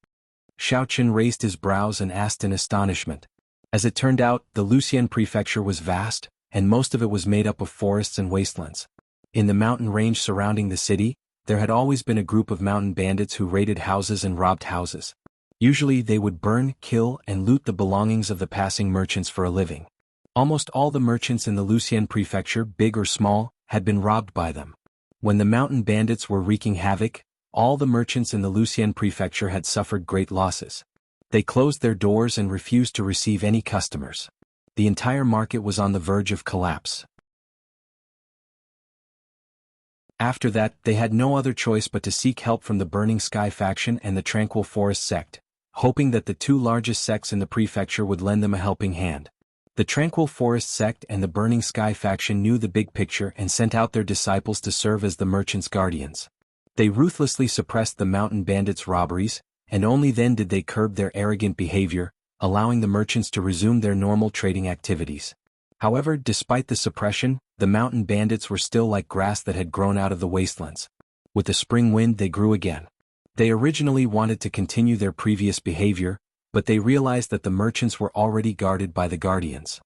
Xiao Chen raised his brows and asked in astonishment. As it turned out, the Lucian prefecture was vast, and most of it was made up of forests and wastelands. In the mountain range surrounding the city, there had always been a group of mountain bandits who raided houses and robbed houses. Usually they would burn, kill, and loot the belongings of the passing merchants for a living. Almost all the merchants in the Lucian prefecture, big or small, had been robbed by them. When the mountain bandits were wreaking havoc, all the merchants in the Lucian prefecture had suffered great losses. They closed their doors and refused to receive any customers. The entire market was on the verge of collapse. After that, they had no other choice but to seek help from the Burning Sky faction and the Tranquil Forest sect, hoping that the two largest sects in the prefecture would lend them a helping hand. The Tranquil Forest sect and the Burning Sky faction knew the big picture and sent out their disciples to serve as the merchants' guardians. They ruthlessly suppressed the mountain bandits' robberies, and only then did they curb their arrogant behavior, allowing the merchants to resume their normal trading activities. However, despite the suppression, the mountain bandits were still like grass that had grown out of the wastelands. With the spring wind they grew again. They originally wanted to continue their previous behavior, but they realized that the merchants were already guarded by the guardians.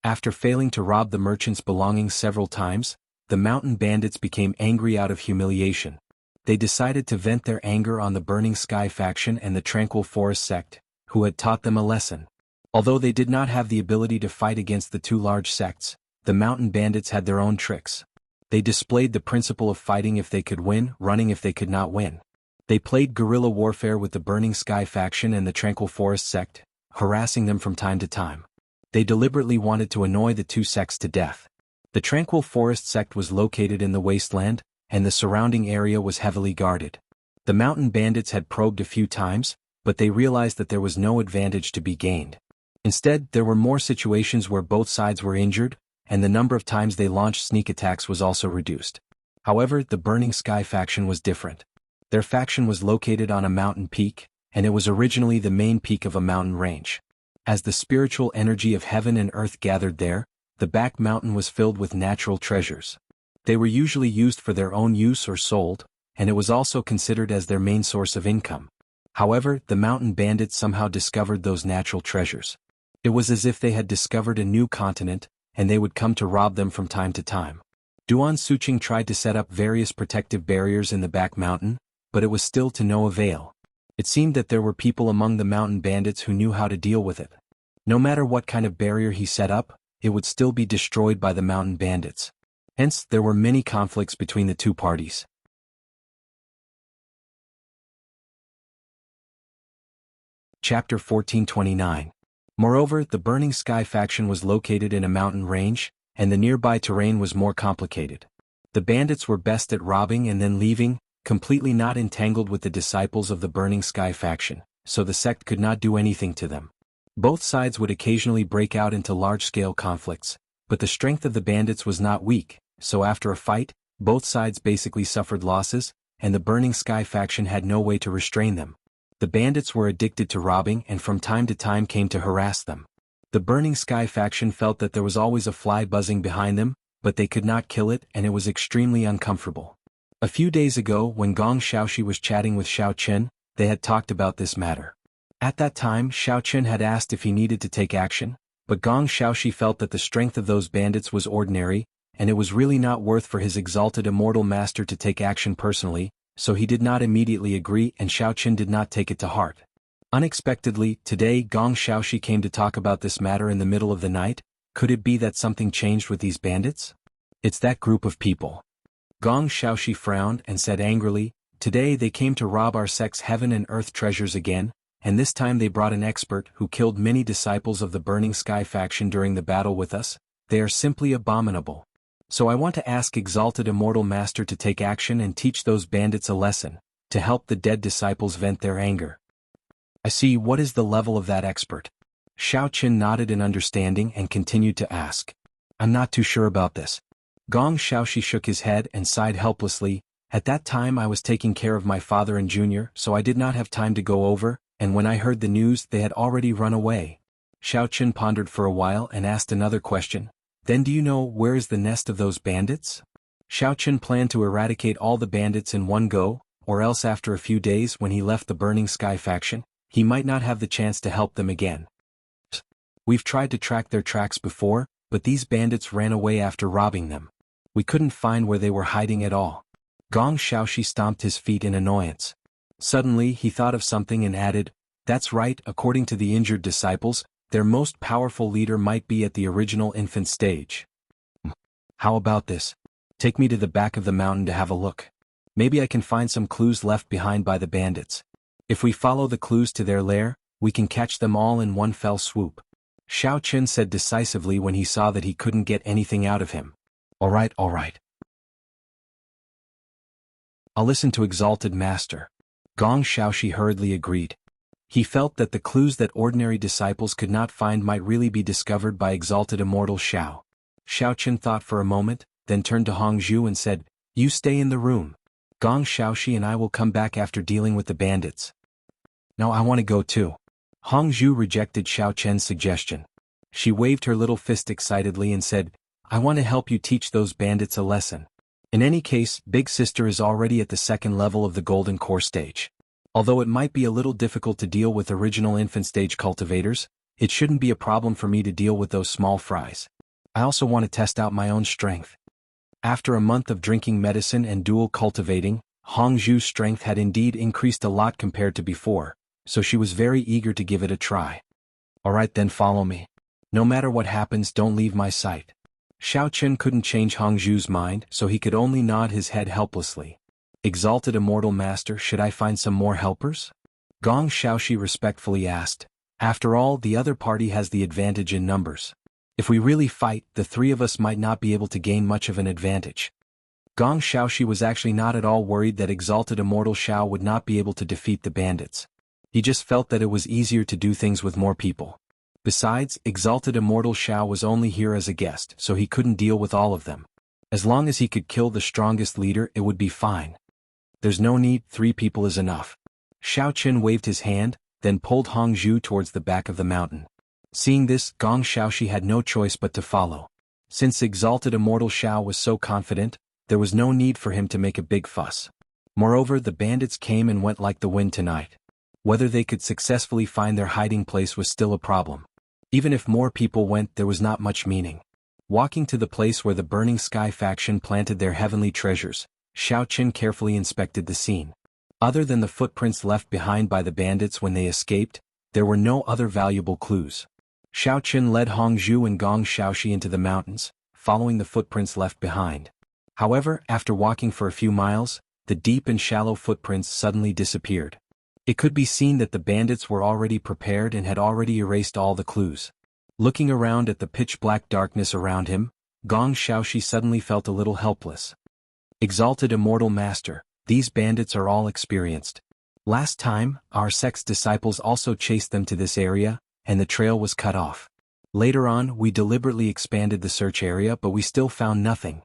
After failing to rob the merchants' belongings several times, the mountain bandits became angry out of humiliation. They decided to vent their anger on the Burning Sky faction and the Tranquil Forest sect, who had taught them a lesson. Although they did not have the ability to fight against the two large sects, the mountain bandits had their own tricks. They displayed the principle of fighting if they could win, running if they could not win. They played guerrilla warfare with the Burning Sky faction and the Tranquil Forest sect, harassing them from time to time. They deliberately wanted to annoy the two sects to death. The Tranquil Forest sect was located in the wasteland, and the surrounding area was heavily guarded. The mountain bandits had probed a few times, but they realized that there was no advantage to be gained. Instead, there were more situations where both sides were injured, and the number of times they launched sneak attacks was also reduced. However, the Burning Sky faction was different. Their faction was located on a mountain peak, and it was originally the main peak of a mountain range. As the spiritual energy of heaven and earth gathered there, the back mountain was filled with natural treasures. They were usually used for their own use or sold, and it was also considered as their main source of income. However, the mountain bandits somehow discovered those natural treasures. It was as if they had discovered a new continent, and they would come to rob them from time to time. Duan Suqing tried to set up various protective barriers in the back mountain, but it was still to no avail. It seemed that there were people among the mountain bandits who knew how to deal with it. No matter what kind of barrier he set up, it would still be destroyed by the mountain bandits. Hence, there were many conflicts between the two parties. Chapter 1429. Moreover, the Burning Sky faction was located in a mountain range, and the nearby terrain was more complicated. The bandits were best at robbing and then leaving, completely not entangled with the disciples of the Burning Sky faction, so the sect could not do anything to them. Both sides would occasionally break out into large-scale conflicts, but the strength of the bandits was not weak, so after a fight, both sides basically suffered losses, and the Burning Sky faction had no way to restrain them. The bandits were addicted to robbing and from time to time came to harass them. The Burning Sky faction felt that there was always a fly buzzing behind them, but they could not kill it and it was extremely uncomfortable. A few days ago when Gong Xiaoxi was chatting with Xiao Chen, they had talked about this matter. At that time Xiao Chen had asked if he needed to take action, but Gong Xiaoxi felt that the strength of those bandits was ordinary, and it was really not worth for his exalted immortal master to take action personally, so he did not immediately agree and Xiao Chen did not take it to heart. Unexpectedly, today Gong Xiaoxi came to talk about this matter in the middle of the night. Could it be that something changed with these bandits? It's that group of people. Gong Xiaoxi frowned and said angrily, "Today they came to rob our sect's heaven and earth treasures again, and this time they brought an expert who killed many disciples of the Burning Sky faction during the battle with us. They are simply abominable. So I want to ask Exalted Immortal Master to take action and teach those bandits a lesson, to help the dead disciples vent their anger." "I see. What is the level of that expert?" Xiao Chen nodded in understanding and continued to ask. "I'm not too sure about this." Gong Xiaoxi shook his head and sighed helplessly. "At that time I was taking care of my father and Junior, so I did not have time to go over, and when I heard the news they had already run away." Xiao Chen pondered for a while and asked another question. "Then do you know where is the nest of those bandits?" Xiao Chen planned to eradicate all the bandits in one go, or else after a few days when he left the Burning Sky faction, he might not have the chance to help them again. "We've tried to track their tracks before, but these bandits ran away after robbing them. We couldn't find where they were hiding at all." Gong Xiaoxi stomped his feet in annoyance. Suddenly he thought of something and added, "That's right, according to the injured disciples, their most powerful leader might be at the original infant stage. How about this? Take me to the back of the mountain to have a look. Maybe I can find some clues left behind by the bandits. If we follow the clues to their lair, we can catch them all in one fell swoop." Xiao Chen said decisively when he saw that he couldn't get anything out of him. All right. I'll listen to Exalted Master." Gong Xiaoxi hurriedly agreed. He felt that the clues that ordinary disciples could not find might really be discovered by Exalted Immortal Xiao. Xiao Chen thought for a moment, then turned to Hong Zhu and said, "You stay in the room. Gong Xiaoxi and I will come back after dealing with the bandits." "Now I want to go too." Hong Zhu rejected Xiao Chen's suggestion. She waved her little fist excitedly and said, I want to help you teach those bandits a lesson. In any case, Big Sister is already at the second level of the Golden Core stage. Although it might be a little difficult to deal with original infant stage cultivators, it shouldn't be a problem for me to deal with those small fries. I also want to test out my own strength. After a month of drinking medicine and dual cultivating, Hong Zhu's strength had indeed increased a lot compared to before, so she was very eager to give it a try. Alright then, follow me. No matter what happens, don't leave my sight. Xiao Chen couldn't change Hong Zhu's mind, so he could only nod his head helplessly. Exalted Immortal Master, should I find some more helpers? Gong Xiaoxi respectfully asked. After all, the other party has the advantage in numbers. If we really fight, the three of us might not be able to gain much of an advantage. Gong Xiaoxi was actually not at all worried that Exalted Immortal Xiao would not be able to defeat the bandits. He just felt that it was easier to do things with more people. Besides, Exalted Immortal Xiao was only here as a guest, so he couldn't deal with all of them. As long as he could kill the strongest leader, it would be fine. There's no need, 3 people is enough. Xiao Chen waved his hand, then pulled Hong Zhu towards the back of the mountain. Seeing this, Gong Xiaoxi had no choice but to follow. Since Exalted Immortal Xiao was so confident, there was no need for him to make a big fuss. Moreover, the bandits came and went like the wind tonight. Whether they could successfully find their hiding place was still a problem. Even if more people went, there was not much meaning. Walking to the place where the Burning Sky faction planted their heavenly treasures, Xiao Chen carefully inspected the scene. Other than the footprints left behind by the bandits when they escaped, there were no other valuable clues. Xiao Chen led Hong Zhu and Gong Xiaoxi into the mountains, following the footprints left behind. However, after walking for a few miles, the deep and shallow footprints suddenly disappeared. It could be seen that the bandits were already prepared and had already erased all the clues. Looking around at the pitch-black darkness around him, Gong Xiaoxi suddenly felt a little helpless. Exalted Immortal Master, these bandits are all experienced. Last time, our sect's disciples also chased them to this area, and the trail was cut off. Later on, we deliberately expanded the search area, but we still found nothing.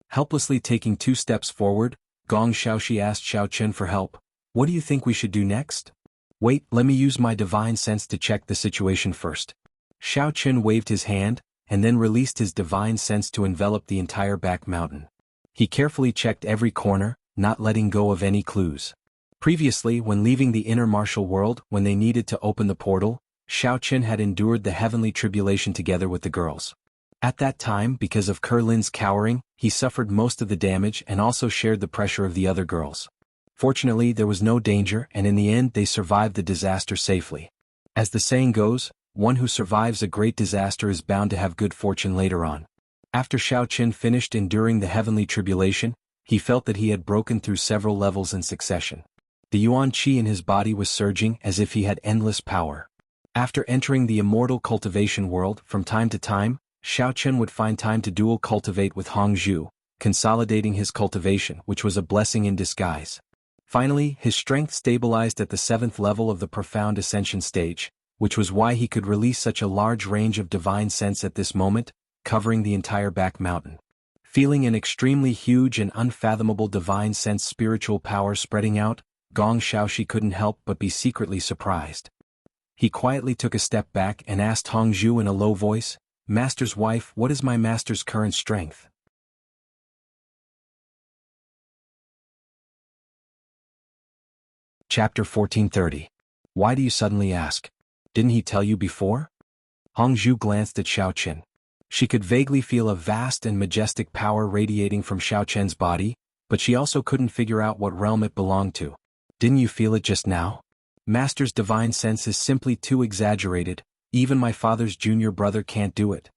Helplessly taking 2 steps forward, Gong Xiaoxi asked Xiao Chen for help. What do you think we should do next? Wait, let me use my divine sense to check the situation first. Xiao Chen waved his hand, and then released his divine sense to envelop the entire back mountain. He carefully checked every corner, not letting go of any clues. Previously, when leaving the inner martial world, when they needed to open the portal, Xiao Chen had endured the heavenly tribulation together with the girls. At that time, because of Lin's cowering, he suffered most of the damage and also shared the pressure of the other girls. Fortunately, there was no danger, and in the end they survived the disaster safely. As the saying goes, one who survives a great disaster is bound to have good fortune later on. After Xiao Chen finished enduring the heavenly tribulation, he felt that he had broken through several levels in succession. The Yuan Qi in his body was surging as if he had endless power. After entering the immortal cultivation world, from time to time, Xiao Chen would find time to dual cultivate with Hong Zhu, consolidating his cultivation, which was a blessing in disguise. Finally, his strength stabilized at the 7th level of the profound ascension stage, which was why he could release such a large range of divine sense at this moment, covering the entire back mountain. Feeling an extremely huge and unfathomable divine sense spiritual power spreading out, Gong Xiaoxi couldn't help but be secretly surprised. He quietly took a step back and asked Hong Zhu in a low voice, "Master's wife, what is my master's current strength?" Chapter 1430. Why do you suddenly ask? Didn't he tell you before? Hong Zhu glanced at Xiao Chen. She could vaguely feel a vast and majestic power radiating from Xiao Chen's body, but she also couldn't figure out what realm it belonged to. Didn't you feel it just now? Master's divine sense is simply too exaggerated, even my father's junior brother can't do it.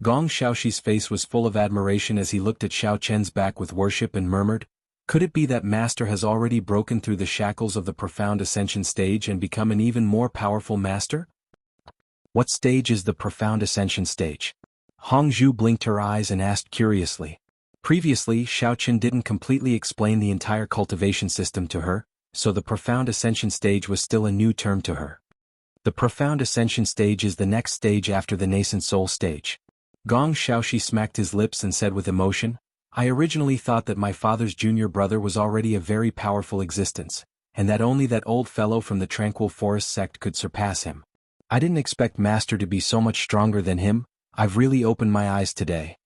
Gong Xiaoxi's face was full of admiration as he looked at Xiao Chen's back with worship and murmured, "Could it be that Master has already broken through the shackles of the profound ascension stage and become an even more powerful master?" What stage is the profound ascension stage? Hong Zhu blinked her eyes and asked curiously. Previously, Xiao Chen didn't completely explain the entire cultivation system to her, so the profound ascension stage was still a new term to her. The profound ascension stage is the next stage after the nascent soul stage. Gong Xiaoxi smacked his lips and said with emotion, "I originally thought that my father's junior brother was already a very powerful existence, and that only that old fellow from the Tranquil Forest sect could surpass him. I didn't expect Master to be so much stronger than him. I've really opened my eyes today.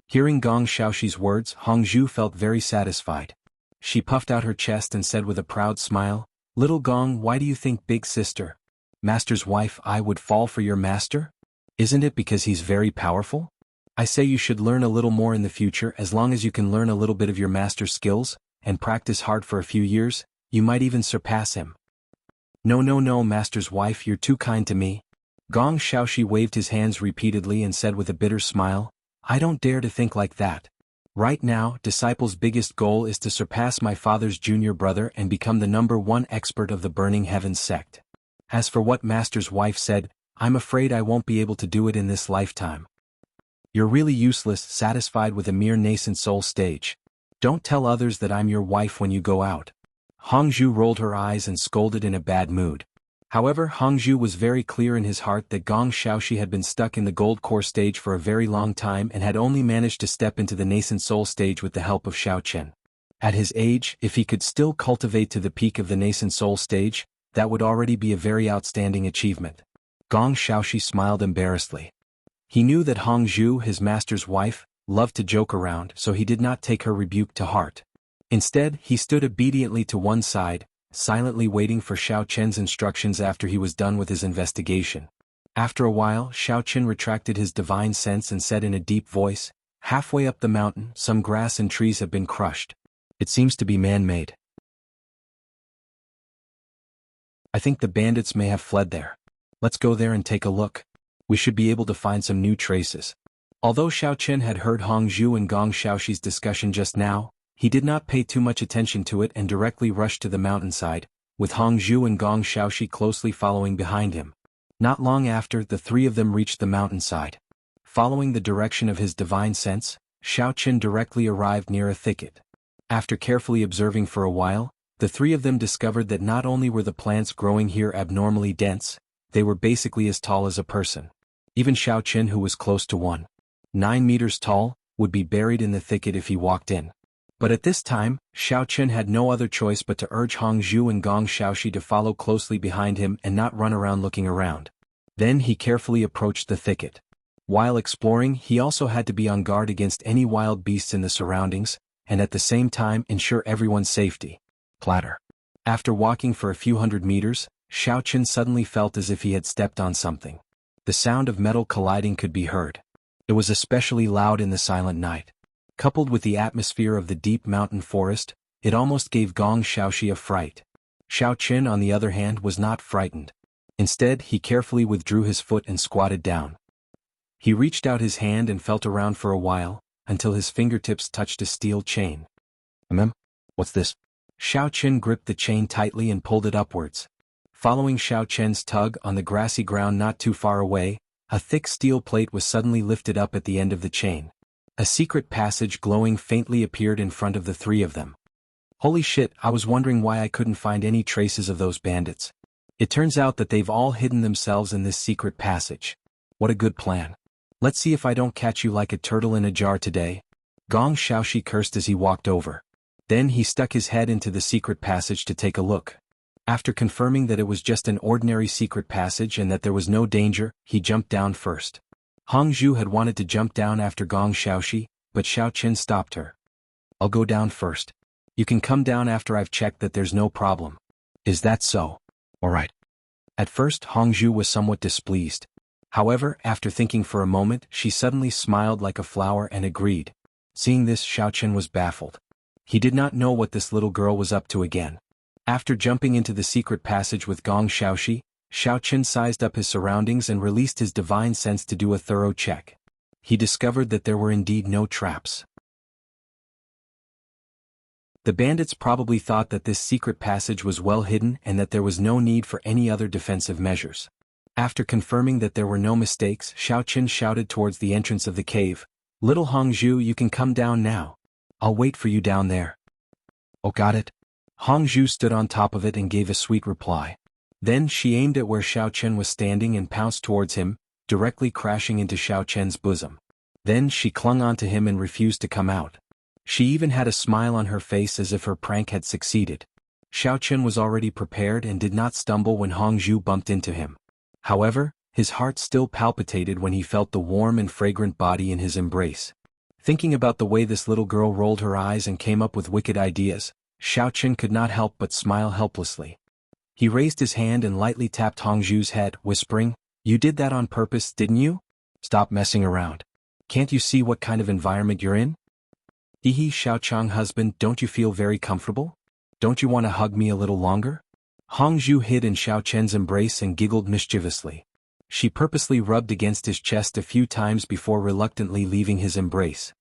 Hearing Gong Xiaoxi's words, Hongzhu felt very satisfied. She puffed out her chest and said with a proud smile, "Little Gong, why do you think big sister, Master's wife, I would fall for your master? Isn't it because he's very powerful? I say you should learn a little more in the future. As long as you can learn a little bit of your master's skills, and practice hard for a few years, you might even surpass him." No, Master's wife, you're too kind to me." Gong Xiaoxi waved his hands repeatedly and said with a bitter smile, "I don't dare to think like that. Right now, Disciple's biggest goal is to surpass my father's junior brother and become the #1 expert of the Burning Heavens sect. As for what Master's wife said, I'm afraid I won't be able to do it in this lifetime. You're really useless, satisfied with a mere nascent soul stage. Don't tell others that I'm your wife when you go out." Hongzhu rolled her eyes and scolded in a bad mood. However, Hongzhu was very clear in his heart that Gong Xiaoxi had been stuck in the gold core stage for a very long time and had only managed to step into the nascent soul stage with the help of Xiao Chen. At his age, if he could still cultivate to the peak of the nascent soul stage, that would already be a very outstanding achievement. Gong Xiaoxi smiled embarrassedly. He knew that Hongzhu, his master's wife, loved to joke around, so he did not take her rebuke to heart. Instead, he stood obediently to one side, silently waiting for Xiao Chen's instructions after he was done with his investigation. After a while, Xiao Chen retracted his divine sense and said in a deep voice, "Halfway up the mountain, some grass and trees have been crushed. It seems to be man-made. I think the bandits may have fled there. Let's go there and take a look. We should be able to find some new traces." Although Xiao Chen had heard Hongzhu and Gong Xiaoxi's discussion just now, he did not pay too much attention to it and directly rushed to the mountainside, with Hongzhu and Gong Xiaoxi closely following behind him. Not long after, the three of them reached the mountainside. Following the direction of his divine sense, Xiao Chen directly arrived near a thicket. After carefully observing for a while, the three of them discovered that not only were the plants growing here abnormally dense, they were basically as tall as a person. Even Xiao Chen, who was close to 1.9 meters tall, would be buried in the thicket if he walked in. But at this time, Xiao Chen had no other choice but to urge Hongzhu and Gong Xiaoxi to follow closely behind him and not run around looking around. Then he carefully approached the thicket. While exploring, he also had to be on guard against any wild beasts in the surroundings, and at the same time ensure everyone's safety. Clatter. After walking for a few hundred meters, Xiao Chen suddenly felt as if he had stepped on something. The sound of metal colliding could be heard. It was especially loud in the silent night. Coupled with the atmosphere of the deep mountain forest, it almost gave Gong Xiaoxi a fright. Xiao Chen, on the other hand, was not frightened. Instead, he carefully withdrew his foot and squatted down. He reached out his hand and felt around for a while, until his fingertips touched a steel chain. What's this? Xiao Chen gripped the chain tightly and pulled it upwards. Following Xiao Chen's tug on the grassy ground not too far away, a thick steel plate was suddenly lifted up at the end of the chain. A secret passage glowing faintly appeared in front of the three of them. Holy shit, I was wondering why I couldn't find any traces of those bandits. It turns out that they've all hidden themselves in this secret passage. What a good plan. Let's see if I don't catch you like a turtle in a jar today. Gong Xiaoxi cursed as he walked over. Then he stuck his head into the secret passage to take a look. After confirming that it was just an ordinary secret passage and that there was no danger, he jumped down first. Hongzhu had wanted to jump down after Gong Xiaoxi, but Xiao Chen stopped her. I'll go down first. You can come down after I've checked that there's no problem. Is that so? All right. At first, Hongzhu was somewhat displeased. However, after thinking for a moment, she suddenly smiled like a flower and agreed. Seeing this, Xiao Chen was baffled. He did not know what this little girl was up to again. After jumping into the secret passage with Gong Xiaoxi, Xiao Chen sized up his surroundings and released his divine sense to do a thorough check. He discovered that there were indeed no traps. The bandits probably thought that this secret passage was well hidden and that there was no need for any other defensive measures. After confirming that there were no mistakes, Xiao Chen shouted towards the entrance of the cave, "Little Hongzhu, you can come down now. I'll wait for you down there." Oh, got it. Hongzhu stood on top of it and gave a sweet reply. Then she aimed at where Xiao Chen was standing and pounced towards him, directly crashing into Xiao Chen's bosom. Then she clung onto him and refused to come out. She even had a smile on her face as if her prank had succeeded. Xiao Chen was already prepared and did not stumble when Hong Zhu bumped into him. However, his heart still palpitated when he felt the warm and fragrant body in his embrace. Thinking about the way this little girl rolled her eyes and came up with wicked ideas, Xiao Chen could not help but smile helplessly. He raised his hand and lightly tapped Hong Zhu's head, whispering, "You did that on purpose, didn't you? Stop messing around. Can't you see what kind of environment you're in? Hehe, Xiao Chang husband, don't you feel very comfortable? Don't you want to hug me a little longer?" Hong Zhu hid in Xiao Chen's embrace and giggled mischievously. She purposely rubbed against his chest a few times before reluctantly leaving his embrace.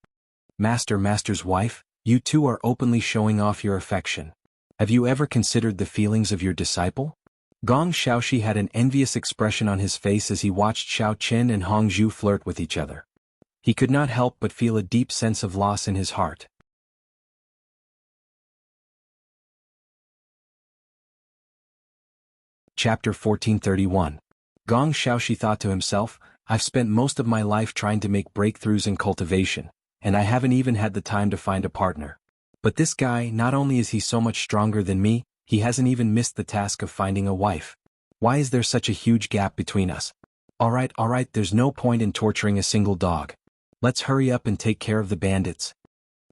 Master's wife, you two are openly showing off your affection. Have you ever considered the feelings of your disciple? Gong Xiaoxi had an envious expression on his face as he watched Xiao Chen and Hong Zhu flirt with each other. He could not help but feel a deep sense of loss in his heart. Chapter 1431. Gong Xiaoxi thought to himself, I've spent most of my life trying to make breakthroughs in cultivation, and I haven't even had the time to find a partner. But this guy, not only is he so much stronger than me, he hasn't even missed the task of finding a wife. Why is there such a huge gap between us? Alright, there's no point in torturing a single dog. Let's hurry up and take care of the bandits.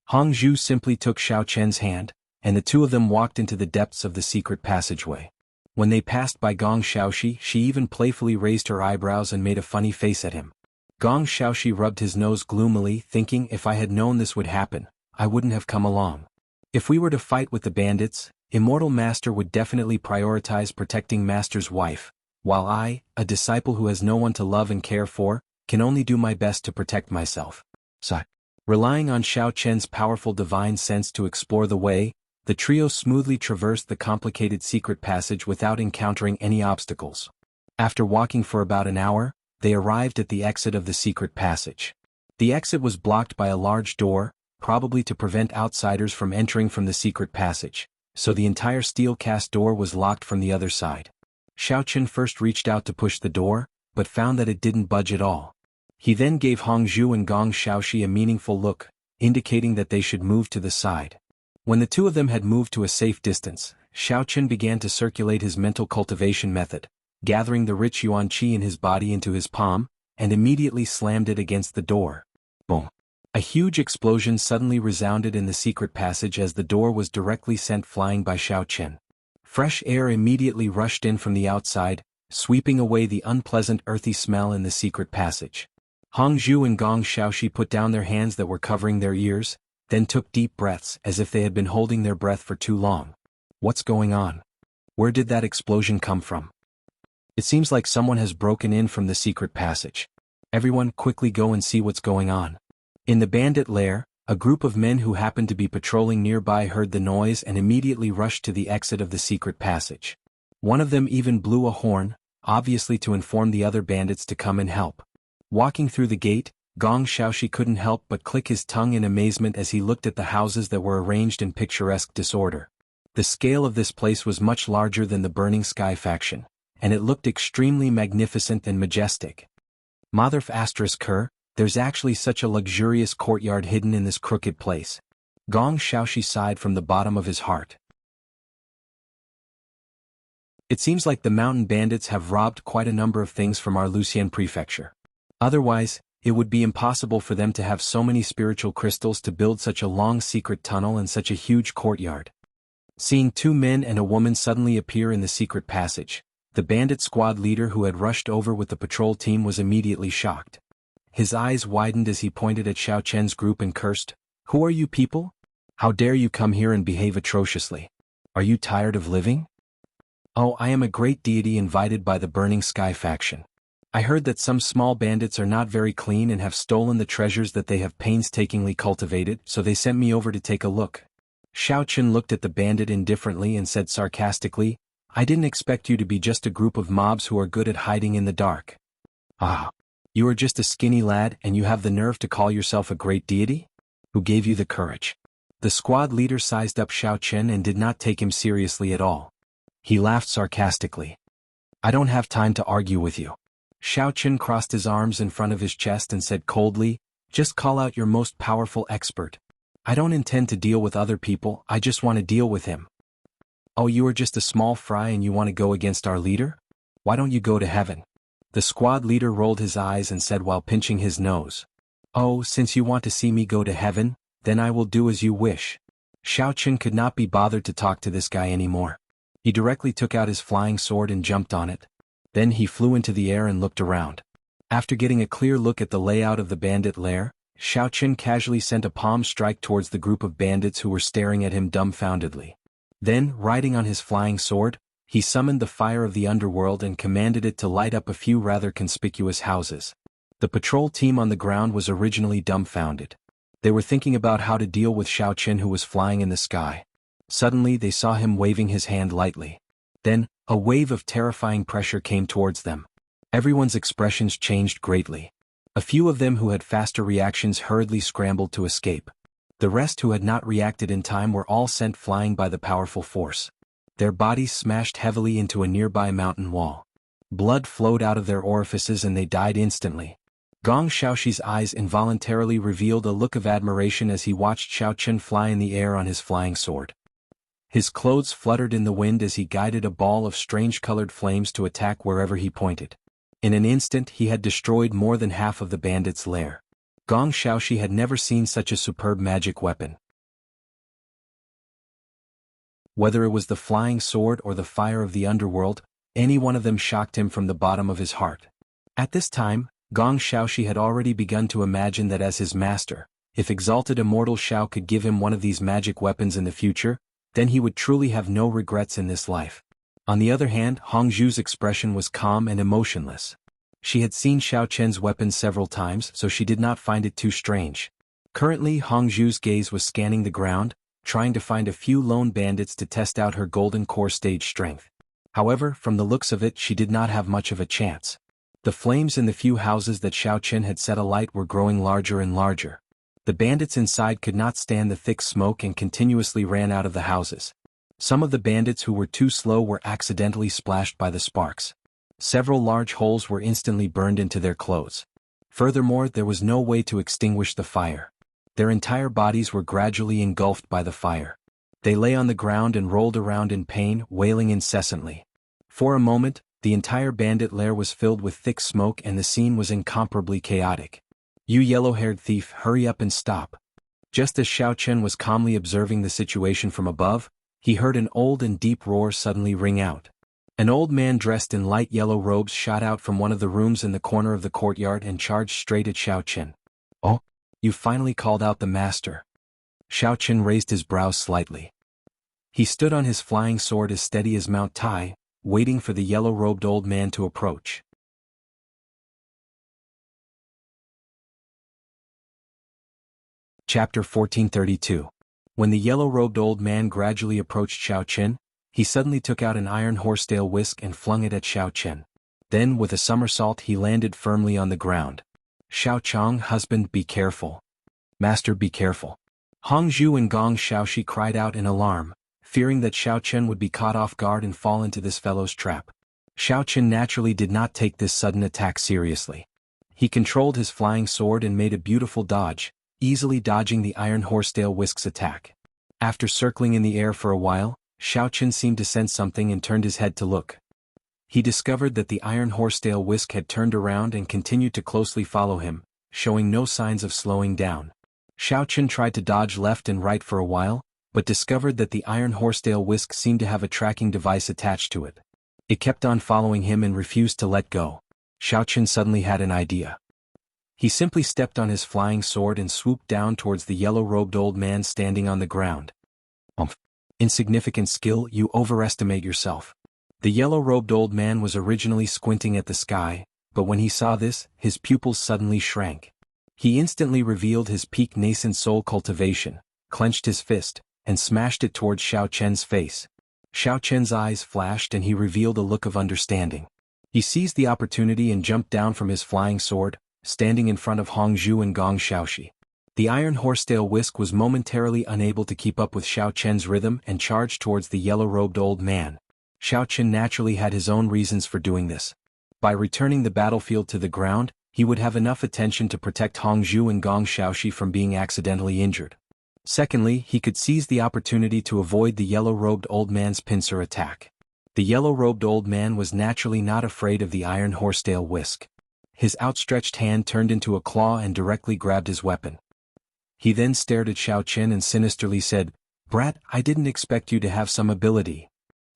Hong Zhu simply took Xiao Chen's hand, and the two of them walked into the depths of the secret passageway. When they passed by Gong Xiaoxi, she even playfully raised her eyebrows and made a funny face at him. Gong Xiaoxi rubbed his nose gloomily, thinking, if I had known this would happen, I wouldn't have come along. If we were to fight with the bandits, Immortal Master would definitely prioritize protecting Master's wife, while I, a disciple who has no one to love and care for, can only do my best to protect myself. So, relying on Xiao Chen's powerful divine sense to explore the way, the trio smoothly traversed the complicated secret passage without encountering any obstacles. After walking for about an hour, they arrived at the exit of the secret passage. The exit was blocked by a large door, probably to prevent outsiders from entering from the secret passage, so the entire steel-cast door was locked from the other side. Xiao Chen first reached out to push the door, but found that it didn't budge at all. He then gave Hong Zhu and Gong Xiaoxi a meaningful look, indicating that they should move to the side. When the two of them had moved to a safe distance, Xiao Chen began to circulate his mental cultivation method, gathering the rich yuan qi in his body into his palm, and immediately slammed it against the door. Boom! A huge explosion suddenly resounded in the secret passage as the door was directly sent flying by Xiao Chen. Fresh air immediately rushed in from the outside, sweeping away the unpleasant earthy smell in the secret passage. Hong Zhu and Gong Xiaoxi put down their hands that were covering their ears, then took deep breaths as if they had been holding their breath for too long. What's going on? Where did that explosion come from? It seems like someone has broken in from the secret passage. Everyone quickly go and see what's going on. In the bandit lair, a group of men who happened to be patrolling nearby heard the noise and immediately rushed to the exit of the secret passage. One of them even blew a horn, obviously to inform the other bandits to come and help. Walking through the gate, Gong Xiaoxi couldn't help but click his tongue in amazement as he looked at the houses that were arranged in picturesque disorder. The scale of this place was much larger than the Burning Sky faction, and it looked extremely magnificent and majestic. Motherf *Ker, there's actually such a luxurious courtyard hidden in this crooked place. Gong Xiaoxi sighed from the bottom of his heart. It seems like the mountain bandits have robbed quite a number of things from our Lucian prefecture. Otherwise, it would be impossible for them to have so many spiritual crystals to build such a long secret tunnel and such a huge courtyard. Seeing two men and a woman suddenly appear in the secret passage, the bandit squad leader who had rushed over with the patrol team was immediately shocked. His eyes widened as he pointed at Xiao Chen's group and cursed, "Who are you people? How dare you come here and behave atrociously? Are you tired of living?" "Oh, I am a great deity invited by the Burning Sky faction. I heard that some small bandits are not very clean and have stolen the treasures that they have painstakingly cultivated, so they sent me over to take a look." Xiao Chen looked at the bandit indifferently and said sarcastically, "I didn't expect you to be just a group of mobs who are good at hiding in the dark. Ah, you are just a skinny lad and you have the nerve to call yourself a great deity? Who gave you the courage?" The squad leader sized up Xiao Chen and did not take him seriously at all. He laughed sarcastically. "I don't have time to argue with you." Xiao Chen crossed his arms in front of his chest and said coldly, "Just call out your most powerful expert. I don't intend to deal with other people, I just want to deal with him." "Oh, you are just a small fry and you want to go against our leader? Why don't you go to heaven?" The squad leader rolled his eyes and said while pinching his nose. "Oh, since you want to see me go to heaven, then I will do as you wish." Xiao Chen could not be bothered to talk to this guy anymore. He directly took out his flying sword and jumped on it. Then he flew into the air and looked around. After getting a clear look at the layout of the bandit lair, Xiao Chen casually sent a palm strike towards the group of bandits who were staring at him dumbfoundedly. Then, riding on his flying sword, he summoned the fire of the underworld and commanded it to light up a few rather conspicuous houses. The patrol team on the ground was originally dumbfounded. They were thinking about how to deal with Xiao Chen who was flying in the sky. Suddenly they saw him waving his hand lightly. Then, a wave of terrifying pressure came towards them. Everyone's expressions changed greatly. A few of them who had faster reactions hurriedly scrambled to escape. The rest who had not reacted in time were all sent flying by the powerful force. Their bodies smashed heavily into a nearby mountain wall. Blood flowed out of their orifices and they died instantly. Gong Xiaoxi's eyes involuntarily revealed a look of admiration as he watched Xiao Chen fly in the air on his flying sword. His clothes fluttered in the wind as he guided a ball of strange-colored flames to attack wherever he pointed. In an instant he had destroyed more than half of the bandits' lair. Gong Xiaoxi had never seen such a superb magic weapon. Whether it was the flying sword or the fire of the underworld, any one of them shocked him from the bottom of his heart. At this time, Gong Xiaoxi had already begun to imagine that as his master, if exalted immortal Xiao could give him one of these magic weapons in the future, then he would truly have no regrets in this life. On the other hand, Hongzhu's expression was calm and emotionless. She had seen Xiao Chen's weapon several times, so she did not find it too strange. Currently, Hongzhu's gaze was scanning the ground, trying to find a few lone bandits to test out her golden core stage strength. However, from the looks of it, she did not have much of a chance. The flames in the few houses that Xiao Chen had set alight were growing larger and larger. The bandits inside could not stand the thick smoke and continuously ran out of the houses. Some of the bandits who were too slow were accidentally splashed by the sparks. Several large holes were instantly burned into their clothes. Furthermore, there was no way to extinguish the fire. Their entire bodies were gradually engulfed by the fire. They lay on the ground and rolled around in pain, wailing incessantly. For a moment, the entire bandit lair was filled with thick smoke and the scene was incomparably chaotic. "You yellow-haired thief, hurry up and stop." Just as Xiao Chen was calmly observing the situation from above, he heard an old and deep roar suddenly ring out. An old man dressed in light yellow robes shot out from one of the rooms in the corner of the courtyard and charged straight at Xiao Chen. "Oh, you finally called out the master." Xiao Chen raised his brows slightly. He stood on his flying sword as steady as Mount Tai, waiting for the yellow-robed old man to approach. Chapter 1432. When the yellow-robed old man gradually approached Xiao Chen, he suddenly took out an iron horsetail whisk and flung it at Xiao Chen. Then, with a somersault, he landed firmly on the ground. "Xiao Chong, husband, be careful. Master, be careful." Hongzhu and Gong Xiaoxi cried out in alarm, fearing that Xiao Chen would be caught off guard and fall into this fellow's trap. Xiao Chen naturally did not take this sudden attack seriously. He controlled his flying sword and made a beautiful dodge, easily dodging the iron horsetail whisk's attack. After circling in the air for a while, Xiao Chen seemed to sense something and turned his head to look. He discovered that the iron horsetail whisk had turned around and continued to closely follow him, showing no signs of slowing down. Xiao Chen tried to dodge left and right for a while, but discovered that the iron horsetail whisk seemed to have a tracking device attached to it. It kept on following him and refused to let go. Xiao Chen suddenly had an idea. He simply stepped on his flying sword and swooped down towards the yellow-robed old man standing on the ground. Insignificant skill, you overestimate yourself." The yellow-robed old man was originally squinting at the sky, but when he saw this, his pupils suddenly shrank. He instantly revealed his peak nascent soul cultivation, clenched his fist, and smashed it towards Xiao Chen's face. Xiao Chen's eyes flashed and he revealed a look of understanding. He seized the opportunity and jumped down from his flying sword, standing in front of Hongzhu and Gong Xiaoxi. The iron horsetail whisk was momentarily unable to keep up with Xiao Chen's rhythm and charged towards the yellow-robed old man. Xiao Chen naturally had his own reasons for doing this. By returning the battlefield to the ground, he would have enough attention to protect Hongzhu and Gong Xiaoxi from being accidentally injured. Secondly, he could seize the opportunity to avoid the yellow-robed old man's pincer attack. The yellow-robed old man was naturally not afraid of the iron horsetail whisk. His outstretched hand turned into a claw and directly grabbed his weapon. He then stared at Xiao Qin and sinisterly said, "Brat, I didn't expect you to have some ability.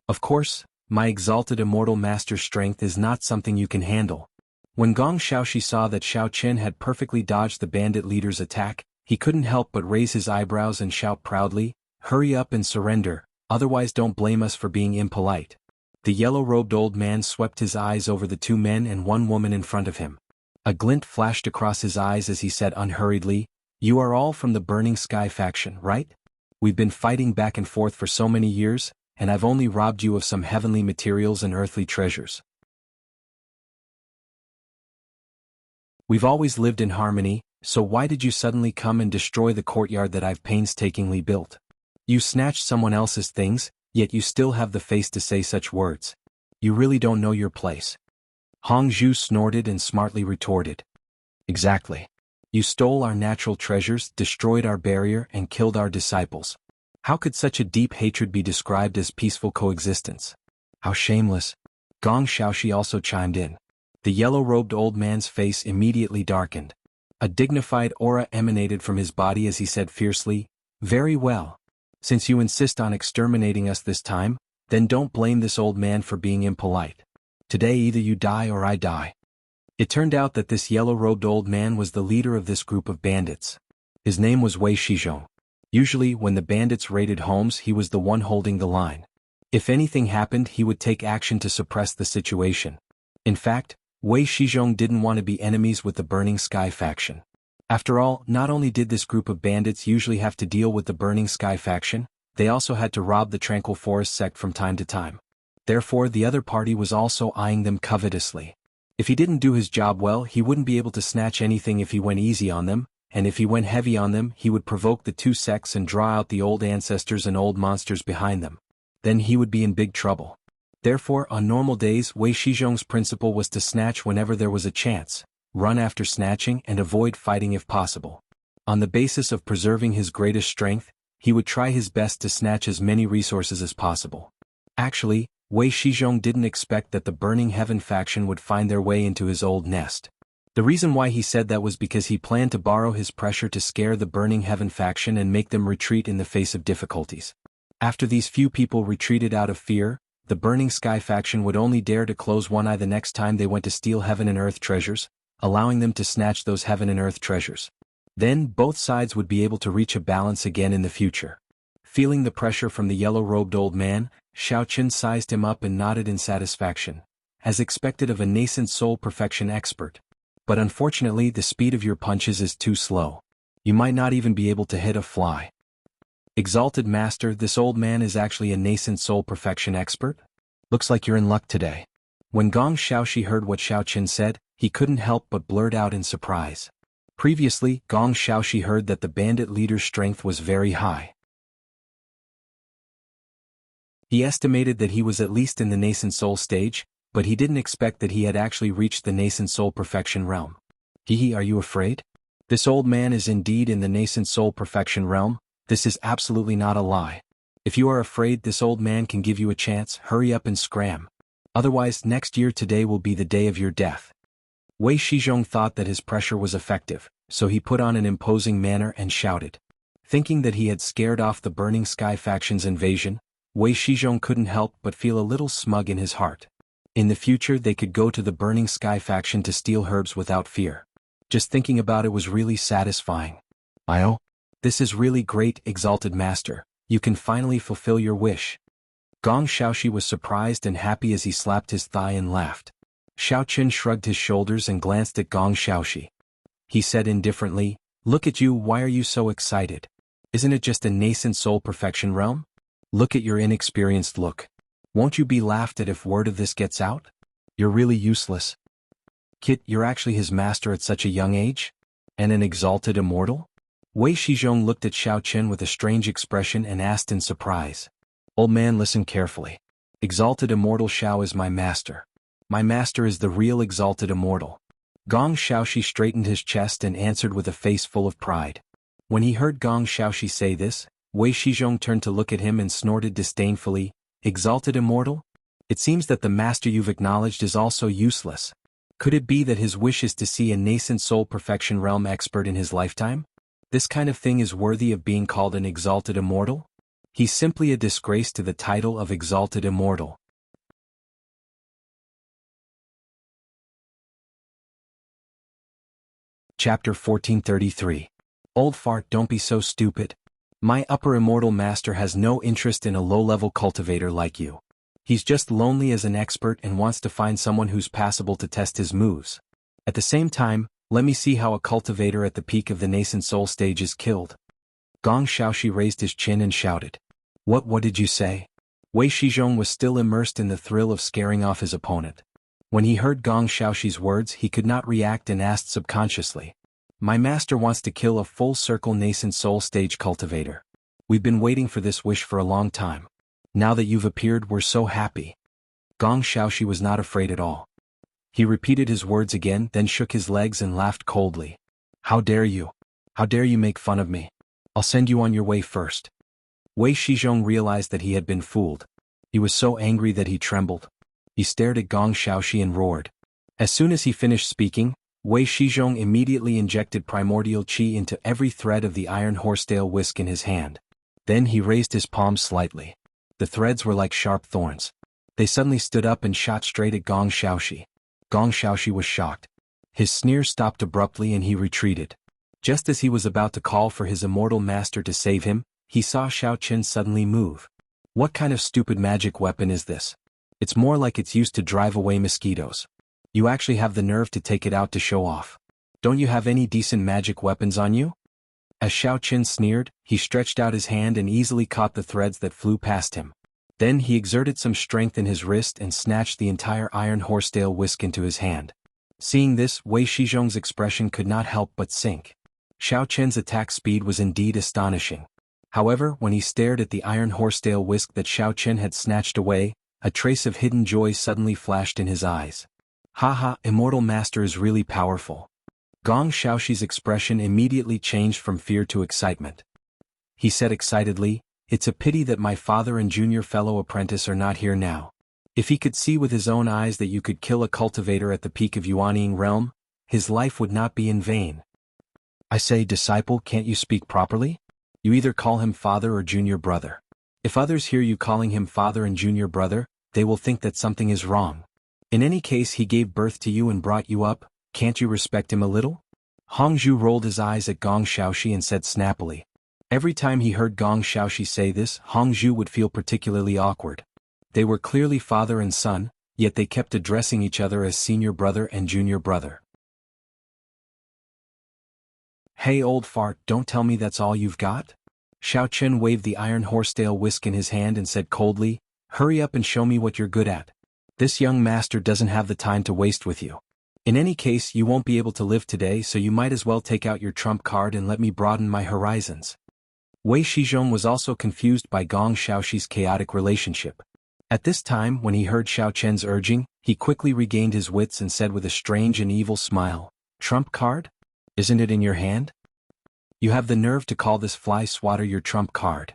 Of course, my exalted immortal master's strength is not something you can handle." When Gong Xiaoxi saw that Xiao Qin had perfectly dodged the bandit leader's attack, he couldn't help but raise his eyebrows and shout proudly, "Hurry up and surrender, otherwise don't blame us for being impolite." The yellow-robed old man swept his eyes over the two men and one woman in front of him. A glint flashed across his eyes as he said unhurriedly, "You are all from the Burning Sky faction, right? We've been fighting back and forth for so many years, and I've only robbed you of some heavenly materials and earthly treasures. We've always lived in harmony, so why did you suddenly come and destroy the courtyard that I've painstakingly built? You snatched someone else's things, yet you still have the face to say such words. You really don't know your place." Hong Zhu snorted and smartly retorted. "Exactly. You stole our natural treasures, destroyed our barrier, and killed our disciples. How could such a deep hatred be described as peaceful coexistence? How shameless." Gong Xiaoxi also chimed in. The yellow-robed old man's face immediately darkened. A dignified aura emanated from his body as he said fiercely, "Very well. Since you insist on exterminating us this time, then don't blame this old man for being impolite. Today either you die or I die." It turned out that this yellow-robed old man was the leader of this group of bandits. His name was Wei Shizhong. Usually when the bandits raided homes he was the one holding the line. If anything happened he would take action to suppress the situation. In fact, Wei Shizhong didn't want to be enemies with the Burning Sky faction. After all, not only did this group of bandits usually have to deal with the Burning Sky faction, they also had to rob the Tranquil Forest sect from time to time. Therefore the other party was also eyeing them covetously. If he didn't do his job well he wouldn't be able to snatch anything if he went easy on them, and if he went heavy on them he would provoke the two sects and draw out the old ancestors and old monsters behind them. Then he would be in big trouble. Therefore on normal days Wei Shizhong's principle was to snatch whenever there was a chance, run after snatching and avoid fighting if possible. On the basis of preserving his greatest strength, he would try his best to snatch as many resources as possible. Actually, Wei Shizhong didn't expect that the Burning Heaven faction would find their way into his old nest. The reason why he said that was because he planned to borrow his pressure to scare the Burning Heaven faction and make them retreat in the face of difficulties. After these few people retreated out of fear, the Burning Sky faction would only dare to close one eye the next time they went to steal heaven and earth treasures, allowing them to snatch those heaven and earth treasures. Then both sides would be able to reach a balance again in the future. Feeling the pressure from the yellow-robed old man, Xiao Qin sized him up and nodded in satisfaction, as expected of a nascent soul perfection expert. But unfortunately the speed of your punches is too slow. You might not even be able to hit a fly. Exalted Master, this old man is actually a nascent soul perfection expert? Looks like you're in luck today. When Gong Xiaoxi heard what Xiao Qin said, he couldn't help but blurt out in surprise. Previously, Gong Xiaoxi heard that the bandit leader's strength was very high. He estimated that he was at least in the nascent soul stage, but he didn't expect that he had actually reached the nascent soul perfection realm. Hehe, are you afraid? This old man is indeed in the nascent soul perfection realm. This is absolutely not a lie. If you are afraid this old man can give you a chance, hurry up and scram. Otherwise next year today will be the day of your death. Wei Shizhong thought that his pressure was effective, so he put on an imposing manner and shouted. Thinking that he had scared off the Burning Sky faction's invasion, Wei Shizhong couldn't help but feel a little smug in his heart. In the future they could go to the Burning Sky faction to steal herbs without fear. Just thinking about it was really satisfying. "Io? This is really great, Exalted Master. You can finally fulfill your wish." Gong Xiaoxi was surprised and happy as he slapped his thigh and laughed. Xiao Qin shrugged his shoulders and glanced at Gong Xiaoxi. He said indifferently, "Look at you, why are you so excited? Isn't it just a nascent soul perfection realm? Look at your inexperienced look. Won't you be laughed at if word of this gets out? You're really useless. Kit, you're actually his master at such a young age? And an exalted immortal?" Wei Shizhong looked at Xiao Qin with a strange expression and asked in surprise. "Old man, listen carefully. Exalted Immortal Xiao is my master. My master is the real Exalted Immortal." Gong Xiaoxi straightened his chest and answered with a face full of pride. When he heard Gong Xiaoxi say this, Wei Shizhong turned to look at him and snorted disdainfully, "Exalted immortal? It seems that the master you've acknowledged is also useless. Could it be that his wish is to see a nascent soul perfection realm expert in his lifetime? This kind of thing is worthy of being called an exalted immortal? He's simply a disgrace to the title of exalted immortal." Chapter 1433. Old fart, don't be so stupid. My upper immortal master has no interest in a low-level cultivator like you. He's just lonely as an expert and wants to find someone who's passable to test his moves. At the same time, let me see how a cultivator at the peak of the nascent soul stage is killed. Gong Xiaoxi raised his chin and shouted. What did you say?" Wei Shizhong was still immersed in the thrill of scaring off his opponent. When he heard Gong Xiaoxi's words, he could not react and asked subconsciously. "My master wants to kill a full-circle nascent soul stage cultivator. We've been waiting for this wish for a long time. Now that you've appeared, we're so happy." Gong Xiaoxi was not afraid at all. He repeated his words again, then shook his legs and laughed coldly. "How dare you? How dare you make fun of me? I'll send you on your way first." Wei Shizhong realized that he had been fooled. He was so angry that he trembled. He stared at Gong Xiaoxi and roared. As soon as he finished speaking, Wei Shizhong immediately injected primordial qi into every thread of the iron horsetail whisk in his hand. Then he raised his palms slightly. The threads were like sharp thorns. They suddenly stood up and shot straight at Gong Xiaoxi. Gong Xiaoxi was shocked. His sneer stopped abruptly and he retreated. Just as he was about to call for his immortal master to save him, he saw Xiao Qin suddenly move. What kind of stupid magic weapon is this? It's more like it's used to drive away mosquitoes. You actually have the nerve to take it out to show off. Don't you have any decent magic weapons on you? As Xiao Qin sneered, he stretched out his hand and easily caught the threads that flew past him. Then he exerted some strength in his wrist and snatched the entire iron horsetail whisk into his hand. Seeing this, Wei Shizhong's expression could not help but sink. Xiao Qin's attack speed was indeed astonishing. However, when he stared at the iron horsetail whisk that Xiao Qin had snatched away, a trace of hidden joy suddenly flashed in his eyes. "Haha, immortal master is really powerful." Gong Xiaoxi's expression immediately changed from fear to excitement. He said excitedly, "It's a pity that my father and junior fellow apprentice are not here now. If he could see with his own eyes that you could kill a cultivator at the peak of Yuanying realm, his life would not be in vain." "I say, disciple, can't you speak properly? You either call him father or junior brother. If others hear you calling him father and junior brother, they will think that something is wrong. In any case, he gave birth to you and brought you up, can't you respect him a little?" Hongzhu rolled his eyes at Gong Xiaoxi and said snappily. Every time he heard Gong Xiaoxi say this, Hongzhu would feel particularly awkward. They were clearly father and son, yet they kept addressing each other as senior brother and junior brother. "Hey old fart, don't tell me that's all you've got?" Xiao Qin waved the iron horsetail whisk in his hand and said coldly, "Hurry up and show me what you're good at. This young master doesn't have the time to waste with you. In any case, you won't be able to live today, so you might as well take out your trump card and let me broaden my horizons." Wei Shizhong was also confused by Gong Xiaoxi's chaotic relationship. At this time, when he heard Xiao Qian's urging, he quickly regained his wits and said with a strange and evil smile, "Trump card? Isn't it in your hand? You have the nerve to call this fly swatter your trump card."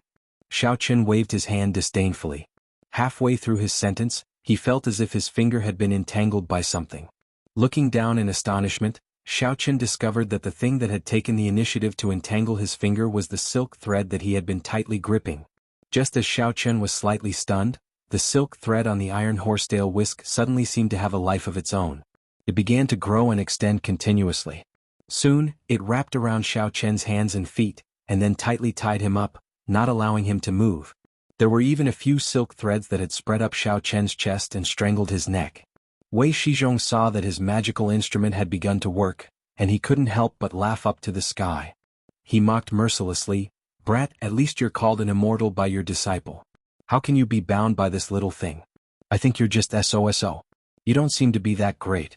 Xiao Qin waved his hand disdainfully. Halfway through his sentence, he felt as if his finger had been entangled by something. Looking down in astonishment, Xiao Qin discovered that the thing that had taken the initiative to entangle his finger was the silk thread that he had been tightly gripping. Just as Xiao Qin was slightly stunned, the silk thread on the iron horsetail whisk suddenly seemed to have a life of its own. It began to grow and extend continuously. Soon, it wrapped around Xiao Qian's hands and feet, and then tightly tied him up, not allowing him to move. There were even a few silk threads that had spread up Xiao Qian's chest and strangled his neck. Wei Shizhong saw that his magical instrument had begun to work, and he couldn't help but laugh up to the sky. He mocked mercilessly, "Brat, at least you're called an immortal by your disciple. How can you be bound by this little thing? I think you're just SOSO. You don't seem to be that great.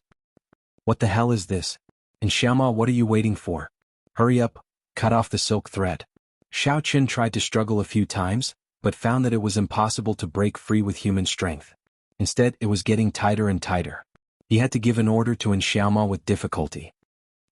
What the hell is this? And Xiaoma, what are you waiting for? Hurry up, cut off the silk thread." Xiao Qin tried to struggle a few times, but found that it was impossible to break free with human strength. Instead, it was getting tighter and tighter. He had to give an order to Xiaoma with difficulty.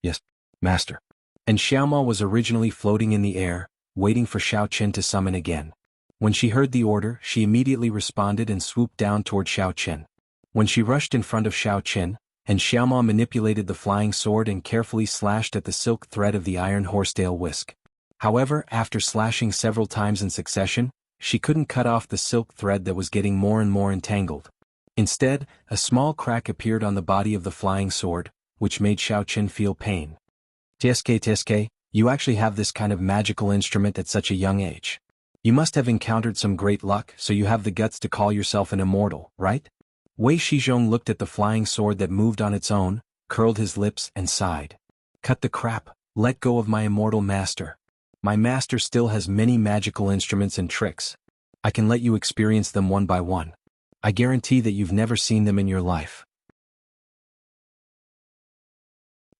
"Yes, master." And Xiaoma was originally floating in the air, waiting for Xiao Qin to summon again. When she heard the order, she immediately responded and swooped down toward Xiao Qin. When she rushed in front of Xiao Qin, and Xiaoma manipulated the flying sword and carefully slashed at the silk thread of the iron horsetail whisk. However, after slashing several times in succession, she couldn't cut off the silk thread that was getting more and more entangled. Instead, a small crack appeared on the body of the flying sword, which made Xiao Qin feel pain. Tiske, you actually have this kind of magical instrument at such a young age. You must have encountered some great luck, so you have the guts to call yourself an immortal, right? Wei Shizhong looked at the flying sword that moved on its own, curled his lips and sighed. Cut the crap, let go of my immortal master. My master still has many magical instruments and tricks. I can let you experience them one by one. I guarantee that you've never seen them in your life.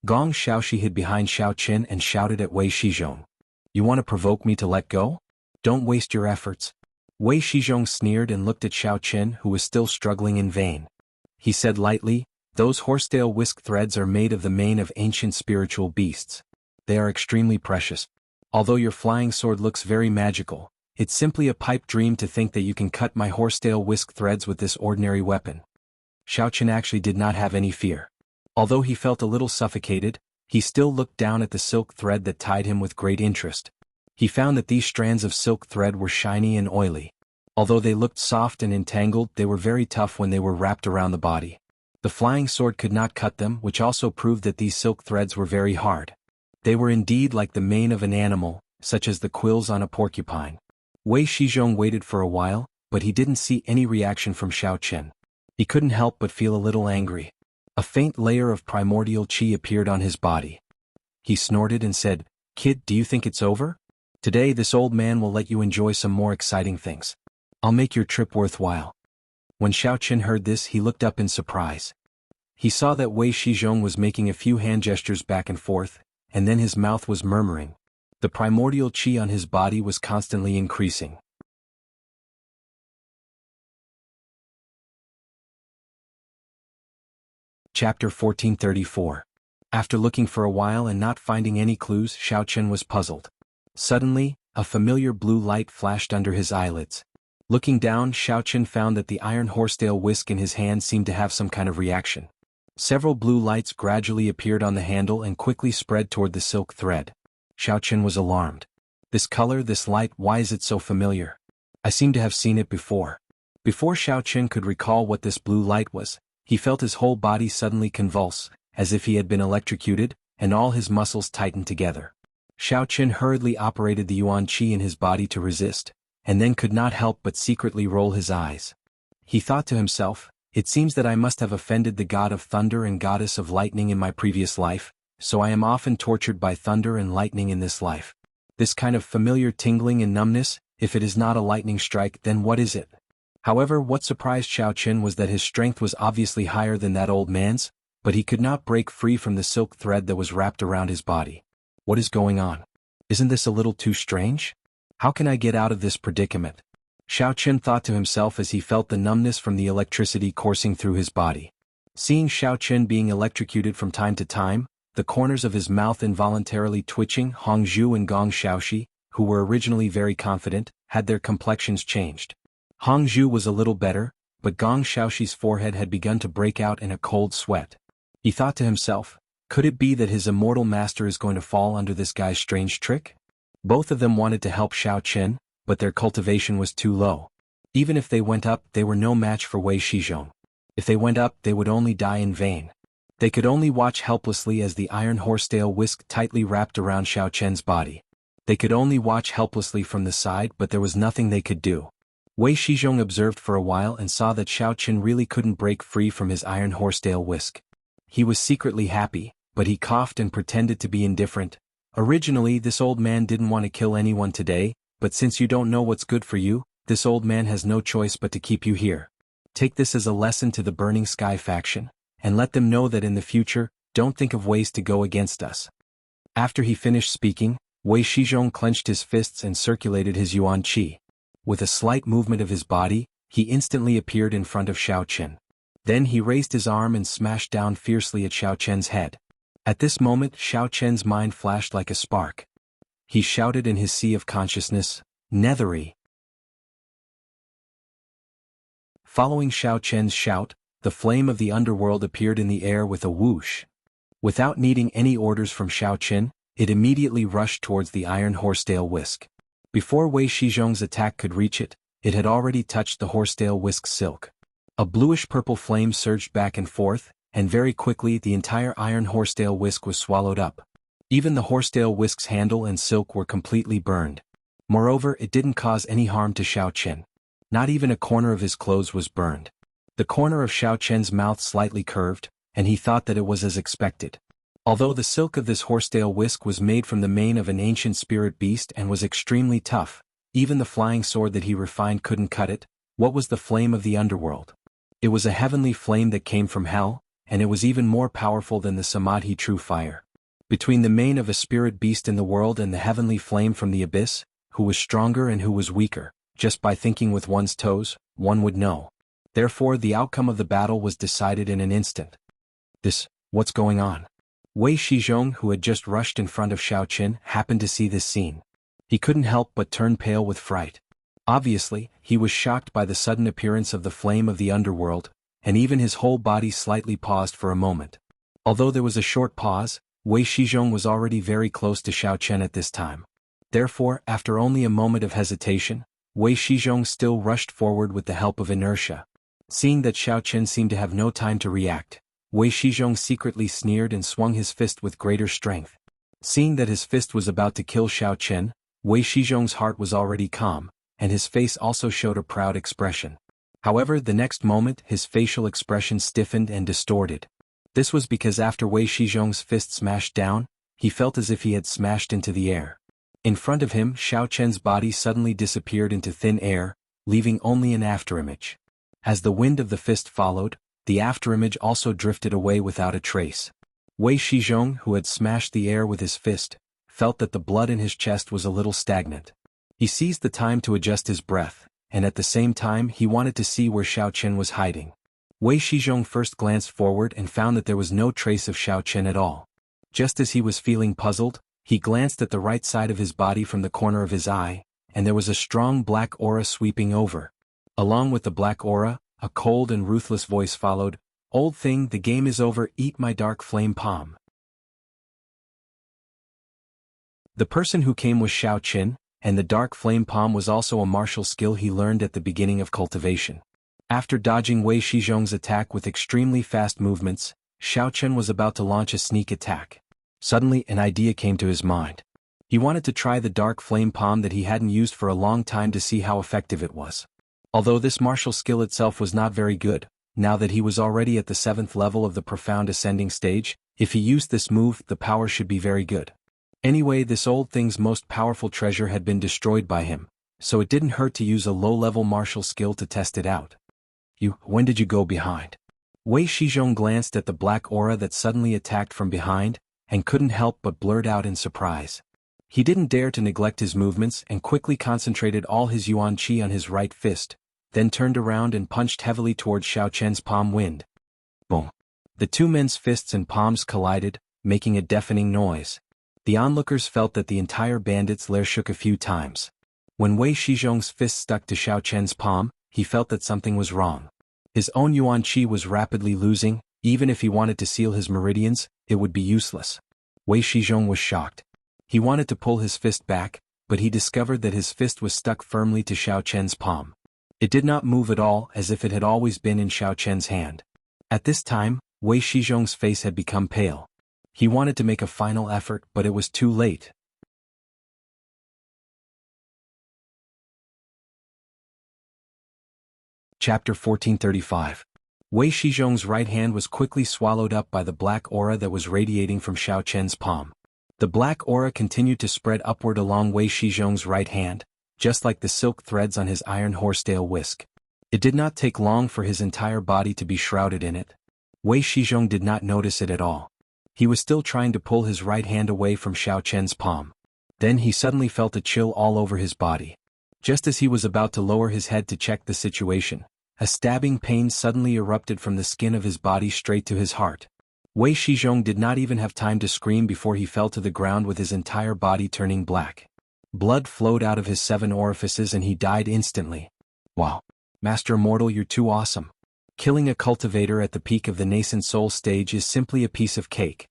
Gong Xiaoxi hid behind Xiao Qin and shouted at Wei Shizhong. You want to provoke me to let go? Don't waste your efforts. Wei Shizhong sneered and looked at Xiao Qin, who was still struggling in vain. He said lightly, those horsetail whisk threads are made of the mane of ancient spiritual beasts. They are extremely precious. Although your flying sword looks very magical, it's simply a pipe dream to think that you can cut my horsetail whisk threads with this ordinary weapon. Xiao Qin actually did not have any fear. Although he felt a little suffocated, he still looked down at the silk thread that tied him with great interest. He found that these strands of silk thread were shiny and oily. Although they looked soft and entangled, they were very tough when they were wrapped around the body. The flying sword could not cut them, which also proved that these silk threads were very hard. They were indeed like the mane of an animal, such as the quills on a porcupine. Wei Shizhong waited for a while, but he didn't see any reaction from Xiao Qin. He couldn't help but feel a little angry. A faint layer of primordial qi appeared on his body. He snorted and said, Kid, do you think it's over? Today this old man will let you enjoy some more exciting things. I'll make your trip worthwhile. When Xiao Qin heard this, he looked up in surprise. He saw that Wei Shizhong was making a few hand gestures back and forth, and then his mouth was murmuring. The primordial qi on his body was constantly increasing. Chapter 1434. After looking for a while and not finding any clues, Xiao Qin was puzzled. Suddenly, a familiar blue light flashed under his eyelids. Looking down, Xiao Qin found that the iron horsetail whisk in his hand seemed to have some kind of reaction. Several blue lights gradually appeared on the handle and quickly spread toward the silk thread. Xiao Qin was alarmed. This color, this light, why is it so familiar? I seem to have seen it before. Before Xiao Qin could recall what this blue light was, he felt his whole body suddenly convulse, as if he had been electrocuted, and all his muscles tightened together. Xiao Qin hurriedly operated the yuan qi in his body to resist, and then could not help but secretly roll his eyes. He thought to himself, it seems that I must have offended the god of thunder and goddess of lightning in my previous life, so I am often tortured by thunder and lightning in this life. This kind of familiar tingling and numbness, if it is not a lightning strike, then what is it? However, what surprised Xiao Qin was that his strength was obviously higher than that old man's, but he could not break free from the silk thread that was wrapped around his body. What is going on? Isn't this a little too strange? How can I get out of this predicament? Xiao Qin thought to himself as he felt the numbness from the electricity coursing through his body. Seeing Xiao Qin being electrocuted from time to time, the corners of his mouth involuntarily twitching, Hongzhu and Gong Xiaoxi, who were originally very confident, had their complexions changed. Hongzhu was a little better, but Gong Xiaoxi's forehead had begun to break out in a cold sweat. He thought to himself, could it be that his immortal master is going to fall under this guy's strange trick? Both of them wanted to help Xiao Qin, but their cultivation was too low. Even if they went up, they were no match for Wei Shizhong. If they went up, they would only die in vain. They could only watch helplessly as the iron horsetail whisk tightly wrapped around Xiao Qin's body. They could only watch helplessly from the side, but there was nothing they could do. Wei Shizhong observed for a while and saw that Xiao Qin really couldn't break free from his iron horsetail whisk. He was secretly happy, but he coughed and pretended to be indifferent. Originally, this old man didn't want to kill anyone today, but since you don't know what's good for you, this old man has no choice but to keep you here. Take this as a lesson to the Burning Sky faction, and let them know that in the future, don't think of ways to go against us. After he finished speaking, Wei Shizhong clenched his fists and circulated his yuan qi. With a slight movement of his body, he instantly appeared in front of Xiao Qin. Then he raised his arm and smashed down fiercely at Xiao Qin's head. At this moment Xiao Chen's mind flashed like a spark. He shouted in his sea of consciousness, "Nethery!" Following Xiao Chen's shout, the flame of the underworld appeared in the air with a whoosh. Without needing any orders from Xiao Chen, it immediately rushed towards the iron horsetail whisk. Before Wei Shizhong's attack could reach it, it had already touched the horsetail whisk's silk. A bluish-purple flame surged back and forth, and very quickly the entire iron horsetail whisk was swallowed up. Even the horsetail whisk's handle and silk were completely burned. Moreover, it didn't cause any harm to Xiao Chen. Not even a corner of his clothes was burned. The corner of Xiao Chen's mouth slightly curved, and he thought that it was as expected. Although the silk of this horsetail whisk was made from the mane of an ancient spirit beast and was extremely tough, even the flying sword that he refined couldn't cut it. What was the flame of the underworld? It was a heavenly flame that came from hell, and it was even more powerful than the Samadhi true fire. Between the mane of a spirit beast in the world and the heavenly flame from the abyss, who was stronger and who was weaker, just by thinking with one's toes, one would know. Therefore the outcome of the battle was decided in an instant. What's going on? Wei Shizhong, who had just rushed in front of Xiao Chen, happened to see this scene. He couldn't help but turn pale with fright. Obviously, he was shocked by the sudden appearance of the flame of the underworld, and even his whole body slightly paused for a moment. Although there was a short pause, Wei Shizhong was already very close to Xiao Chen at this time. Therefore, after only a moment of hesitation, Wei Shizhong still rushed forward with the help of inertia. Seeing that Xiao Chen seemed to have no time to react, Wei Shizhong secretly sneered and swung his fist with greater strength. Seeing that his fist was about to kill Xiao Chen, Wei Shizhong's heart was already calm, and his face also showed a proud expression. However, the next moment his facial expression stiffened and distorted. This was because after Wei Shizhong's fist smashed down, he felt as if he had smashed into the air. In front of him, Xiao Chen's body suddenly disappeared into thin air, leaving only an afterimage. As the wind of the fist followed, the afterimage also drifted away without a trace. Wei Shizhong, who had smashed the air with his fist, felt that the blood in his chest was a little stagnant. He seized the time to adjust his breath, and at the same time he wanted to see where Xiao Chen was hiding. Wei Shizhong first glanced forward and found that there was no trace of Xiao Chen at all. Just as he was feeling puzzled, he glanced at the right side of his body from the corner of his eye, and there was a strong black aura sweeping over. Along with the black aura, a cold and ruthless voice followed, "Old thing, the game is over, eat my dark flame palm." The person who came was Xiao Chen, and the dark flame palm was also a martial skill he learned at the beginning of cultivation. After dodging Wei Shizhong's attack with extremely fast movements, Xiao Chen was about to launch a sneak attack. Suddenly an idea came to his mind. He wanted to try the dark flame palm that he hadn't used for a long time to see how effective it was. Although this martial skill itself was not very good, now that he was already at the 7th level of the profound ascending stage, if he used this move, the power should be very good. Anyway, this old thing's most powerful treasure had been destroyed by him, so it didn't hurt to use a low-level martial skill to test it out. When did you go behind? Wei Shizhong glanced at the black aura that suddenly attacked from behind, and couldn't help but blurt out in surprise. He didn't dare to neglect his movements and quickly concentrated all his yuan qi on his right fist, then turned around and punched heavily towards Xiao Chen's palm wind. Boom! The two men's fists and palms collided, making a deafening noise. The onlookers felt that the entire bandit's lair shook a few times. When Wei Shizhong's fist stuck to Xiao Chen's palm, he felt that something was wrong. His own yuan qi was rapidly losing. Even if he wanted to seal his meridians, it would be useless. Wei Shizhong was shocked. He wanted to pull his fist back, but he discovered that his fist was stuck firmly to Xiao Chen's palm. It did not move at all, as if it had always been in Xiao Chen's hand. At this time, Wei Shizhong's face had become pale. He wanted to make a final effort, but it was too late. Chapter 1435. Wei Shizhong's right hand was quickly swallowed up by the black aura that was radiating from Xiao Chen's palm. The black aura continued to spread upward along Wei Shizhong's right hand, just like the silk threads on his iron horsetail whisk. It did not take long for his entire body to be shrouded in it. Wei Shizhong did not notice it at all. He was still trying to pull his right hand away from Xiao Chen's palm. Then he suddenly felt a chill all over his body. Just as he was about to lower his head to check the situation, a stabbing pain suddenly erupted from the skin of his body straight to his heart. Wei Shizhong did not even have time to scream before he fell to the ground with his entire body turning black. Blood flowed out of his 7 orifices and he died instantly. Wow. Master Immortal, you're too awesome. Killing a cultivator at the peak of the nascent soul stage is simply a piece of cake.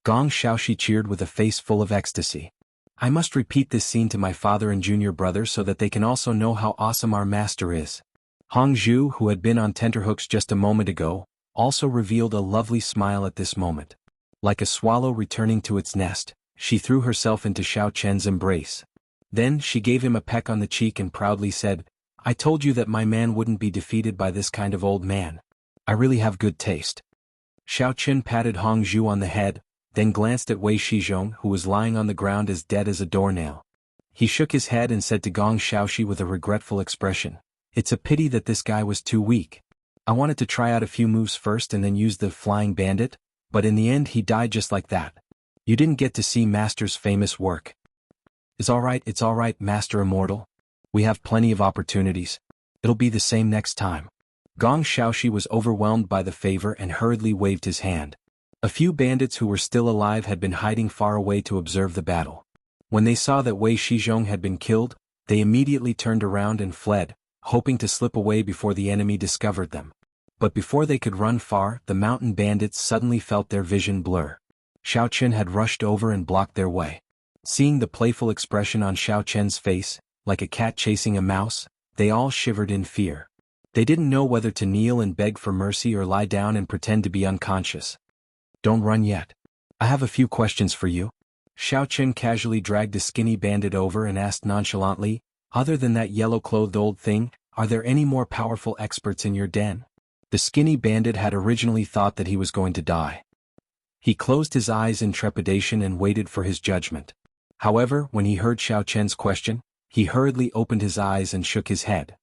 Gong Xiaoxi cheered with a face full of ecstasy. I must repeat this scene to my father and junior brother so that they can also know how awesome our master is. Hong Zhu, who had been on tenterhooks just a moment ago, also revealed a lovely smile at this moment. Like a swallow returning to its nest, she threw herself into Xiao Chen's embrace. Then she gave him a peck on the cheek and proudly said, I told you that my man wouldn't be defeated by this kind of old man. I really have good taste. Xiao Chen patted Hong Zhu on the head, then glanced at Wei Shizhong, who was lying on the ground as dead as a doornail. He shook his head and said to Gong Xiaoxi with a regretful expression, It's a pity that this guy was too weak. I wanted to try out a few moves first and then use the flying bandit, but in the end he died just like that. You didn't get to see Master's famous work. It's all right, Master Immortal. We have plenty of opportunities. It'll be the same next time. Gong Xiaoxi was overwhelmed by the favor and hurriedly waved his hand. A few bandits who were still alive had been hiding far away to observe the battle. When they saw that Wei Shizhong had been killed, they immediately turned around and fled, hoping to slip away before the enemy discovered them. But before they could run far, the mountain bandits suddenly felt their vision blur. Xiao Chen had rushed over and blocked their way. Seeing the playful expression on Xiao Chen's face, like a cat chasing a mouse, they all shivered in fear. They didn't know whether to kneel and beg for mercy or lie down and pretend to be unconscious. Don't run yet. I have a few questions for you. Xiao Chen casually dragged a skinny bandit over and asked nonchalantly, Other than that yellow-clothed old thing, are there any more powerful experts in your den? The skinny bandit had originally thought that he was going to die. He closed his eyes in trepidation and waited for his judgment. However, when he heard Xiao Chen's question, he hurriedly opened his eyes and shook his head.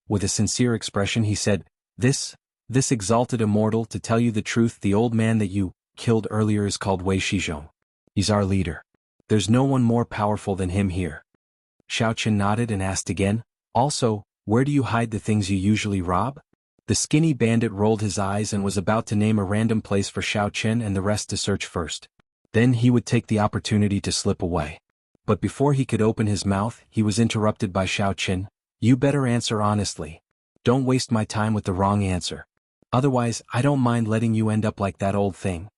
With a sincere expression he said, This exalted immortal, to tell you the truth, the old man that you killed earlier is called Wei Shizhong. He's our leader. There's no one more powerful than him here. Xiao Chen nodded and asked again, Also, where do you hide the things you usually rob? The skinny bandit rolled his eyes and was about to name a random place for Xiao Chen and the rest to search first. Then he would take the opportunity to slip away. But before he could open his mouth, he was interrupted by Xiao Chen. You better answer honestly. Don't waste my time with the wrong answer. Otherwise, I don't mind letting you end up like that old thing.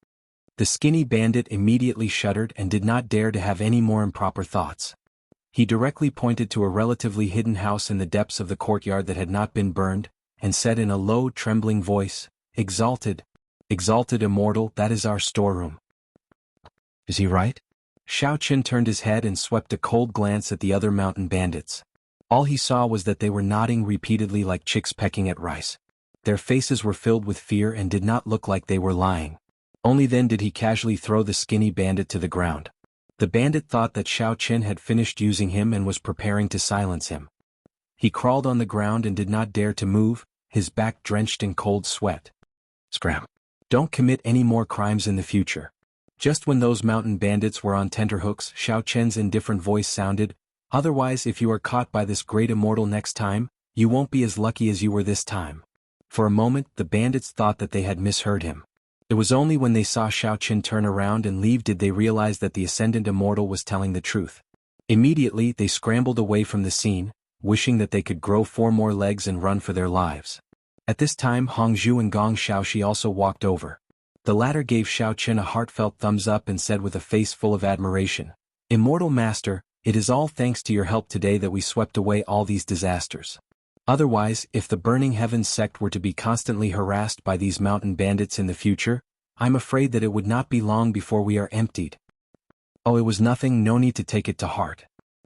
The skinny bandit immediately shuddered and did not dare to have any more improper thoughts. He directly pointed to a relatively hidden house in the depths of the courtyard that had not been burned, and said in a low, trembling voice, Exalted immortal, that is our storeroom. Is he right? Xiao Chen turned his head and swept a cold glance at the other mountain bandits. All he saw was that they were nodding repeatedly like chicks pecking at rice. Their faces were filled with fear and did not look like they were lying. Only then did he casually throw the skinny bandit to the ground. The bandit thought that Xiao Chen had finished using him and was preparing to silence him. He crawled on the ground and did not dare to move, his back drenched in cold sweat. Scram. Don't commit any more crimes in the future. Just when those mountain bandits were on tenterhooks, Xiao Chen's indifferent voice sounded, Otherwise, if you are caught by this great immortal next time, you won't be as lucky as you were this time. For a moment, the bandits thought that they had misheard him. It was only when they saw Xiao Chen turn around and leave did they realize that the ascendant immortal was telling the truth. Immediately, they scrambled away from the scene, wishing that they could grow 4 more legs and run for their lives. At this time, Hong Zhu and Gong Xiaoxi also walked over. The latter gave Xiao Chen a heartfelt thumbs up and said with a face full of admiration, Immortal Master, it is all thanks to your help today that we swept away all these disasters. Otherwise, if the Burning Heavens sect were to be constantly harassed by these mountain bandits in the future, I'm afraid that it would not be long before we are emptied. Oh, it was nothing, no need to take it to heart.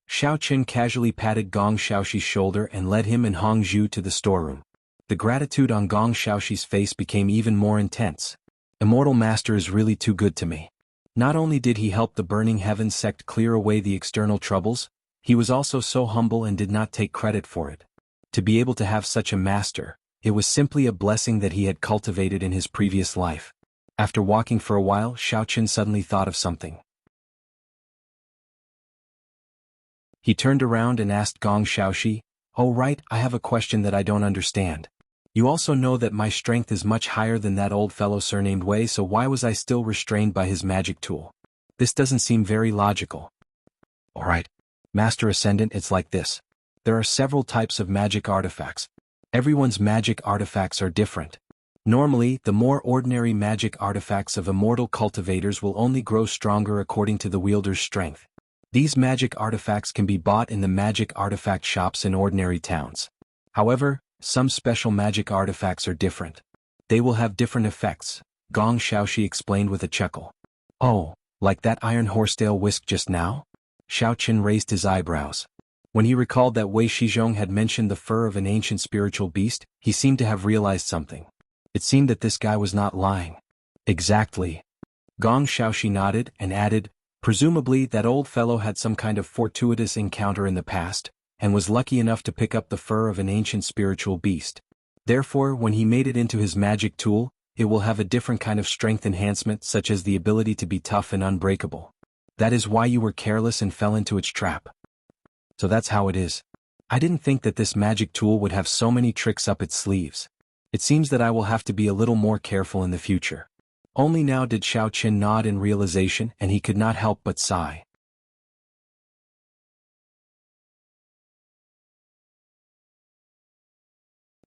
Xiao Chen casually patted Gong Xiaoxi's shoulder and led him and Hong Zhu to the storeroom. The gratitude on Gong Xiaoxi's face became even more intense. Immortal Master is really too good to me. Not only did he help the Burning Heavens sect clear away the external troubles, he was also so humble and did not take credit for it. To be able to have such a master, it was simply a blessing that he had cultivated in his previous life. After walking for a while, Xiao Chen suddenly thought of something. He turned around and asked Gong Xiaoxi, Oh right, I have a question that I don't understand. You also know that my strength is much higher than that old fellow surnamed Wei, so why was I still restrained by his magic tool? This doesn't seem very logical. Alright. Master Ascendant, it's like this. There are several types of magic artifacts. Everyone's magic artifacts are different. Normally, the more ordinary magic artifacts of immortal cultivators will only grow stronger according to the wielder's strength. These magic artifacts can be bought in the magic artifact shops in ordinary towns. However, some special magic artifacts are different. They will have different effects, Gong Xiaoxi explained with a chuckle. Oh, like that iron horsetail whisk just now? Xiao Qin raised his eyebrows. When he recalled that Wei Shizhong had mentioned the fur of an ancient spiritual beast, he seemed to have realized something. It seemed that this guy was not lying. Exactly. Gong Xiaoxi nodded and added, presumably that old fellow had some kind of fortuitous encounter in the past, and was lucky enough to pick up the fur of an ancient spiritual beast. Therefore, when he made it into his magic tool, it will have a different kind of strength enhancement, such as the ability to be tough and unbreakable. That is why you were careless and fell into its trap. So that's how it is. I didn't think that this magic tool would have so many tricks up its sleeves. It seems that I will have to be a little more careful in the future. Only now did Xiao Qin nod in realization, and he could not help but sigh.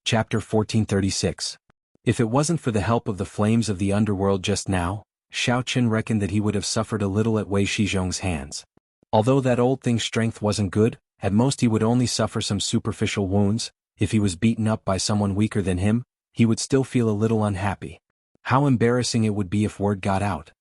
Chapter 1436. If it wasn't for the help of the flames of the underworld just now, Xiao Qin reckoned that he would have suffered a little at Wei Shizhong's hands. Although that old thing's strength wasn't good, at most he would only suffer some superficial wounds. If he was beaten up by someone weaker than him, he would still feel a little unhappy. How embarrassing it would be if word got out.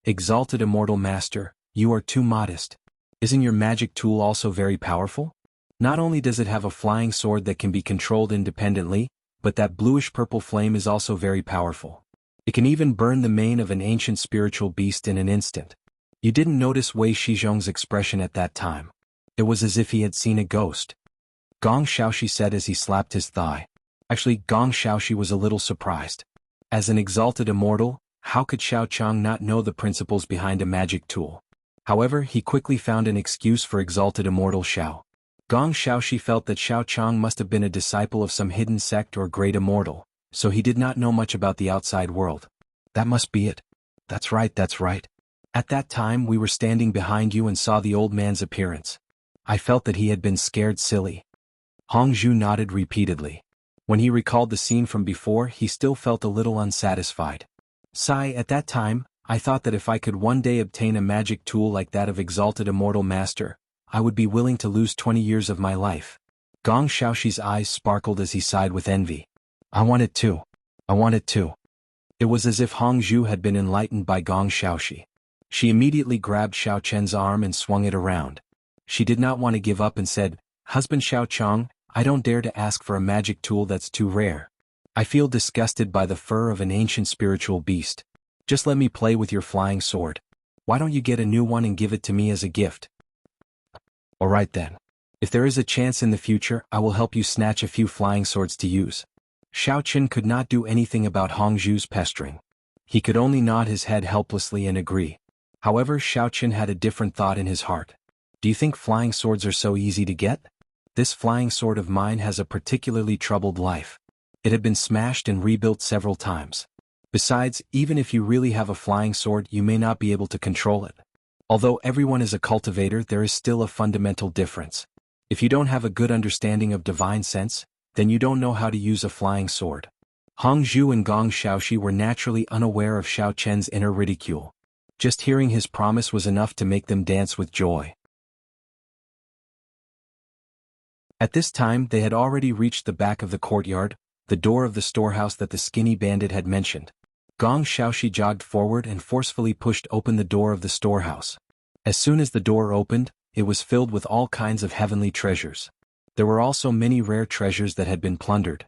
Exalted Immortal Master, you are too modest. Isn't your magic tool also very powerful? Not only does it have a flying sword that can be controlled independently, but that bluish-purple flame is also very powerful. It can even burn the mane of an ancient spiritual beast in an instant. You didn't notice Wei Shizhong's expression at that time. It was as if he had seen a ghost. Gong Xiaoxi said as he slapped his thigh. Actually, Gong Xiaoxi was a little surprised. As an exalted immortal, how could Xiao Chang not know the principles behind a magic tool? However, he quickly found an excuse for exalted immortal Xiao. Gong Xiaoxi felt that Xiao Chang must have been a disciple of some hidden sect or great immortal, so he did not know much about the outside world. That must be it. That's right, that's right. At that time we were standing behind you and saw the old man's appearance. I felt that he had been scared silly. Hongzhu nodded repeatedly. When he recalled the scene from before, he still felt a little unsatisfied. At that time, I thought that if I could one day obtain a magic tool like that of Exalted Immortal Master, I would be willing to lose 20 years of my life. Gong Xiaoxi's eyes sparkled as he sighed with envy. I want it too. I want it too. It was as if Hongzhu had been enlightened by Gong Xiaoxi. She immediately grabbed Xiao Chen's arm and swung it around. She did not want to give up and said, Husband Xiao Chang, I don't dare to ask for a magic tool that's too rare. I feel disgusted by the fur of an ancient spiritual beast. Just let me play with your flying sword. Why don't you get a new one and give it to me as a gift? Alright then. If there is a chance in the future, I will help you snatch a few flying swords to use. Xiao Qin could not do anything about Hongzhu's pestering. He could only nod his head helplessly and agree. However, Xiao Qin had a different thought in his heart. Do you think flying swords are so easy to get? This flying sword of mine has a particularly troubled life. It had been smashed and rebuilt several times. Besides, even if you really have a flying sword, you may not be able to control it. Although everyone is a cultivator, there is still a fundamental difference. If you don't have a good understanding of divine sense, then you don't know how to use a flying sword. Hongzhu and Gong Xiaoxi were naturally unaware of Xiao Chen's inner ridicule. Just hearing his promise was enough to make them dance with joy. At this time they had already reached the back of the courtyard, the door of the storehouse that the skinny bandit had mentioned. Gong Xiaoxi jogged forward and forcefully pushed open the door of the storehouse. As soon as the door opened, it was filled with all kinds of heavenly treasures. There were also many rare treasures that had been plundered.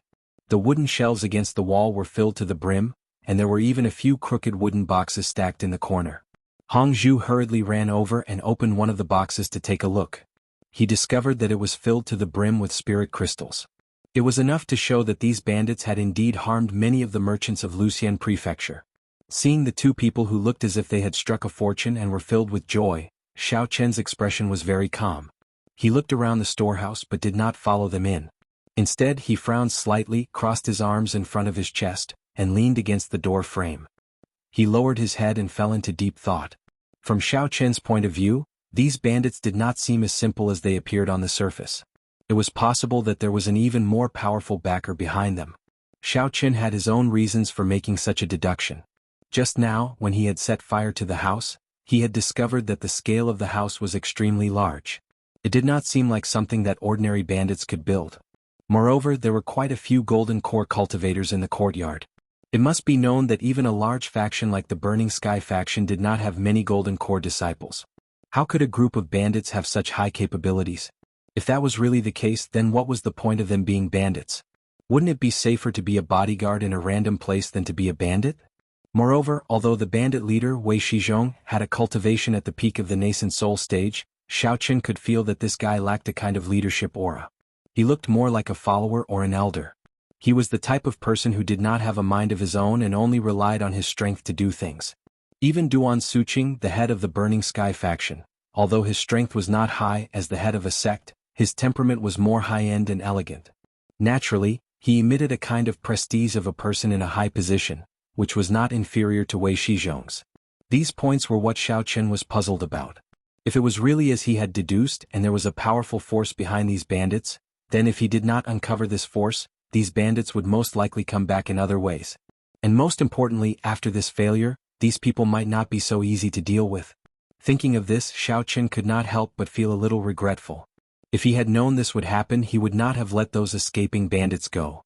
The wooden shelves against the wall were filled to the brim, and there were even a few crooked wooden boxes stacked in the corner. Hongzhu hurriedly ran over and opened one of the boxes to take a look. He discovered that it was filled to the brim with spirit crystals. It was enough to show that these bandits had indeed harmed many of the merchants of Luxian Prefecture. Seeing the two people who looked as if they had struck a fortune and were filled with joy, Xiao Chen's expression was very calm. He looked around the storehouse but did not follow them in. Instead, he frowned slightly, crossed his arms in front of his chest, and leaned against the door frame. He lowered his head and fell into deep thought. From Xiao Chen's point of view, these bandits did not seem as simple as they appeared on the surface. It was possible that there was an even more powerful backer behind them. Xiao Chen had his own reasons for making such a deduction. Just now, when he had set fire to the house, he had discovered that the scale of the house was extremely large. It did not seem like something that ordinary bandits could build. Moreover, there were quite a few golden core cultivators in the courtyard. It must be known that even a large faction like the Burning Sky faction did not have many golden core disciples. How could a group of bandits have such high capabilities? If that was really the case, then what was the point of them being bandits? Wouldn't it be safer to be a bodyguard in a random place than to be a bandit? Moreover, although the bandit leader Wei Shizhong had a cultivation at the peak of the nascent soul stage, Xiao Chen could feel that this guy lacked a kind of leadership aura. He looked more like a follower or an elder. He was the type of person who did not have a mind of his own and only relied on his strength to do things. Even Duan Suqing, the head of the Burning Sky faction, although his strength was not high as the head of a sect, his temperament was more high-end and elegant. Naturally, he emitted a kind of prestige of a person in a high position, which was not inferior to Wei Shizhong's. These points were what Xiao Chen was puzzled about. If it was really as he had deduced and there was a powerful force behind these bandits, then if he did not uncover this force, these bandits would most likely come back in other ways. And most importantly, after this failure, these people might not be so easy to deal with. Thinking of this, Xiao Chen could not help but feel a little regretful. If he had known this would happen, he would not have let those escaping bandits go.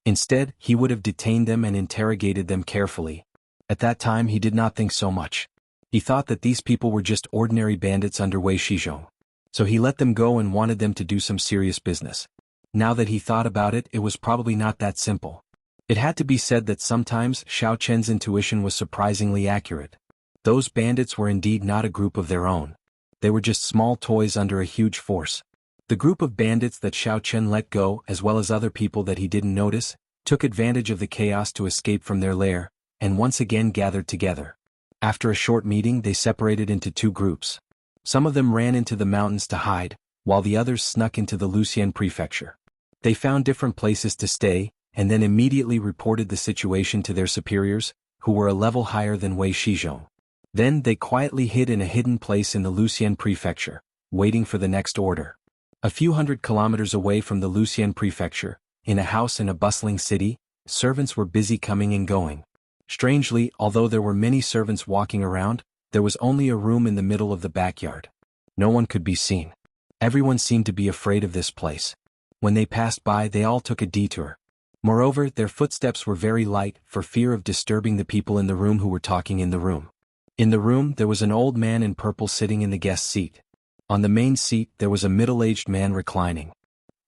Instead, he would have detained them and interrogated them carefully. At that time he did not think so much. He thought that these people were just ordinary bandits under Wei Shizhong. So he let them go and wanted them to do some serious business. Now that he thought about it, it was probably not that simple. It had to be said that sometimes Xiao Chen's intuition was surprisingly accurate. Those bandits were indeed not a group of their own. They were just small toys under a huge force. The group of bandits that Xiao Chen let go, as well as other people that he didn't notice, took advantage of the chaos to escape from their lair, and once again gathered together. After a short meeting, they separated into two groups. Some of them ran into the mountains to hide, while the others snuck into the Lucian prefecture. They found different places to stay, and then immediately reported the situation to their superiors, who were a level higher than Wei Shizhong. Then they quietly hid in a hidden place in the Lucian prefecture, waiting for the next order. A few hundred kilometers away from the Lucian prefecture, in a house in a bustling city, servants were busy coming and going. Strangely, although there were many servants walking around, there was only a room in the middle of the backyard. No one could be seen. Everyone seemed to be afraid of this place. When they passed by, they all took a detour. Moreover, their footsteps were very light, for fear of disturbing the people in the room who were talking in the room. In the room, there was an old man in purple sitting in the guest seat. On the main seat, there was a middle-aged man reclining.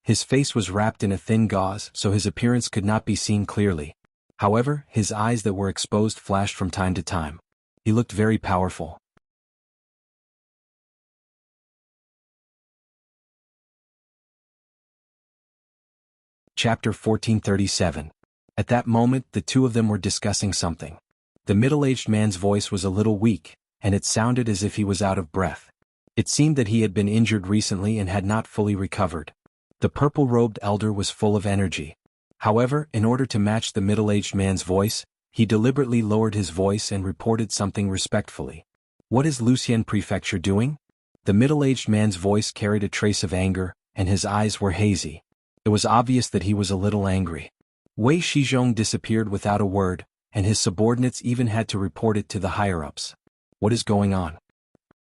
His face was wrapped in a thin gauze, so his appearance could not be seen clearly. However, his eyes that were exposed flashed from time to time. He looked very powerful. Chapter 1437. At that moment, the two of them were discussing something. The middle-aged man's voice was a little weak, and it sounded as if he was out of breath. It seemed that he had been injured recently and had not fully recovered. The purple-robed elder was full of energy. However, in order to match the middle-aged man's voice, he deliberately lowered his voice and reported something respectfully. "What is Lucian Prefecture doing?" The middle-aged man's voice carried a trace of anger, and his eyes were hazy. It was obvious that he was a little angry. Wei Shizhong disappeared without a word, and his subordinates even had to report it to the higher-ups. "What is going on?"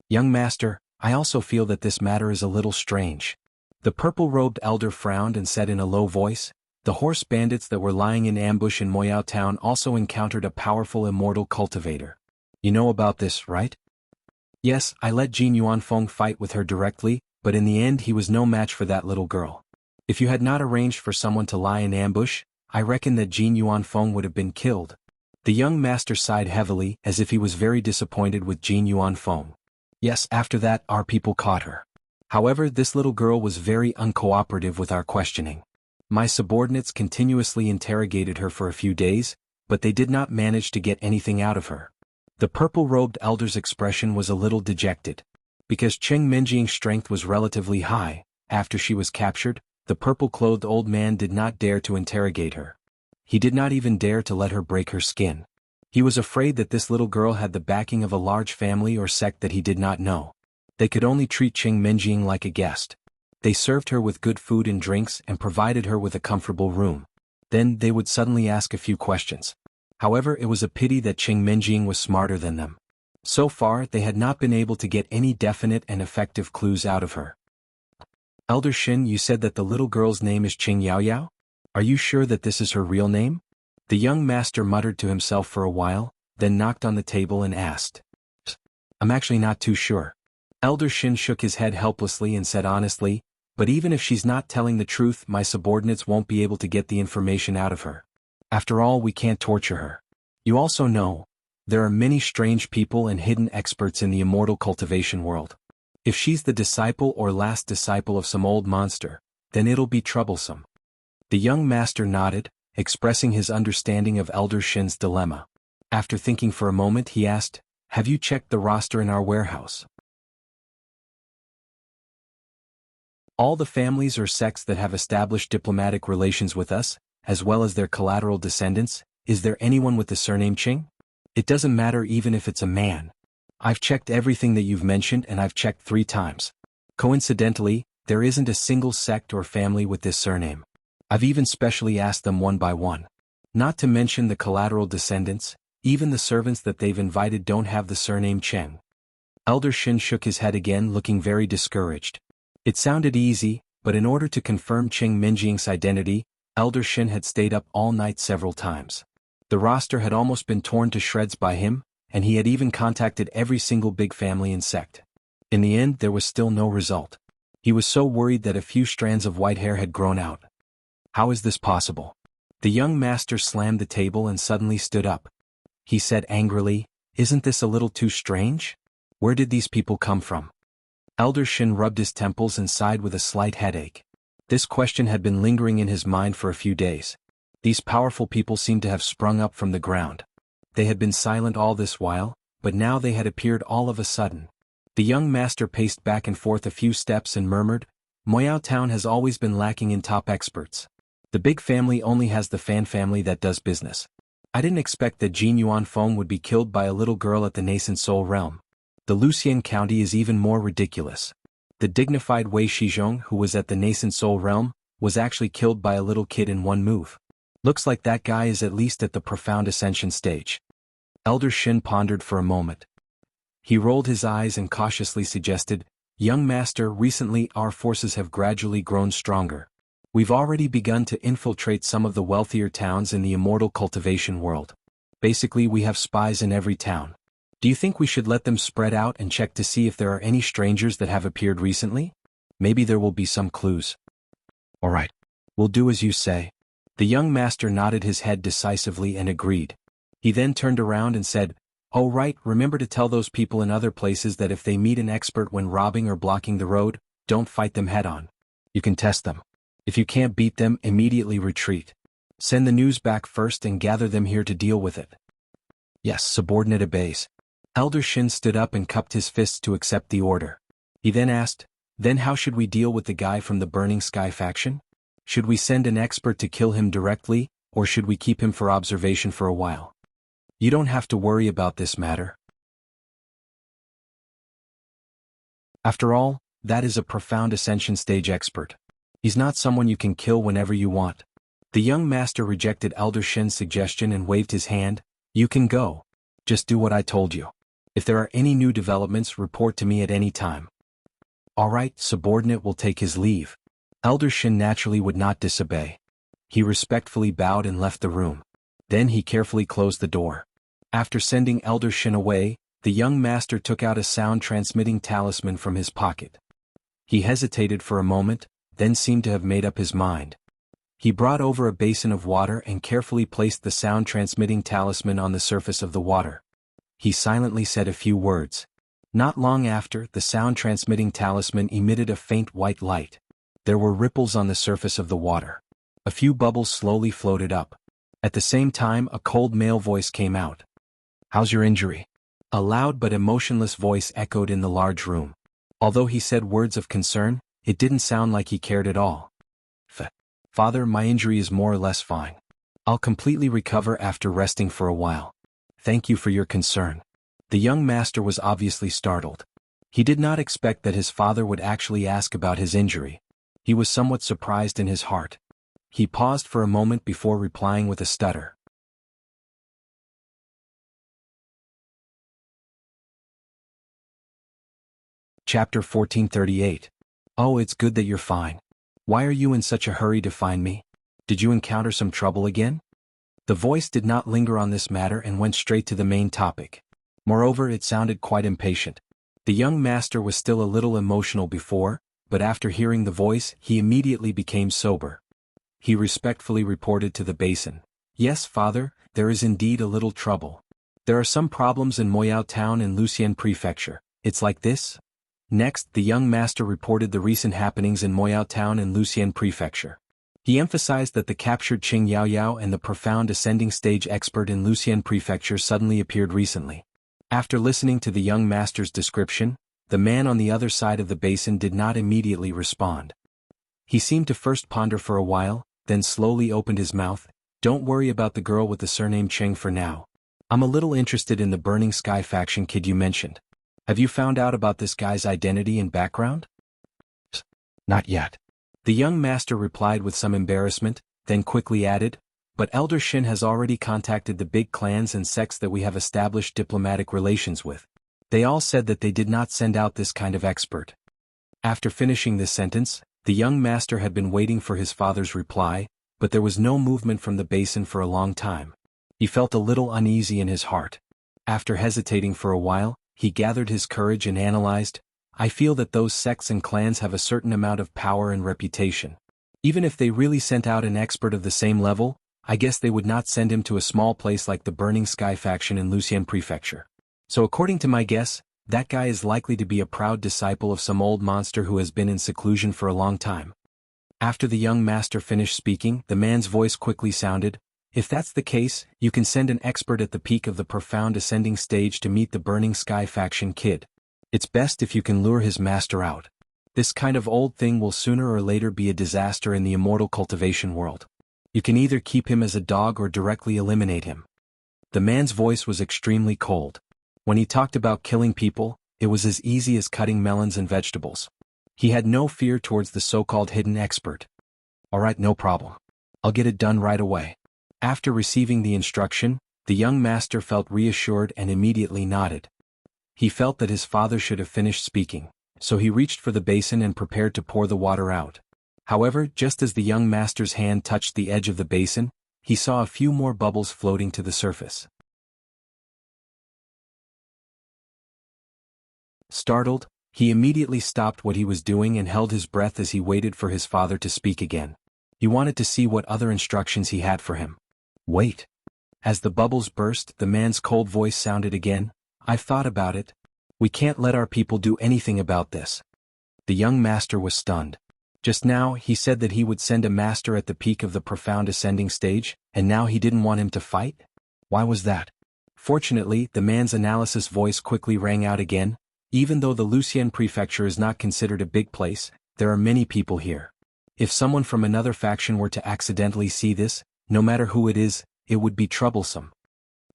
"Young master, I also feel that this matter is a little strange." The purple-robed elder frowned and said in a low voice, "The horse bandits that were lying in ambush in Moyao Town also encountered a powerful immortal cultivator. You know about this, right?" "Yes, I let Jin Yuanfeng fight with her directly, but in the end he was no match for that little girl. If you had not arranged for someone to lie in ambush, I reckon that Jin Yuanfeng would have been killed." The young master sighed heavily, as if he was very disappointed with Jin Yuanfeng. "Yes, after that our people caught her. However, this little girl was very uncooperative with our questioning. My subordinates continuously interrogated her for a few days, but they did not manage to get anything out of her." The purple-robed elder's expression was a little dejected. Because Cheng Minjing's strength was relatively high, after she was captured, the purple-clothed old man did not dare to interrogate her. He did not even dare to let her break her skin. He was afraid that this little girl had the backing of a large family or sect that he did not know. They could only treat Cheng Minjing like a guest. They served her with good food and drinks and provided her with a comfortable room. Then they would suddenly ask a few questions. However, it was a pity that Cheng Minjing was smarter than them. So far, they had not been able to get any definite and effective clues out of her. Elder Shin, you said that the little girl's name is Ching Yaoyao? Are you sure that this is her real name? The young master muttered to himself for a while, then knocked on the table and asked. I'm actually not too sure. Elder Shin shook his head helplessly and said honestly, but even if she's not telling the truth, my subordinates won't be able to get the information out of her. After all, we can't torture her. You also know, there are many strange people and hidden experts in the immortal cultivation world. If she's the disciple or last disciple of some old monster, then it'll be troublesome. The young master nodded, expressing his understanding of Elder Shin's dilemma. After thinking for a moment, he asked, have you checked the roster in our warehouse? All the families or sects that have established diplomatic relations with us, as well as their collateral descendants, is there anyone with the surname Ching? It doesn't matter even if it's a man. I've checked everything that you've mentioned and I've checked 3 times. Coincidentally, there isn't a single sect or family with this surname. I've even specially asked them one by one. Not to mention the collateral descendants, even the servants that they've invited don't have the surname Cheng. Elder Shin shook his head again, looking very discouraged. It sounded easy, but in order to confirm Cheng Minjing's identity, Elder Shin had stayed up all night several times. The roster had almost been torn to shreds by him, and he had even contacted every single big family and sect. In the end, there was still no result. He was so worried that a few strands of white hair had grown out. How is this possible? The young master slammed the table and suddenly stood up. He said angrily, isn't this a little too strange? Where did these people come from? Elder Shin rubbed his temples and sighed with a slight headache. This question had been lingering in his mind for a few days. These powerful people seemed to have sprung up from the ground. They had been silent all this while, but now they had appeared all of a sudden. The young master paced back and forth a few steps and murmured, Moyao Town has always been lacking in top experts. The big family only has the Fan family that does business. I didn't expect that Jin Yuan Feng would be killed by a little girl at the nascent Soul Realm. The Lucian County is even more ridiculous. The dignified Wei Shizhong, who was at the nascent Soul Realm, was actually killed by a little kid in one move. Looks like that guy is at least at the profound ascension stage. Elder Shin pondered for a moment. He rolled his eyes and cautiously suggested, Young Master, recently our forces have gradually grown stronger. We've already begun to infiltrate some of the wealthier towns in the immortal cultivation world. Basically, we have spies in every town. Do you think we should let them spread out and check to see if there are any strangers that have appeared recently? Maybe there will be some clues. All right. We'll do as you say. The young master nodded his head decisively and agreed. He then turned around and said, Oh right, remember to tell those people in other places that if they meet an expert when robbing or blocking the road, don't fight them head-on. You can test them. If you can't beat them, immediately retreat. Send the news back first and gather them here to deal with it. Yes, subordinate obeys. Elder Shin stood up and cupped his fists to accept the order. He then asked, Then how should we deal with the guy from the Burning Sky faction? Should we send an expert to kill him directly, or should we keep him for observation for a while? You don't have to worry about this matter. After all, that is a profound ascension stage expert. He's not someone you can kill whenever you want. The young master rejected Elder Shin's suggestion and waved his hand. You can go. Just do what I told you. If there are any new developments, report to me at any time. All right, subordinate will take his leave. Elder Shin naturally would not disobey. He respectfully bowed and left the room. Then he carefully closed the door. After sending Elder Shin away, the young master took out a sound-transmitting talisman from his pocket. He hesitated for a moment, then seemed to have made up his mind. He brought over a basin of water and carefully placed the sound-transmitting talisman on the surface of the water. He silently said a few words. Not long after, the sound-transmitting talisman emitted a faint white light. There were ripples on the surface of the water. A few bubbles slowly floated up. At the same time, a cold male voice came out. How's your injury? A loud but emotionless voice echoed in the large room. Although he said words of concern, it didn't sound like he cared at all. Father, my injury is more or less fine. I'll completely recover after resting for a while. Thank you for your concern. The young master was obviously startled. He did not expect that his father would actually ask about his injury. He was somewhat surprised in his heart. He paused for a moment before replying with a stutter. Chapter 1438. Oh, it's good that you're fine. Why are you in such a hurry to find me? Did you encounter some trouble again? The voice did not linger on this matter and went straight to the main topic. Moreover, it sounded quite impatient. The young master was still a little emotional before, but after hearing the voice, he immediately became sober. He respectfully reported to the basin. Yes, father, there is indeed a little trouble. There are some problems in Moyao town and Lucian prefecture. It's like this? Next, the young master reported the recent happenings in Moyao town and Lucian prefecture. He emphasized that the captured Qing Yaoyao and the profound ascending stage expert in Lucian prefecture suddenly appeared recently. After listening to the young master's description, the man on the other side of the basin did not immediately respond. He seemed to first ponder for a while, then slowly opened his mouth. Don't worry about the girl with the surname Cheng for now. I'm a little interested in the Burning Sky faction kid you mentioned. Have you found out about this guy's identity and background? Not yet. The young master replied with some embarrassment, then quickly added, but Elder Shin has already contacted the big clans and sects that we have established diplomatic relations with. They all said that they did not send out this kind of expert. After finishing this sentence, the young master had been waiting for his father's reply, but there was no movement from the basin for a long time. He felt a little uneasy in his heart. After hesitating for a while, he gathered his courage and analyzed, I feel that those sects and clans have a certain amount of power and reputation. Even if they really sent out an expert of the same level, I guess they would not send him to a small place like the Burning Sky faction in Lucian prefecture. So according to my guess, that guy is likely to be a proud disciple of some old monster who has been in seclusion for a long time. After the young master finished speaking, the man's voice quickly sounded, if that's the case, you can send an expert at the peak of the profound ascending stage to meet the Burning Sky faction kid. It's best if you can lure his master out. This kind of old thing will sooner or later be a disaster in the immortal cultivation world. You can either keep him as a dog or directly eliminate him. The man's voice was extremely cold. When he talked about killing people, it was as easy as cutting melons and vegetables. He had no fear towards the so-called hidden expert. Alright, no problem. I'll get it done right away. After receiving the instruction, the young master felt reassured and immediately nodded. He felt that his father should have finished speaking, so he reached for the basin and prepared to pour the water out. However, just as the young master's hand touched the edge of the basin, he saw a few more bubbles floating to the surface. Startled, he immediately stopped what he was doing and held his breath as he waited for his father to speak again. He wanted to see what other instructions he had for him. Wait. As the bubbles burst, the man's cold voice sounded again. I've thought about it. We can't let our people do anything about this. The young master was stunned. Just now, he said that he would send a master at the peak of the profound ascending stage, and now he didn't want him to fight? Why was that? Fortunately, the man's analysis voice quickly rang out again. Even though the Lucian prefecture is not considered a big place, there are many people here. If someone from another faction were to accidentally see this, no matter who it is, it would be troublesome.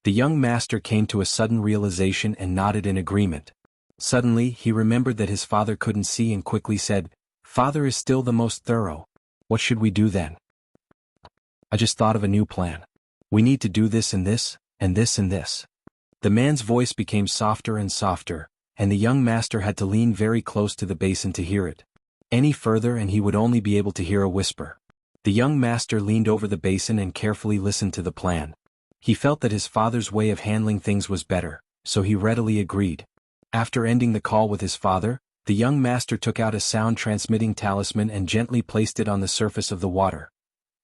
The young master came to a sudden realization and nodded in agreement. Suddenly, he remembered that his father couldn't see and quickly said, Father is still the most thorough. What should we do then? I just thought of a new plan. We need to do this and this, and this and this. The man's voice became softer and softer, and the young master had to lean very close to the basin to hear it. Any further and he would only be able to hear a whisper. The young master leaned over the basin and carefully listened to the plan. He felt that his father's way of handling things was better, so he readily agreed. After ending the call with his father, the young master took out a sound-transmitting talisman and gently placed it on the surface of the water.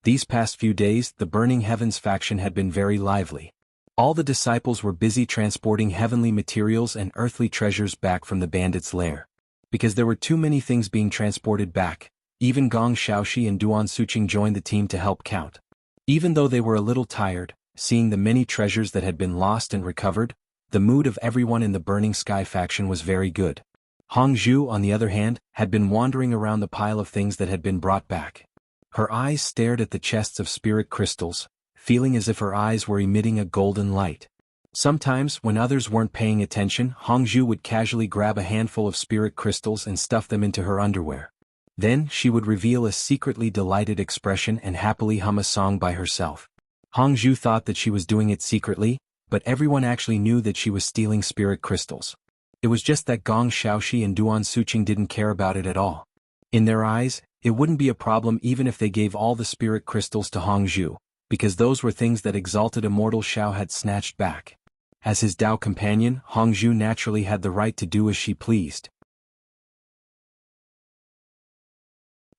These past few days, the Burning Heavens faction had been very lively. All the disciples were busy transporting heavenly materials and earthly treasures back from the bandits' lair. Because there were too many things being transported back, even Gong Shaoxi and Duan Suqing joined the team to help count. Even though they were a little tired, seeing the many treasures that had been lost and recovered, the mood of everyone in the Burning Sky faction was very good. Hongzhu, on the other hand, had been wandering around the pile of things that had been brought back. Her eyes stared at the chests of spirit crystals, feeling as if her eyes were emitting a golden light. Sometimes, when others weren't paying attention, Hongzhu would casually grab a handful of spirit crystals and stuff them into her underwear. Then, she would reveal a secretly delighted expression and happily hum a song by herself. Hongzhu thought that she was doing it secretly, but everyone actually knew that she was stealing spirit crystals. It was just that Gong Xiaoxi and Duan Suqing didn't care about it at all. In their eyes, it wouldn't be a problem even if they gave all the spirit crystals to Hongzhu, because those were things that exalted immortal Xiao had snatched back. As his Dao companion, Hongzhu naturally had the right to do as she pleased.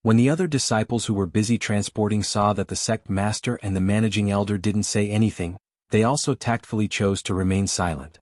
When the other disciples who were busy transporting saw that the sect master and the managing elder didn't say anything, they also tactfully chose to remain silent.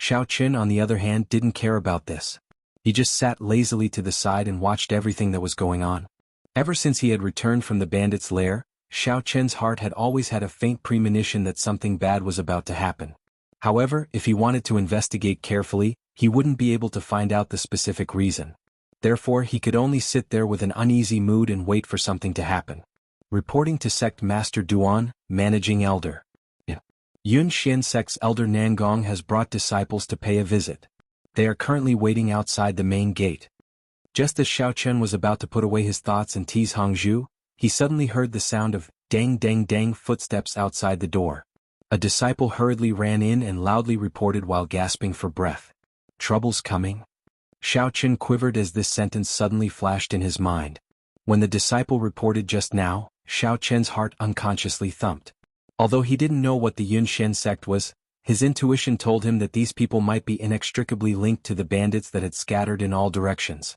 Xiao Qin, on the other hand, didn't care about this. He just sat lazily to the side and watched everything that was going on. Ever since he had returned from the bandits' lair, Xiao Qin's heart had always had a faint premonition that something bad was about to happen. However, if he wanted to investigate carefully, he wouldn't be able to find out the specific reason. Therefore, he could only sit there with an uneasy mood and wait for something to happen. Reporting to Sect Master Duan, Managing Elder. Yun Xian Sect's Elder Nangong has brought disciples to pay a visit. They are currently waiting outside the main gate. Just as Xiao Chen was about to put away his thoughts and tease Hongzhu, he suddenly heard the sound of dang dang dang footsteps outside the door. A disciple hurriedly ran in and loudly reported while gasping for breath. Trouble's coming? Xiao Chen quivered as this sentence suddenly flashed in his mind. When the disciple reported just now, Xiao Chen's heart unconsciously thumped. Although he didn't know what the Yun Xian sect was, his intuition told him that these people might be inextricably linked to the bandits that had scattered in all directions.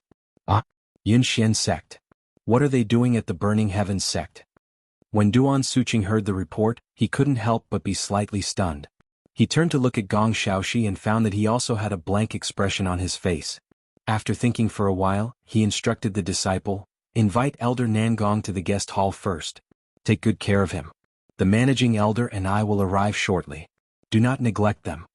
Yun Xian sect. What are they doing at the Burning Heavens sect? When Duan Suqing heard the report, he couldn't help but be slightly stunned. He turned to look at Gong Xiaoxi and found that he also had a blank expression on his face. After thinking for a while, he instructed the disciple, invite Elder Nangong to the guest hall first. Take good care of him. The managing elder and I will arrive shortly. Do not neglect them.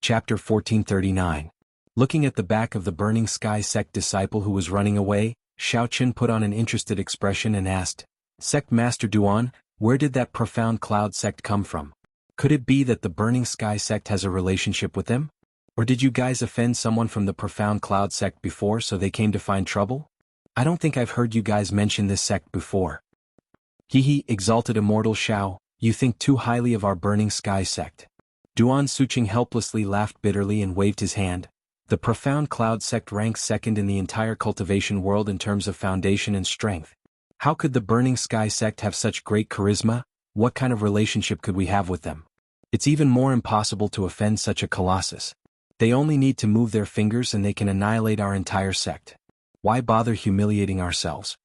Chapter 1439. Looking at the back of the Burning Sky sect disciple who was running away, Xiao Qin put on an interested expression and asked, Sect Master Duan, where did that Profound Cloud sect come from? Could it be that the Burning Sky sect has a relationship with them? Or did you guys offend someone from the Profound Cloud sect before so they came to find trouble? I don't think I've heard you guys mention this sect before. Hee, exalted immortal Xiao, you think too highly of our Burning Sky sect. Duan Suqing helplessly laughed bitterly and waved his hand. The Profound Cloud sect ranks second in the entire cultivation world in terms of foundation and strength. How could the Burning Sky sect have such great charisma? What kind of relationship could we have with them? It's even more impossible to offend such a colossus. They only need to move their fingers and they can annihilate our entire sect. Why bother humiliating ourselves?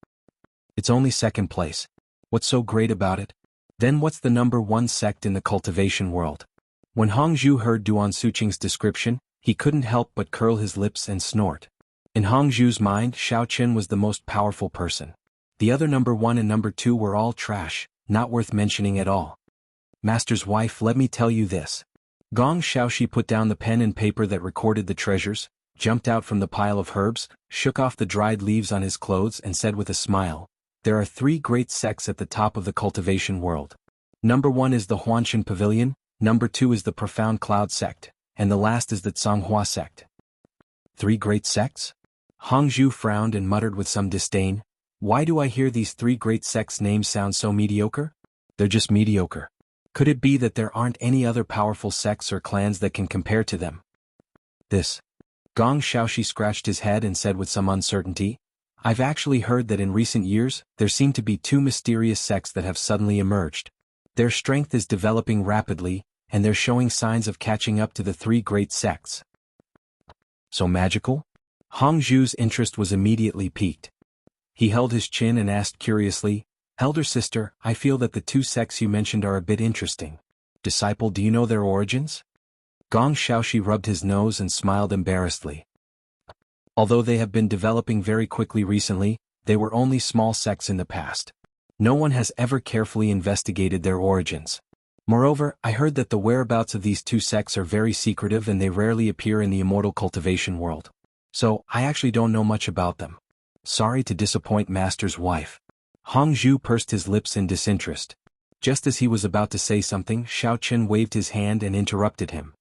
It's only second place. What's so great about it? Then what's the number one sect in the cultivation world? When Hongzhu heard Duan Suqing's description, he couldn't help but curl his lips and snort. In Hongzhu's mind, Xiao Qin was the most powerful person. The other number one and number two were all trash, not worth mentioning at all. Master's wife, let me tell you this. Gong Xiaoxi put down the pen and paper that recorded the treasures, jumped out from the pile of herbs, shook off the dried leaves on his clothes and said with a smile, there are three great sects at the top of the cultivation world. Number one is the Huanshan Pavilion, number two is the Profound Cloud sect, and the last is the Tsanghua sect. Three great sects? Hongzhu frowned and muttered with some disdain, why do I hear these three great sects' names sound so mediocre? They're just mediocre. Could it be that there aren't any other powerful sects or clans that can compare to them? Gong Xiaoxi scratched his head and said with some uncertainty, I've actually heard that in recent years, there seem to be two mysterious sects that have suddenly emerged. Their strength is developing rapidly, and they're showing signs of catching up to the three great sects. So magical? Hongzhu's interest was immediately piqued. He held his chin and asked curiously, Elder sister, I feel that the two sects you mentioned are a bit interesting. Disciple, do you know their origins? Gong Xiaoxi rubbed his nose and smiled embarrassedly. Although they have been developing very quickly recently, they were only small sects in the past. No one has ever carefully investigated their origins. Moreover, I heard that the whereabouts of these two sects are very secretive and they rarely appear in the immortal cultivation world. So, I actually don't know much about them. Sorry to disappoint Master's wife. Hong Zhu pursed his lips in disinterest. Just as he was about to say something, Xiao Qin waved his hand and interrupted him.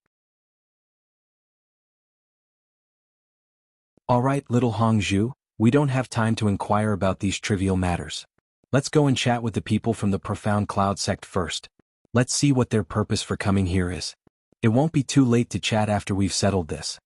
All right, little Hong Zhu, we don't have time to inquire about these trivial matters. Let's go and chat with the people from the Profound Cloud sect first. Let's see what their purpose for coming here is. It won't be too late to chat after we've settled this.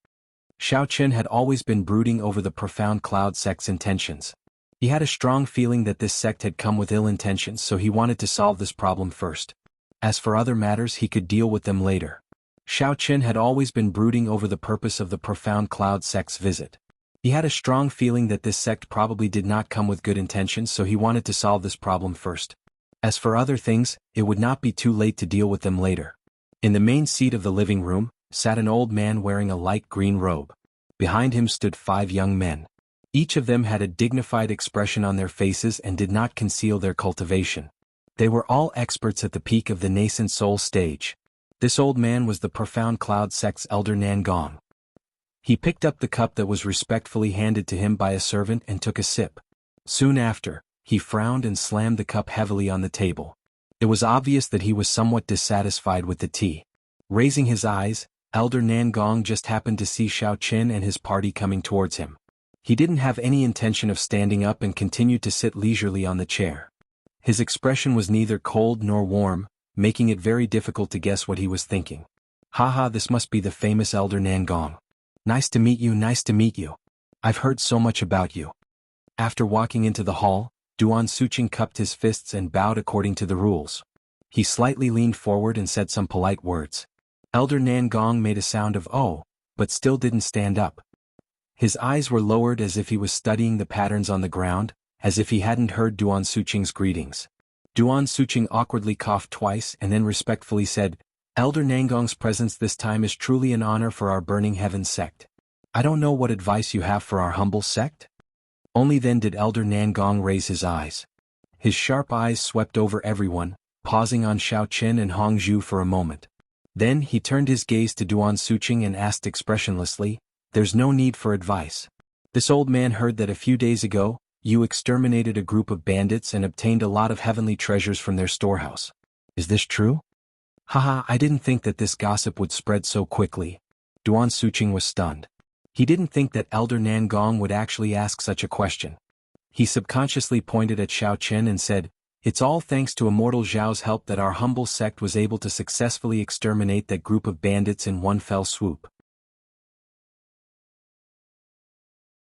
Xiao Qin had always been brooding over the Profound Cloud sect's intentions. He had a strong feeling that this sect had come with ill intentions, so he wanted to solve this problem first. As for other matters, he could deal with them later. Xiao Qin had always been brooding over the purpose of the Profound Cloud sect's visit. He had a strong feeling that this sect probably did not come with good intentions, so he wanted to solve this problem first. As for other things, it would not be too late to deal with them later. In the main seat of the living room, sat an old man wearing a light green robe. Behind him stood 5 young men. Each of them had a dignified expression on their faces and did not conceal their cultivation. They were all experts at the peak of the nascent soul stage. This old man was the Profound Cloud sect's elder Nangong. He picked up the cup that was respectfully handed to him by a servant and took a sip. Soon after, he frowned and slammed the cup heavily on the table. It was obvious that he was somewhat dissatisfied with the tea. Raising his eyes, Elder Nangong just happened to see Xiao Qin and his party coming towards him. He didn't have any intention of standing up and continued to sit leisurely on the chair. His expression was neither cold nor warm, making it very difficult to guess what he was thinking. Haha, this must be the famous Elder Nangong. Nice to meet you, nice to meet you. I've heard so much about you. After walking into the hall, Duan Suqing cupped his fists and bowed according to the rules. He slightly leaned forward and said some polite words. Elder Nangong made a sound of "oh," but still didn't stand up. His eyes were lowered as if he was studying the patterns on the ground, as if he hadn't heard Duan Suqing's greetings. Duan Suqing awkwardly coughed twice and then respectfully said, Elder Nangong's presence this time is truly an honor for our Burning Heaven sect. I don't know what advice you have for our humble sect? Only then did Elder Nangong raise his eyes. His sharp eyes swept over everyone, pausing on Xiao Qin and Hong Zhu for a moment. Then he turned his gaze to Duan Suqing and asked expressionlessly, There's no need for advice. This old man heard that a few days ago, you exterminated a group of bandits and obtained a lot of heavenly treasures from their storehouse. Is this true? Haha, I didn't think that this gossip would spread so quickly. Duan Suqing was stunned. He didn't think that Elder Nangong would actually ask such a question. He subconsciously pointed at Xiao Qin and said, It's all thanks to Immortal Zhao's help that our humble sect was able to successfully exterminate that group of bandits in one fell swoop.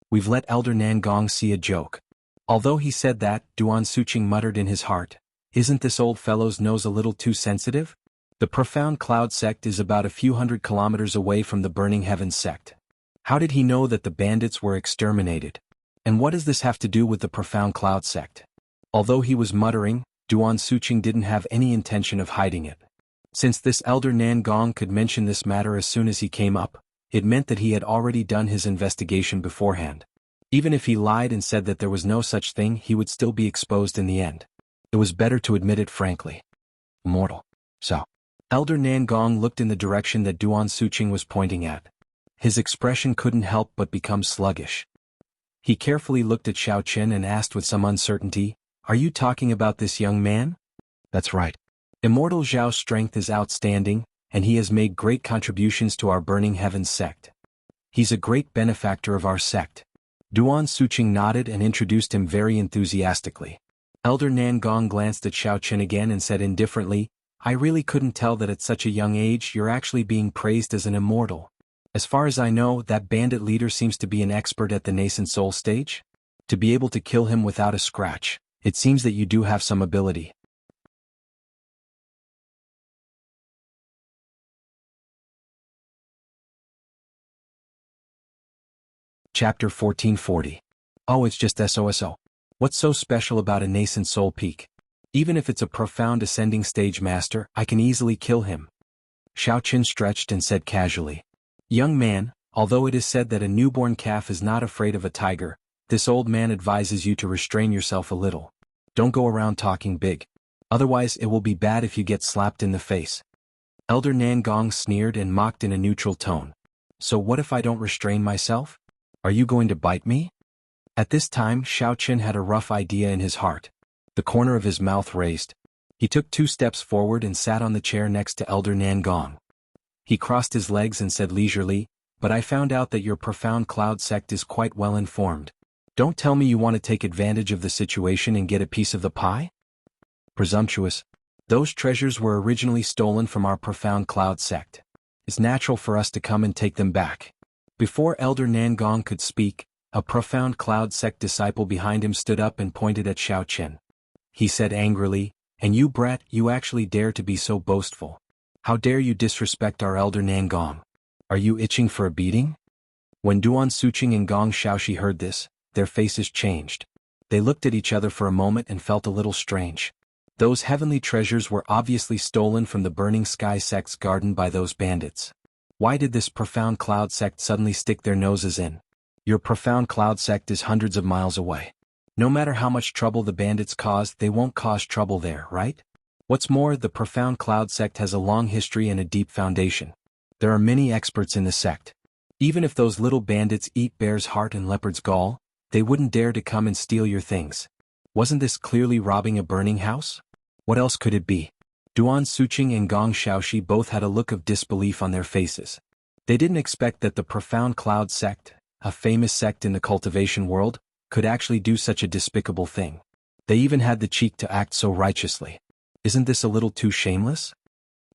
We've let Elder Nangong see a joke. Although he said that, Duan Suqing muttered in his heart, Isn't this old fellow's nose a little too sensitive? The Profound Cloud sect is about a few hundred kilometers away from the Burning Heaven sect. How did he know that the bandits were exterminated? And what does this have to do with the Profound Cloud sect? Although he was muttering, Duan Suqing didn't have any intention of hiding it. Since this Elder Nangong could mention this matter as soon as he came up, it meant that he had already done his investigation beforehand. Even if he lied and said that there was no such thing, he would still be exposed in the end. It was better to admit it frankly. Immortal. So. Elder Nangong looked in the direction that Duan Suqing was pointing at. His expression couldn't help but become sluggish. He carefully looked at Xiao Qin and asked with some uncertainty, Are you talking about this young man? That's right. Immortal Zhao's strength is outstanding, and he has made great contributions to our Burning Heaven sect. He's a great benefactor of our sect. Duan Suqing nodded and introduced him very enthusiastically. Elder Nangong glanced at Xiao Qin again and said indifferently, I really couldn't tell that at such a young age you're actually being praised as an immortal. As far as I know, that bandit leader seems to be an expert at the nascent soul stage. To be able to kill him without a scratch, it seems that you do have some ability. Chapter 1440. Oh, it's just SOSO. What's so special about a nascent soul peak? Even if it's a profound ascending stage master, I can easily kill him. Xiao Qin stretched and said casually. Young man, although it is said that a newborn calf is not afraid of a tiger, this old man advises you to restrain yourself a little. Don't go around talking big. Otherwise it will be bad if you get slapped in the face. Elder Nangong sneered and mocked in a neutral tone. So what if I don't restrain myself? Are you going to bite me? At this time Xiao Qin had a rough idea in his heart. The corner of his mouth raised. He took 2 steps forward and sat on the chair next to Elder Nangong. He crossed his legs and said leisurely, "But I found out that your profound cloud sect is quite well informed. Don't tell me you want to take advantage of the situation and get a piece of the pie?" Presumptuous. Those treasures were originally stolen from our profound cloud sect. It's natural for us to come and take them back. Before Elder Nangong could speak, a profound cloud sect disciple behind him stood up and pointed at Xiao Qin. He said angrily, "And you brat, you actually dare to be so boastful. How dare you disrespect our Elder Nangong? Are you itching for a beating?" When Duan Suqing and Gong Xiaoxi heard this, their faces changed. They looked at each other for a moment and felt a little strange. Those heavenly treasures were obviously stolen from the Burning Sky sect's garden by those bandits. Why did this profound cloud sect suddenly stick their noses in? Your profound cloud sect is hundreds of miles away. No matter how much trouble the bandits caused, they won't cause trouble there, right? What's more, the profound cloud sect has a long history and a deep foundation. There are many experts in the sect. Even if those little bandits eat bear's heart and leopard's gall, they wouldn't dare to come and steal your things. Wasn't this clearly robbing a burning house? What else could it be? Duan Suqing and Gong Xiaoxi both had a look of disbelief on their faces. They didn't expect that the profound cloud sect, a famous sect in the cultivation world, could actually do such a despicable thing. They even had the cheek to act so righteously. Isn't this a little too shameless?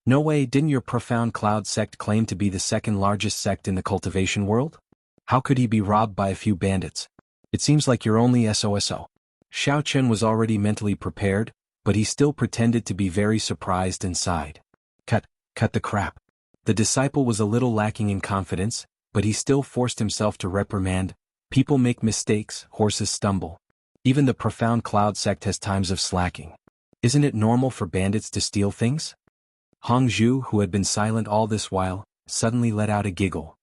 No way, didn't your profound cloud sect claim to be the second largest sect in the cultivation world? How could he be robbed by a few bandits? It seems like you're only SOSO. Xiao Qin was already mentally prepared, but he still pretended to be very surprised and sighed. Cut the crap. The disciple was a little lacking in confidence, but he still forced himself to reprimand. People make mistakes, horses stumble. Even the profound cloud sect has times of slacking. Isn't it normal for bandits to steal things? Hong Zhu, who had been silent all this while, suddenly let out a giggle.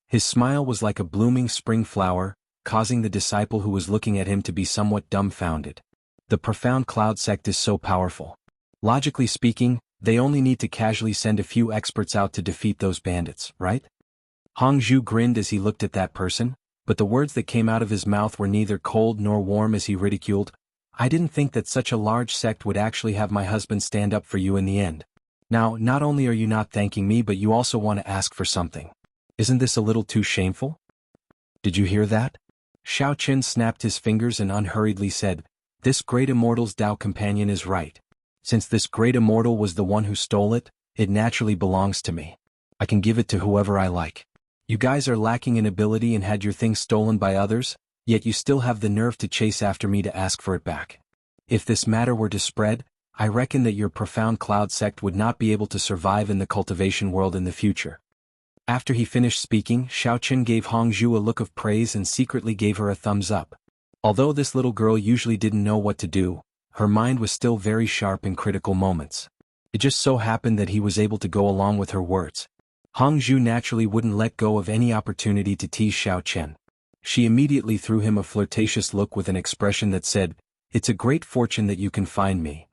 His smile was like a blooming spring flower, causing the disciple who was looking at him to be somewhat dumbfounded. The profound cloud sect is so powerful. Logically speaking, they only need to casually send a few experts out to defeat those bandits, right? Hong Zhu grinned as he looked at that person, but the words that came out of his mouth were neither cold nor warm as he ridiculed, "I didn't think that such a large sect would actually have my husband stand up for you in the end. Now, not only are you not thanking me, but you also want to ask for something. Isn't this a little too shameful?" Did you hear that? Xiao Qin snapped his fingers and unhurriedly said, "This great immortal's Tao companion is right. Since this great immortal was the one who stole it, it naturally belongs to me. I can give it to whoever I like. You guys are lacking in ability and had your things stolen by others, yet you still have the nerve to chase after me to ask for it back. If this matter were to spread, I reckon that your profound cloud sect would not be able to survive in the cultivation world in the future." After he finished speaking, Xiao Qin gave Hong Zhu a look of praise and secretly gave her a thumbs up. Although this little girl usually didn't know what to do, her mind was still very sharp in critical moments. It just so happened that he was able to go along with her words. Hong Zhu naturally wouldn't let go of any opportunity to tease Xiao Qin. She immediately threw him a flirtatious look with an expression that said, "It's a great fortune that you can find me.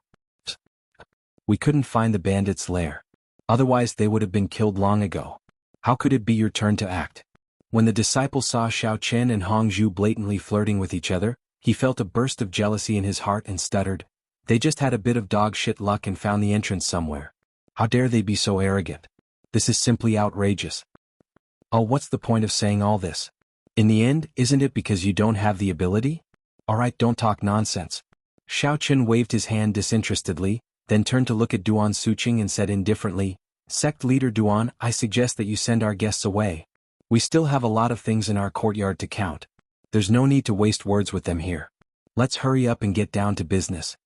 We couldn't find the bandits' lair. Otherwise they would have been killed long ago. How could it be your turn to act?" When the disciple saw Xiao Qin and Hong Zhu blatantly flirting with each other, he felt a burst of jealousy in his heart and stuttered, "They just had a bit of dog shit luck and found the entrance somewhere. How dare they be so arrogant? This is simply outrageous. Oh, what's the point of saying all this? In the end, isn't it because you don't have the ability? Alright, don't talk nonsense." Xiao Qin waved his hand disinterestedly, then turned to look at Duan Suqing and said indifferently, "Sect leader Duan, I suggest that you send our guests away. We still have a lot of things in our courtyard to count. There's no need to waste words with them here. Let's hurry up and get down to business."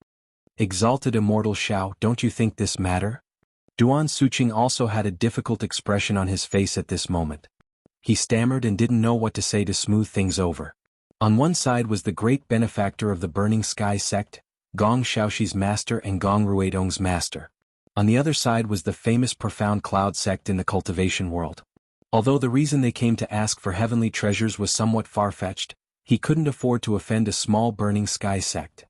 Exalted Immortal Xiao, don't you think this matter? Duan Suqing also had a difficult expression on his face at this moment. He stammered and didn't know what to say to smooth things over. On one side was the great benefactor of the Burning Sky sect, Gong Xiaoxi's master and Gong Ruidong's master. On the other side was the famous Profound Cloud sect in the cultivation world. Although the reason they came to ask for heavenly treasures was somewhat far-fetched, He couldn't afford to offend a small burning sky sect.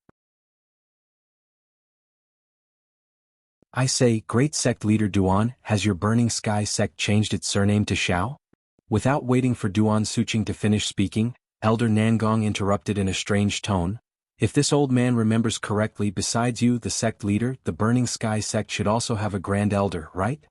I say, great sect leader Duan, has your burning sky sect changed its surname to Xiao? Without waiting for Duan Suqing to finish speaking, Elder Nangong interrupted in a strange tone. If this old man remembers correctly, besides you, the sect leader, the burning sky sect should also have a grand elder, right?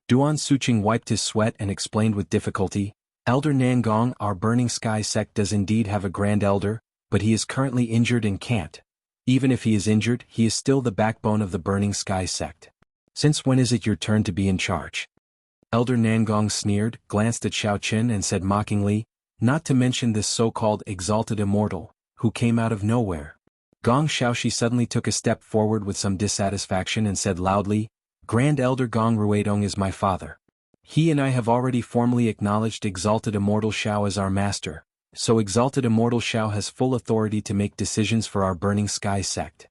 Duan Suqing wiped his sweat and explained with difficulty, Elder Nangong, our burning sky sect does indeed have a grand elder, but he is currently injured and can't. Even if he is injured, he is still the backbone of the burning sky sect. Since when is it your turn to be in charge? Elder Nangong sneered, glanced at Xiao Qin and said mockingly, not to mention this so-called exalted immortal, who came out of nowhere. Gong Xiaoxi suddenly took a step forward with some dissatisfaction and said loudly, Grand Elder Gong Ruidong is my father. He and I have already formally acknowledged Exalted Immortal Xiao as our master, so Exalted Immortal Xiao has full authority to make decisions for our Burning Sky sect.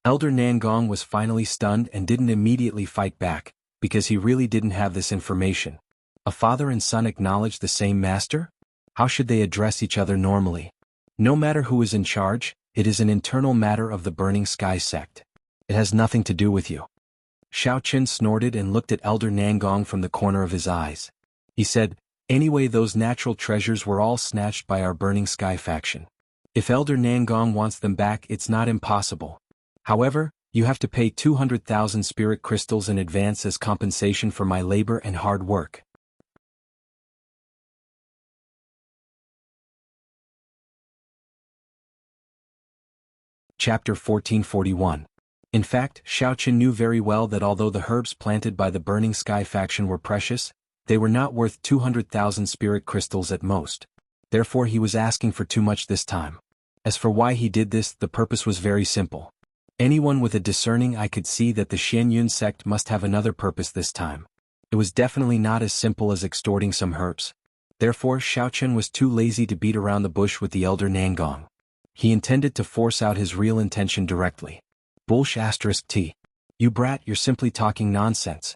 Elder Nangong was finally stunned and didn't immediately fight back, because he really didn't have this information. A father and son acknowledge the same master? How should they address each other normally? No matter who is in charge, it is an internal matter of the Burning Sky sect. It has nothing to do with you. Xiao Qin snorted and looked at Elder Nangong from the corner of his eyes. He said, anyway, those natural treasures were all snatched by our Burning Sky faction. If Elder Nangong wants them back, it's not impossible. However, you have to pay 200,000 spirit crystals in advance as compensation for my labor and hard work. Chapter 1441. In fact, Xiao Qin knew very well that although the herbs planted by the Burning Sky faction were precious, they were not worth 200,000 spirit crystals at most. Therefore he was asking for too much this time. As for why he did this, the purpose was very simple. Anyone with a discerning eye could see that the Xianyun sect must have another purpose this time. It was definitely not as simple as extorting some herbs. Therefore Xiao Qin was too lazy to beat around the bush with the Elder Nangong. He intended to force out his real intention directly. Bullsh*T. You brat, you're simply talking nonsense.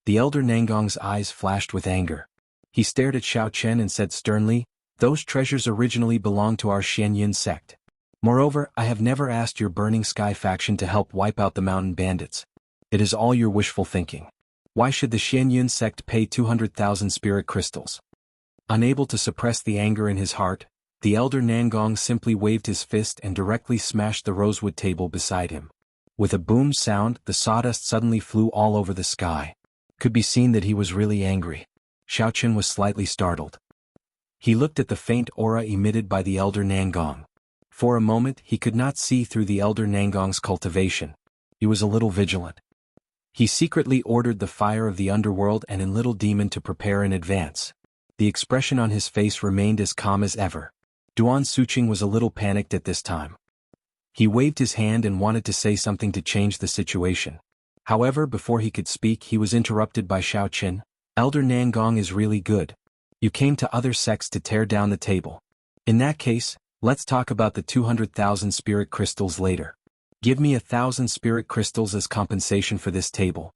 The Elder Nangong's eyes flashed with anger. He stared at Xiao Qin and said sternly, those treasures originally belonged to our Xianyun sect. Moreover, I have never asked your Burning Sky faction to help wipe out the mountain bandits. It is all your wishful thinking. Why should the Xianyun sect pay 200,000 spirit crystals? Unable to suppress the anger in his heart, the Elder Nangong simply waved his fist and directly smashed the rosewood table beside him. With a boom sound, the sawdust suddenly flew all over the sky. Could be seen that he was really angry. Xiao Qin was slightly startled. He looked at the faint aura emitted by the Elder Nangong. For a moment he could not see through the Elder Nangong's cultivation. He was a little vigilant. He secretly ordered the fire of the underworld and in Little Demon to prepare in advance. The expression on his face remained as calm as ever. Duan Suqing was a little panicked at this time. He waved his hand and wanted to say something to change the situation. However, before he could speak he was interrupted by Xiao Qin. Elder Nangong is really good. You came to other sects to tear down the table. In that case, let's talk about the 200,000 spirit crystals later. Give me 1,000 spirit crystals as compensation for this table.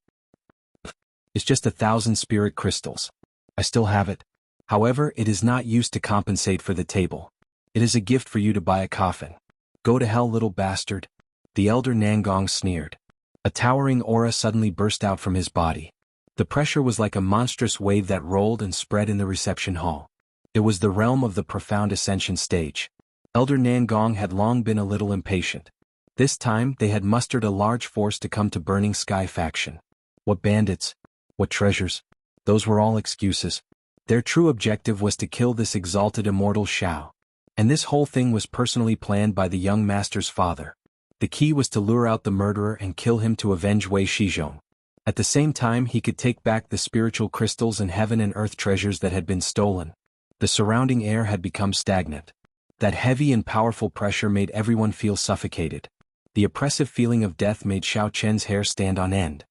It's just 1,000 spirit crystals. I still have it. However, it is not used to compensate for the table. It is a gift for you to buy a coffin. Go to hell, little bastard. The Elder Nangong sneered. A towering aura suddenly burst out from his body. The pressure was like a monstrous wave that rolled and spread in the reception hall. It was the realm of the profound ascension stage. Elder Nangong had long been a little impatient. This time they had mustered a large force to come to Burning Sky faction. What bandits? What treasures? Those were all excuses. Their true objective was to kill this exalted immortal Xiao. And this whole thing was personally planned by the young master's father. The key was to lure out the murderer and kill him to avenge Wei Shizhong. At the same time he could take back the spiritual crystals and heaven and earth treasures that had been stolen. The surrounding air had become stagnant. That heavy and powerful pressure made everyone feel suffocated. The oppressive feeling of death made Xiao Qin's hair stand on end.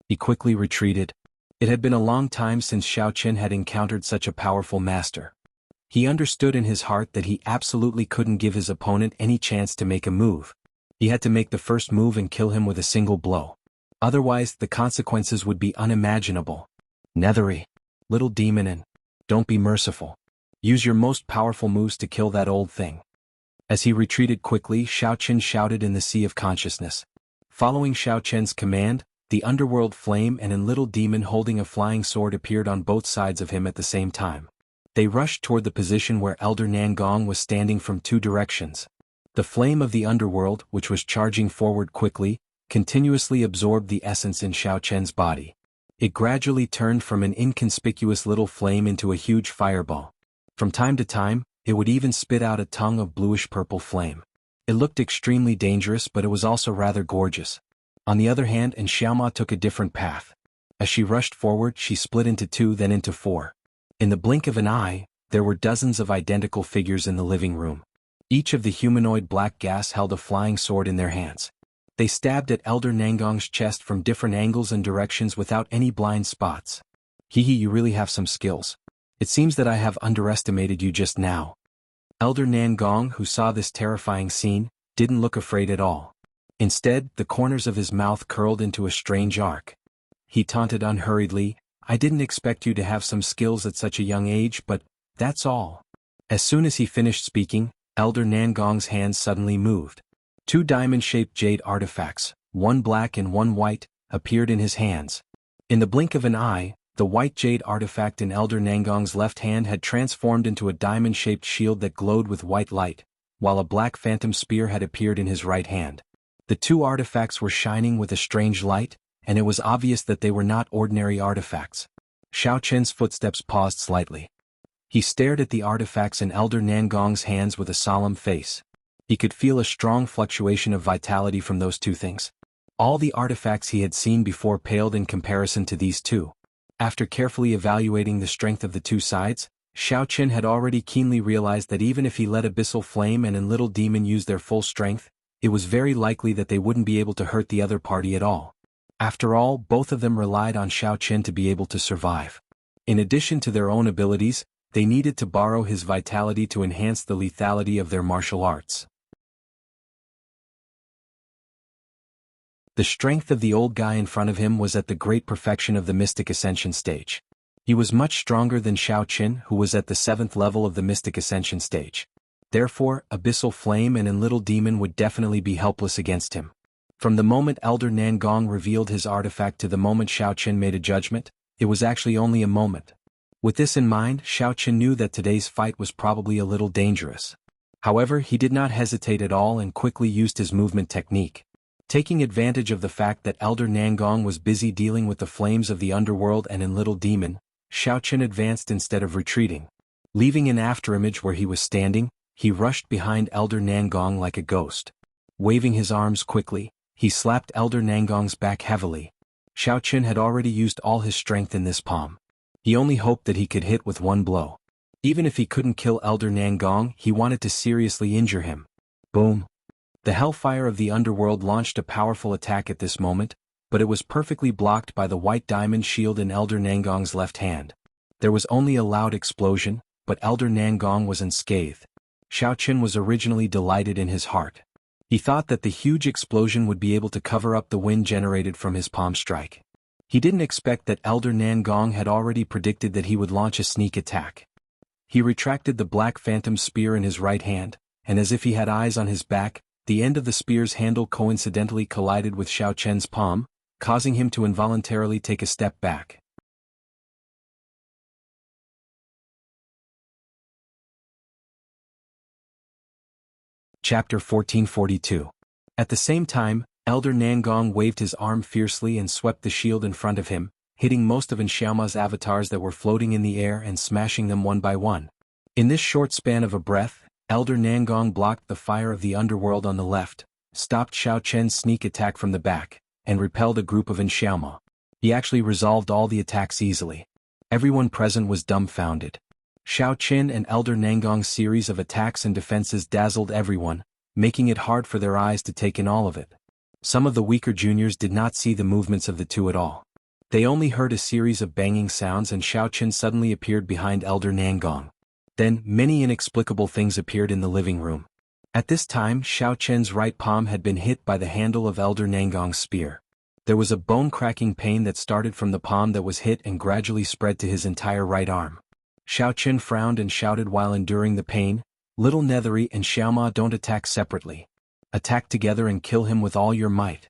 He quickly retreated. It had been a long time since Xiao Qin had encountered such a powerful master. He understood in his heart that he absolutely couldn't give his opponent any chance to make a move. He had to make the first move and kill him with a single blow. Otherwise, the consequences would be unimaginable. Nethery, Little Demon and Don't be merciful. Use your most powerful moves to kill that old thing. As he retreated quickly, Xiao Qin shouted in the sea of consciousness. Following Xiao Qian's command, the underworld flame and a little demon holding a flying sword appeared on both sides of him at the same time. They rushed toward the position where Elder Nangong was standing from two directions. The flame of the underworld, which was charging forward quickly, continuously absorbed the essence in Xiao Qian's body. It gradually turned from an inconspicuous little flame into a huge fireball. From time to time, it would even spit out a tongue of bluish-purple flame. It looked extremely dangerous, but it was also rather gorgeous. On the other hand, Xiaoma took a different path. As she rushed forward, she split into two, then into four. In the blink of an eye, there were dozens of identical figures in the living room. Each of the humanoid black gas held a flying sword in their hands. They stabbed at Elder Nangong's chest from different angles and directions without any blind spots. Hehe, you really have some skills. It seems that I have underestimated you just now. Elder Nangong, who saw this terrifying scene, didn't look afraid at all. Instead, the corners of his mouth curled into a strange arc. He taunted unhurriedly, I didn't expect you to have some skills at such a young age, but that's all. As soon as he finished speaking, Elder Nangong's hands suddenly moved. Two diamond-shaped jade artifacts, one black and one white, appeared in his hands. In the blink of an eye, the white jade artifact in Elder Nangong's left hand had transformed into a diamond-shaped shield that glowed with white light, while a black phantom spear had appeared in his right hand. The two artifacts were shining with a strange light, and it was obvious that they were not ordinary artifacts. Xiao Qian's footsteps paused slightly. He stared at the artifacts in Elder Nangong's hands with a solemn face. He could feel a strong fluctuation of vitality from those two things. All the artifacts he had seen before paled in comparison to these two. After carefully evaluating the strength of the two sides, Xiao Qian had already keenly realized that even if he let Abyssal Flame and Little Demon use their full strength, it was very likely that they wouldn't be able to hurt the other party at all. After all, both of them relied on Xiao Qian to be able to survive. In addition to their own abilities, they needed to borrow his vitality to enhance the lethality of their martial arts. The strength of the old guy in front of him was at the great perfection of the Mystic Ascension stage. He was much stronger than Xiao Qian, who was at the 7th level of the Mystic Ascension stage. Therefore, Abyssal Flame and Little Demon would definitely be helpless against him. From the moment Elder Nangong revealed his artifact to the moment Xiao Qian made a judgment, it was actually only a moment. With this in mind, Xiao Qian knew that today's fight was probably a little dangerous. However, he did not hesitate at all and quickly used his movement technique. Taking advantage of the fact that Elder Nangong was busy dealing with the flames of the underworld and Little Demon, Xiao Qian advanced instead of retreating. Leaving an afterimage where he was standing, he rushed behind Elder Nangong like a ghost. Waving his arms quickly, he slapped Elder Nangong's back heavily. Xiao Qian had already used all his strength in this palm. He only hoped that he could hit with one blow. Even if he couldn't kill Elder Nangong, he wanted to seriously injure him. Boom! The hellfire of the underworld launched a powerful attack at this moment, but it was perfectly blocked by the white diamond shield in Elder Nangong's left hand. There was only a loud explosion, but Elder Nangong was unscathed. Xiao Qian was originally delighted in his heart. He thought that the huge explosion would be able to cover up the wind generated from his palm strike. He didn't expect that Elder Nangong had already predicted that he would launch a sneak attack. He retracted the black phantom spear in his right hand, and as if he had eyes on his back, the end of the spear's handle coincidentally collided with Xiao Qian's palm, causing him to involuntarily take a step back. Chapter 1442. At the same time, Elder Nangong waved his arm fiercely and swept the shield in front of him, hitting most of Xiaoma's avatars that were floating in the air and smashing them one by one. In this short span of a breath, Elder Nangong blocked the fire of the underworld on the left, stopped Xiao Qian's sneak attack from the back, and repelled a group of Xiaoma. He actually resolved all the attacks easily. Everyone present was dumbfounded. Xiao Qian and Elder Nangong's series of attacks and defenses dazzled everyone, making it hard for their eyes to take in all of it. Some of the weaker juniors did not see the movements of the two at all. They only heard a series of banging sounds and Xiao Qian suddenly appeared behind Elder Nangong. Then, many inexplicable things appeared in the living room. At this time, Xiao Qian's right palm had been hit by the handle of Elder Nangong's spear. There was a bone-cracking pain that started from the palm that was hit and gradually spread to his entire right arm. Xiao Chen frowned and shouted while enduring the pain, "Little Nethery and Xiaoma, don't attack separately. Attack together and kill him with all your might."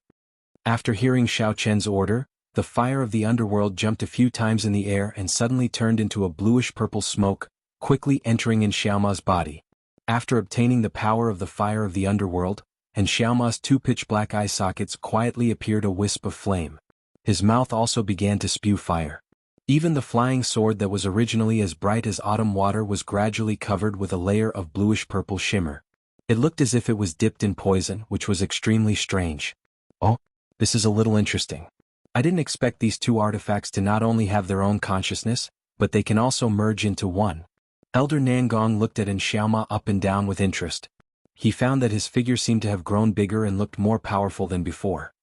After hearing Xiao Chen's order, the fire of the underworld jumped a few times in the air and suddenly turned into a bluish-purple smoke, quickly entering in Xiaoma's body. After obtaining the power of the fire of the underworld, and Xiaoma's two pitch-black eye sockets quietly appeared a wisp of flame. His mouth also began to spew fire. Even the flying sword that was originally as bright as autumn water was gradually covered with a layer of bluish-purple shimmer. It looked as if it was dipped in poison, which was extremely strange. "Oh, this is a little interesting. I didn't expect these two artifacts to not only have their own consciousness, but they can also merge into one." Elder Nangong looked at Xiaoma up and down with interest. He found that his figure seemed to have grown bigger and looked more powerful than before.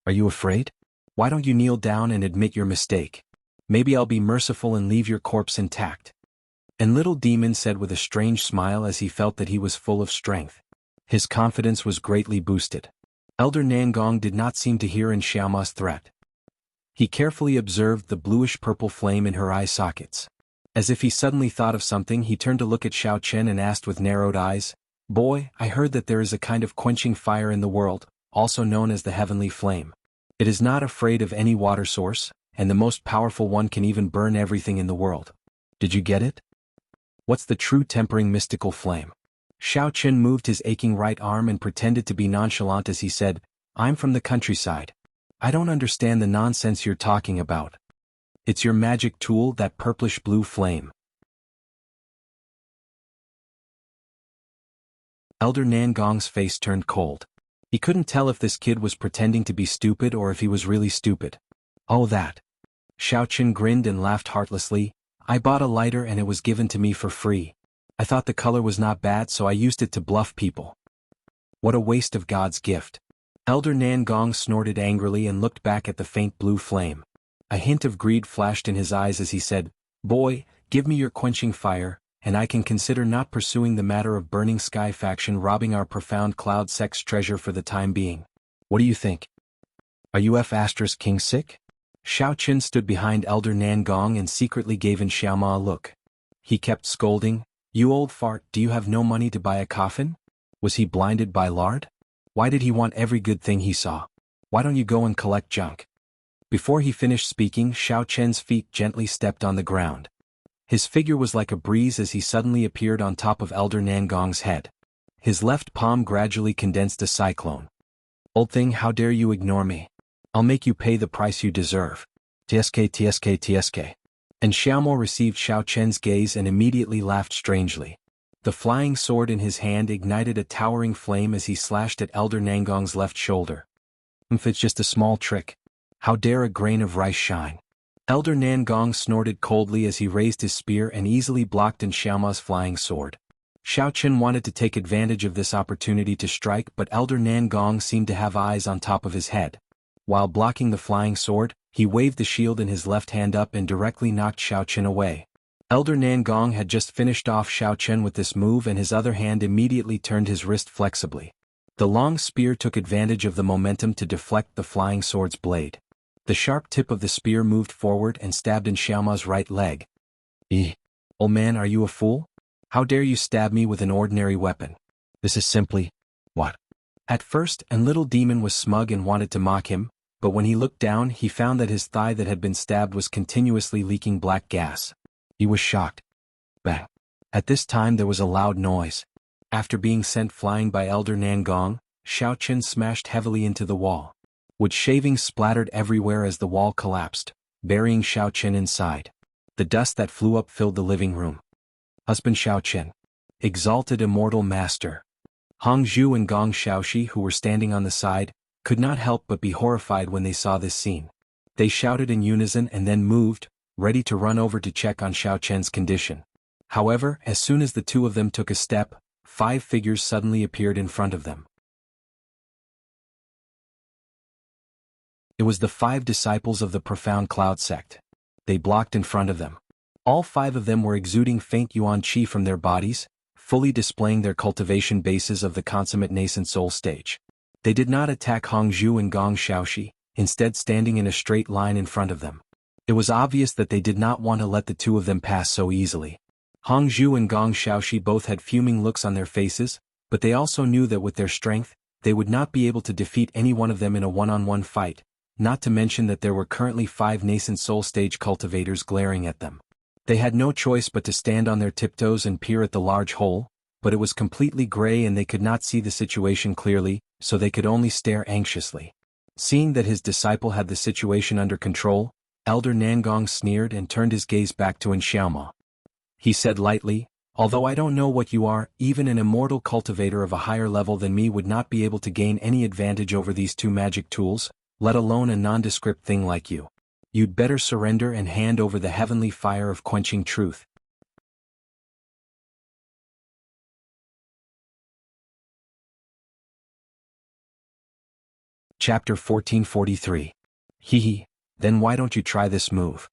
Are you afraid? Why don't you kneel down and admit your mistake? Maybe I'll be merciful and leave your corpse intact." And Little Demon said with a strange smile as he felt that he was full of strength. His confidence was greatly boosted. Elder Nangong did not seem to hear Xiaoma's threat. He carefully observed the bluish-purple flame in her eye sockets. As if he suddenly thought of something, he turned to look at Xiao Chen and asked with narrowed eyes, "Boy, I heard that there is a kind of quenching fire in the world, also known as the heavenly flame. It is not afraid of any water source, and the most powerful one can even burn everything in the world. Did you get it? What's the true tempering mystical flame?" Xiao Chen moved his aching right arm and pretended to be nonchalant as he said, "I'm from the countryside. I don't understand the nonsense you're talking about. It's your magic tool, that purplish-blue flame." Elder Nangong's face turned cold. He couldn't tell if this kid was pretending to be stupid or if he was really stupid. "Oh, that." Xiao Chen grinned and laughed heartlessly. "I bought a lighter and it was given to me for free. I thought the color was not bad, so I used it to bluff people. What a waste of God's gift." Elder Nangong snorted angrily and looked back at the faint blue flame. A hint of greed flashed in his eyes as he said, "Boy, give me your quenching fire, and I can consider not pursuing the matter of Burning Sky faction robbing our profound cloud sex treasure for the time being. What do you think? Are you King sick?" Xiao Chen stood behind Elder Nangong and secretly gave Xiaoma a look. He kept scolding, "You old fart, do you have no money to buy a coffin? Was he blinded by lard? Why did he want every good thing he saw? Why don't you go and collect junk?" Before he finished speaking, Xiao Chen's feet gently stepped on the ground. His figure was like a breeze as he suddenly appeared on top of Elder Nangong's head. His left palm gradually condensed a cyclone. "Old thing, how dare you ignore me? I'll make you pay the price you deserve. TSK. And Xiaomo received Xiao Chen's gaze and immediately laughed strangely. The flying sword in his hand ignited a towering flame as he slashed at Elder Nangong's left shoulder. "If it's just a small trick. How dare a grain of rice shine?" Elder Nangong snorted coldly as he raised his spear and easily blocked Xiaoma's flying sword. Xiao Chen wanted to take advantage of this opportunity to strike, but Elder Nangong seemed to have eyes on top of his head. While blocking the flying sword, he waved the shield in his left hand up and directly knocked Xiao Chen away. Elder Nangong had just finished off Xiao Chen with this move and his other hand immediately turned his wrist flexibly. The long spear took advantage of the momentum to deflect the flying sword's blade. The sharp tip of the spear moved forward and stabbed Xiaoma's right leg. Old man, are you a fool? How dare you stab me with an ordinary weapon? This is simply... what?" At first, Little Demon was smug and wanted to mock him, but when he looked down he found that his thigh that had been stabbed was continuously leaking black gas. He was shocked. Bang. At this time there was a loud noise. After being sent flying by Elder Nangong, Xiao Chen smashed heavily into the wall. Wood shavings splattered everywhere as the wall collapsed, burying Xiao Chen inside. The dust that flew up filled the living room. Husband Xiao Chen. Exalted immortal master. Hong Zhu and Gong Xiaoxi, who were standing on the side, could not help but be horrified when they saw this scene. They shouted in unison and then moved, ready to run over to check on Xiao Chen's condition. However, as soon as the two of them took a step, 5 figures suddenly appeared in front of them. It was the 5 disciples of the Profound Cloud sect. They blocked in front of them. All 5 of them were exuding faint yuan qi from their bodies, fully displaying their cultivation bases of the consummate nascent soul stage. They did not attack Hongzhu and Gong Xiaoxi, instead standing in a straight line in front of them. It was obvious that they did not want to let the two of them pass so easily. Hongzhu and Gong Xiaoxi both had fuming looks on their faces, but they also knew that with their strength, they would not be able to defeat any one of them in a one-on-one fight, not to mention that there were currently 5 nascent soul stage cultivators glaring at them. They had no choice but to stand on their tiptoes and peer at the large hole, but it was completely gray and they could not see the situation clearly, so they could only stare anxiously. Seeing that his disciple had the situation under control, Elder Nangong sneered and turned his gaze back to Xiaoma. He said lightly, "Although I don't know what you are, even an immortal cultivator of a higher level than me would not be able to gain any advantage over these 2 magic tools, let alone a nondescript thing like you. You'd better surrender and hand over the heavenly fire of quenching truth." Chapter 1443. Hee, then why don't you try this move?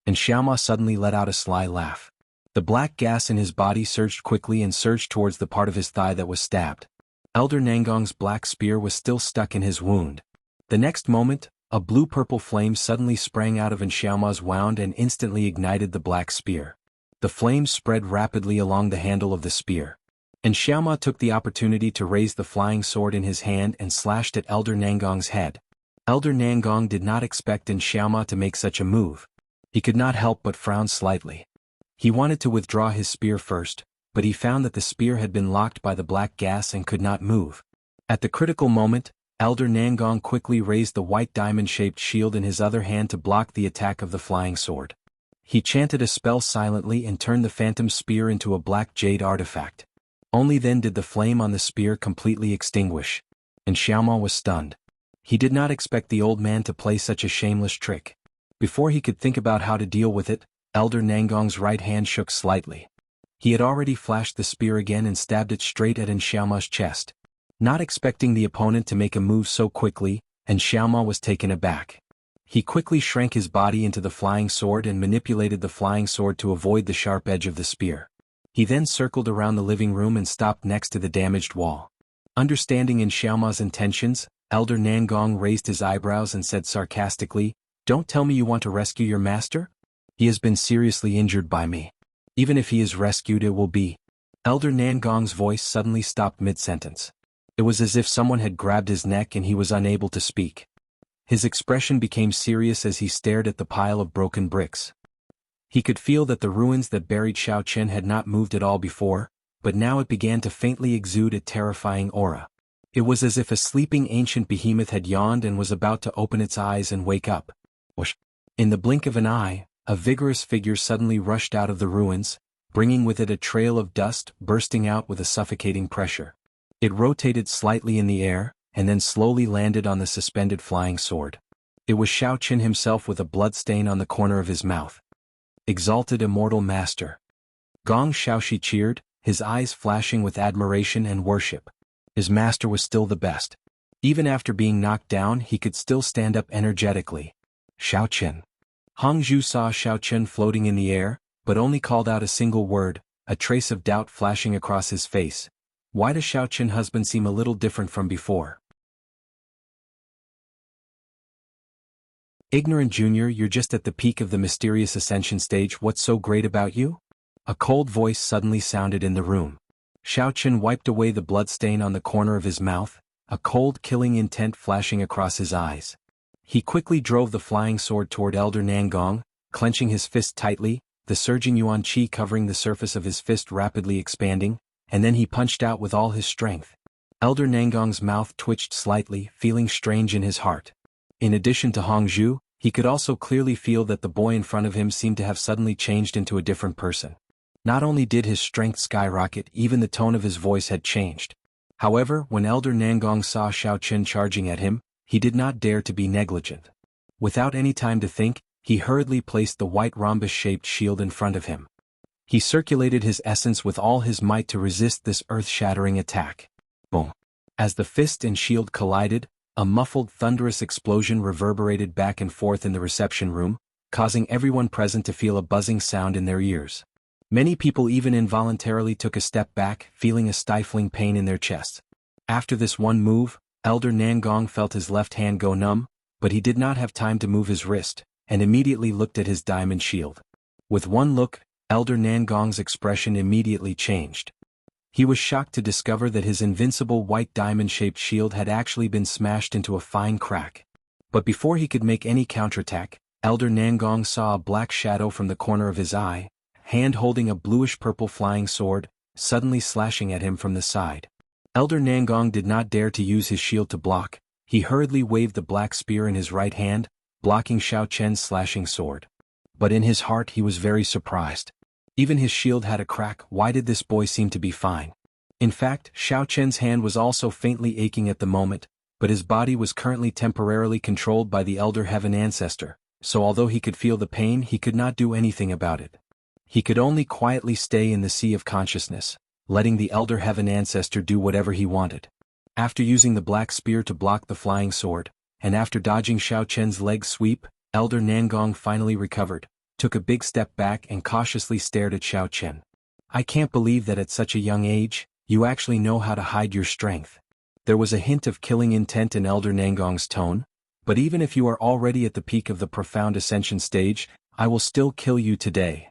And Xiaoma suddenly let out a sly laugh. The black gas in his body surged quickly and surged towards the part of his thigh that was stabbed. Elder Nangong's black spear was still stuck in his wound. The next moment, a blue-purple flame suddenly sprang out of Xiaoma's wound and instantly ignited the black spear. The flames spread rapidly along the handle of the spear. And Xiaoma took the opportunity to raise the flying sword in his hand and slashed at Elder Nangong's head. Elder Nangong did not expect Xiaoma to make such a move. He could not help but frown slightly. He wanted to withdraw his spear first, but he found that the spear had been locked by the black gas and could not move. At the critical moment, Elder Nangong quickly raised the white diamond-shaped shield in his other hand to block the attack of the flying sword. He chanted a spell silently and turned the phantom spear into a black jade artifact. Only then did the flame on the spear completely extinguish. And Xiaoma was stunned. He did not expect the old man to play such a shameless trick. Before he could think about how to deal with it, Elder Nangong's right hand shook slightly. He had already flashed the spear again and stabbed it straight at Xiaoma's chest. Not expecting the opponent to make a move so quickly, Xiaoma was taken aback. He quickly shrank his body into the flying sword and manipulated the flying sword to avoid the sharp edge of the spear. He then circled around the living room and stopped next to the damaged wall. Understanding Xiaoma's intentions, Elder Nangong raised his eyebrows and said sarcastically, "Don't tell me you want to rescue your master? He has been seriously injured by me. Even if he is rescued, it will be..." Elder Nangong's voice suddenly stopped mid-sentence. It was as if someone had grabbed his neck and he was unable to speak. His expression became serious as he stared at the pile of broken bricks. He could feel that the ruins that buried Xiaochen had not moved at all before, but now it began to faintly exude a terrifying aura. It was as if a sleeping ancient behemoth had yawned and was about to open its eyes and wake up. Whoosh! In the blink of an eye, a vigorous figure suddenly rushed out of the ruins, bringing with it a trail of dust bursting out with a suffocating pressure. It rotated slightly in the air, and then slowly landed on the suspended flying sword. It was Xiaochen himself with a bloodstain on the corner of his mouth. Exalted Immortal Master. Gong Xiaoxi cheered, his eyes flashing with admiration and worship. His master was still the best. Even after being knocked down, he could still stand up energetically. Xiaochen. Hongzhu saw Xiaochen floating in the air, but only called out a single word, a trace of doubt flashing across his face. Why does Xiaochen husband seem a little different from before? Ignorant Junior, you're just at the peak of the mysterious ascension stage. What's so great about you? A cold voice suddenly sounded in the room. Xiaochen wiped away the bloodstain on the corner of his mouth, a cold killing intent flashing across his eyes. He quickly drove the flying sword toward Elder Nangong, clenching his fist tightly, the surging yuan qi covering the surface of his fist rapidly expanding, and then he punched out with all his strength. Elder Nangong's mouth twitched slightly, feeling strange in his heart. In addition to Hongzhu, he could also clearly feel that the boy in front of him seemed to have suddenly changed into a different person. Not only did his strength skyrocket, even the tone of his voice had changed. However, when Elder Nangong saw Xiaochen charging at him, he did not dare to be negligent. Without any time to think, he hurriedly placed the white rhombus-shaped shield in front of him. He circulated his essence with all his might to resist this earth-shattering attack. Boom! As the fist and shield collided, a muffled thunderous explosion reverberated back and forth in the reception room, causing everyone present to feel a buzzing sound in their ears. Many people even involuntarily took a step back, feeling a stifling pain in their chests. After this one move, Elder Nangong felt his left hand go numb, but he did not have time to move his wrist, and immediately looked at his diamond shield. With one look, Elder Nangong's expression immediately changed. He was shocked to discover that his invincible white diamond-shaped shield had actually been smashed into a fine crack. But before he could make any counterattack, Elder Nangong saw a black shadow from the corner of his eye, hand holding a bluish-purple flying sword, suddenly slashing at him from the side. Elder Nangong did not dare to use his shield to block. He hurriedly waved the black spear in his right hand, blocking Xiao Chen's slashing sword. But in his heart he was very surprised. Even his shield had a crack. Why did this boy seem to be fine? In fact, Xiao Chen's hand was also faintly aching at the moment, but his body was currently temporarily controlled by the Elder Heaven Ancestor, so although he could feel the pain, he could not do anything about it. He could only quietly stay in the sea of consciousness, letting the Elder Heaven Ancestor do whatever he wanted. After using the black spear to block the flying sword, and after dodging Xiao Chen's leg sweep, Elder Nangong finally recovered, took a big step back and cautiously stared at Xiao Chen. I can't believe that at such a young age, you actually know how to hide your strength. There was a hint of killing intent in Elder Nangong's tone, but even if you are already at the peak of the profound ascension stage, I will still kill you today.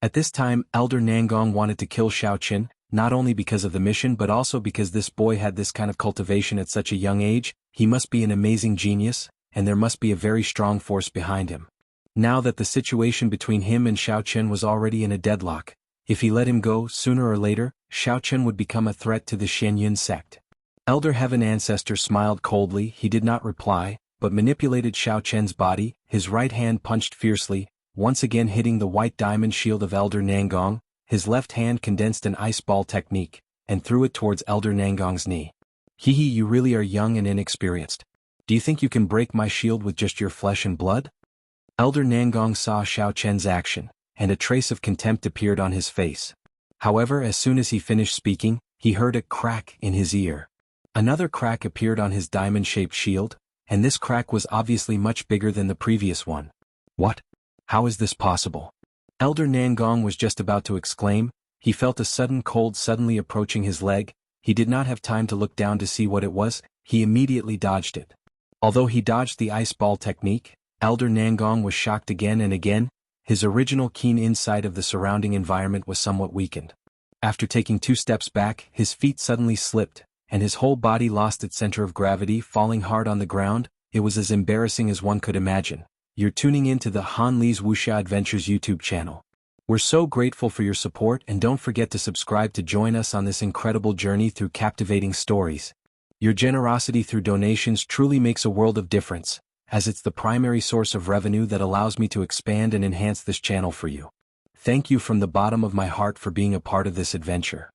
At this time, Elder Nangong wanted to kill Xiao Chen, not only because of the mission but also because this boy had this kind of cultivation at such a young age. He must be an amazing genius, and there must be a very strong force behind him. Now that the situation between him and Xiao Chen was already in a deadlock, if he let him go, sooner or later, Xiao Chen would become a threat to the Xianyun sect. Elder Heaven Ancestor smiled coldly. He did not reply, but manipulated Xiao Chen's body. His right hand punched fiercely, once again hitting the white diamond shield of Elder Nangong. His left hand condensed an ice ball technique, and threw it towards Elder Nangong's knee. Hehe, you really are young and inexperienced. Do you think you can break my shield with just your flesh and blood? Elder Nangong saw Xiao Chen's action, and a trace of contempt appeared on his face. However, as soon as he finished speaking, he heard a crack in his ear. Another crack appeared on his diamond-shaped shield, and this crack was obviously much bigger than the previous one. What? How is this possible? Elder Nangong was just about to exclaim. He felt a sudden cold suddenly approaching his leg. He did not have time to look down to see what it was. He immediately dodged it. Although he dodged the ice ball technique, Elder Nangong was shocked again and again. His original keen insight of the surrounding environment was somewhat weakened. After taking 2 steps back, his feet suddenly slipped, and his whole body lost its center of gravity, falling hard on the ground. It was as embarrassing as one could imagine. You're tuning in to the Han Li's Wuxia Adventures YouTube channel. We're so grateful for your support, and don't forget to subscribe to join us on this incredible journey through captivating stories. Your generosity through donations truly makes a world of difference, as it's the primary source of revenue that allows me to expand and enhance this channel for you. Thank you from the bottom of my heart for being a part of this adventure.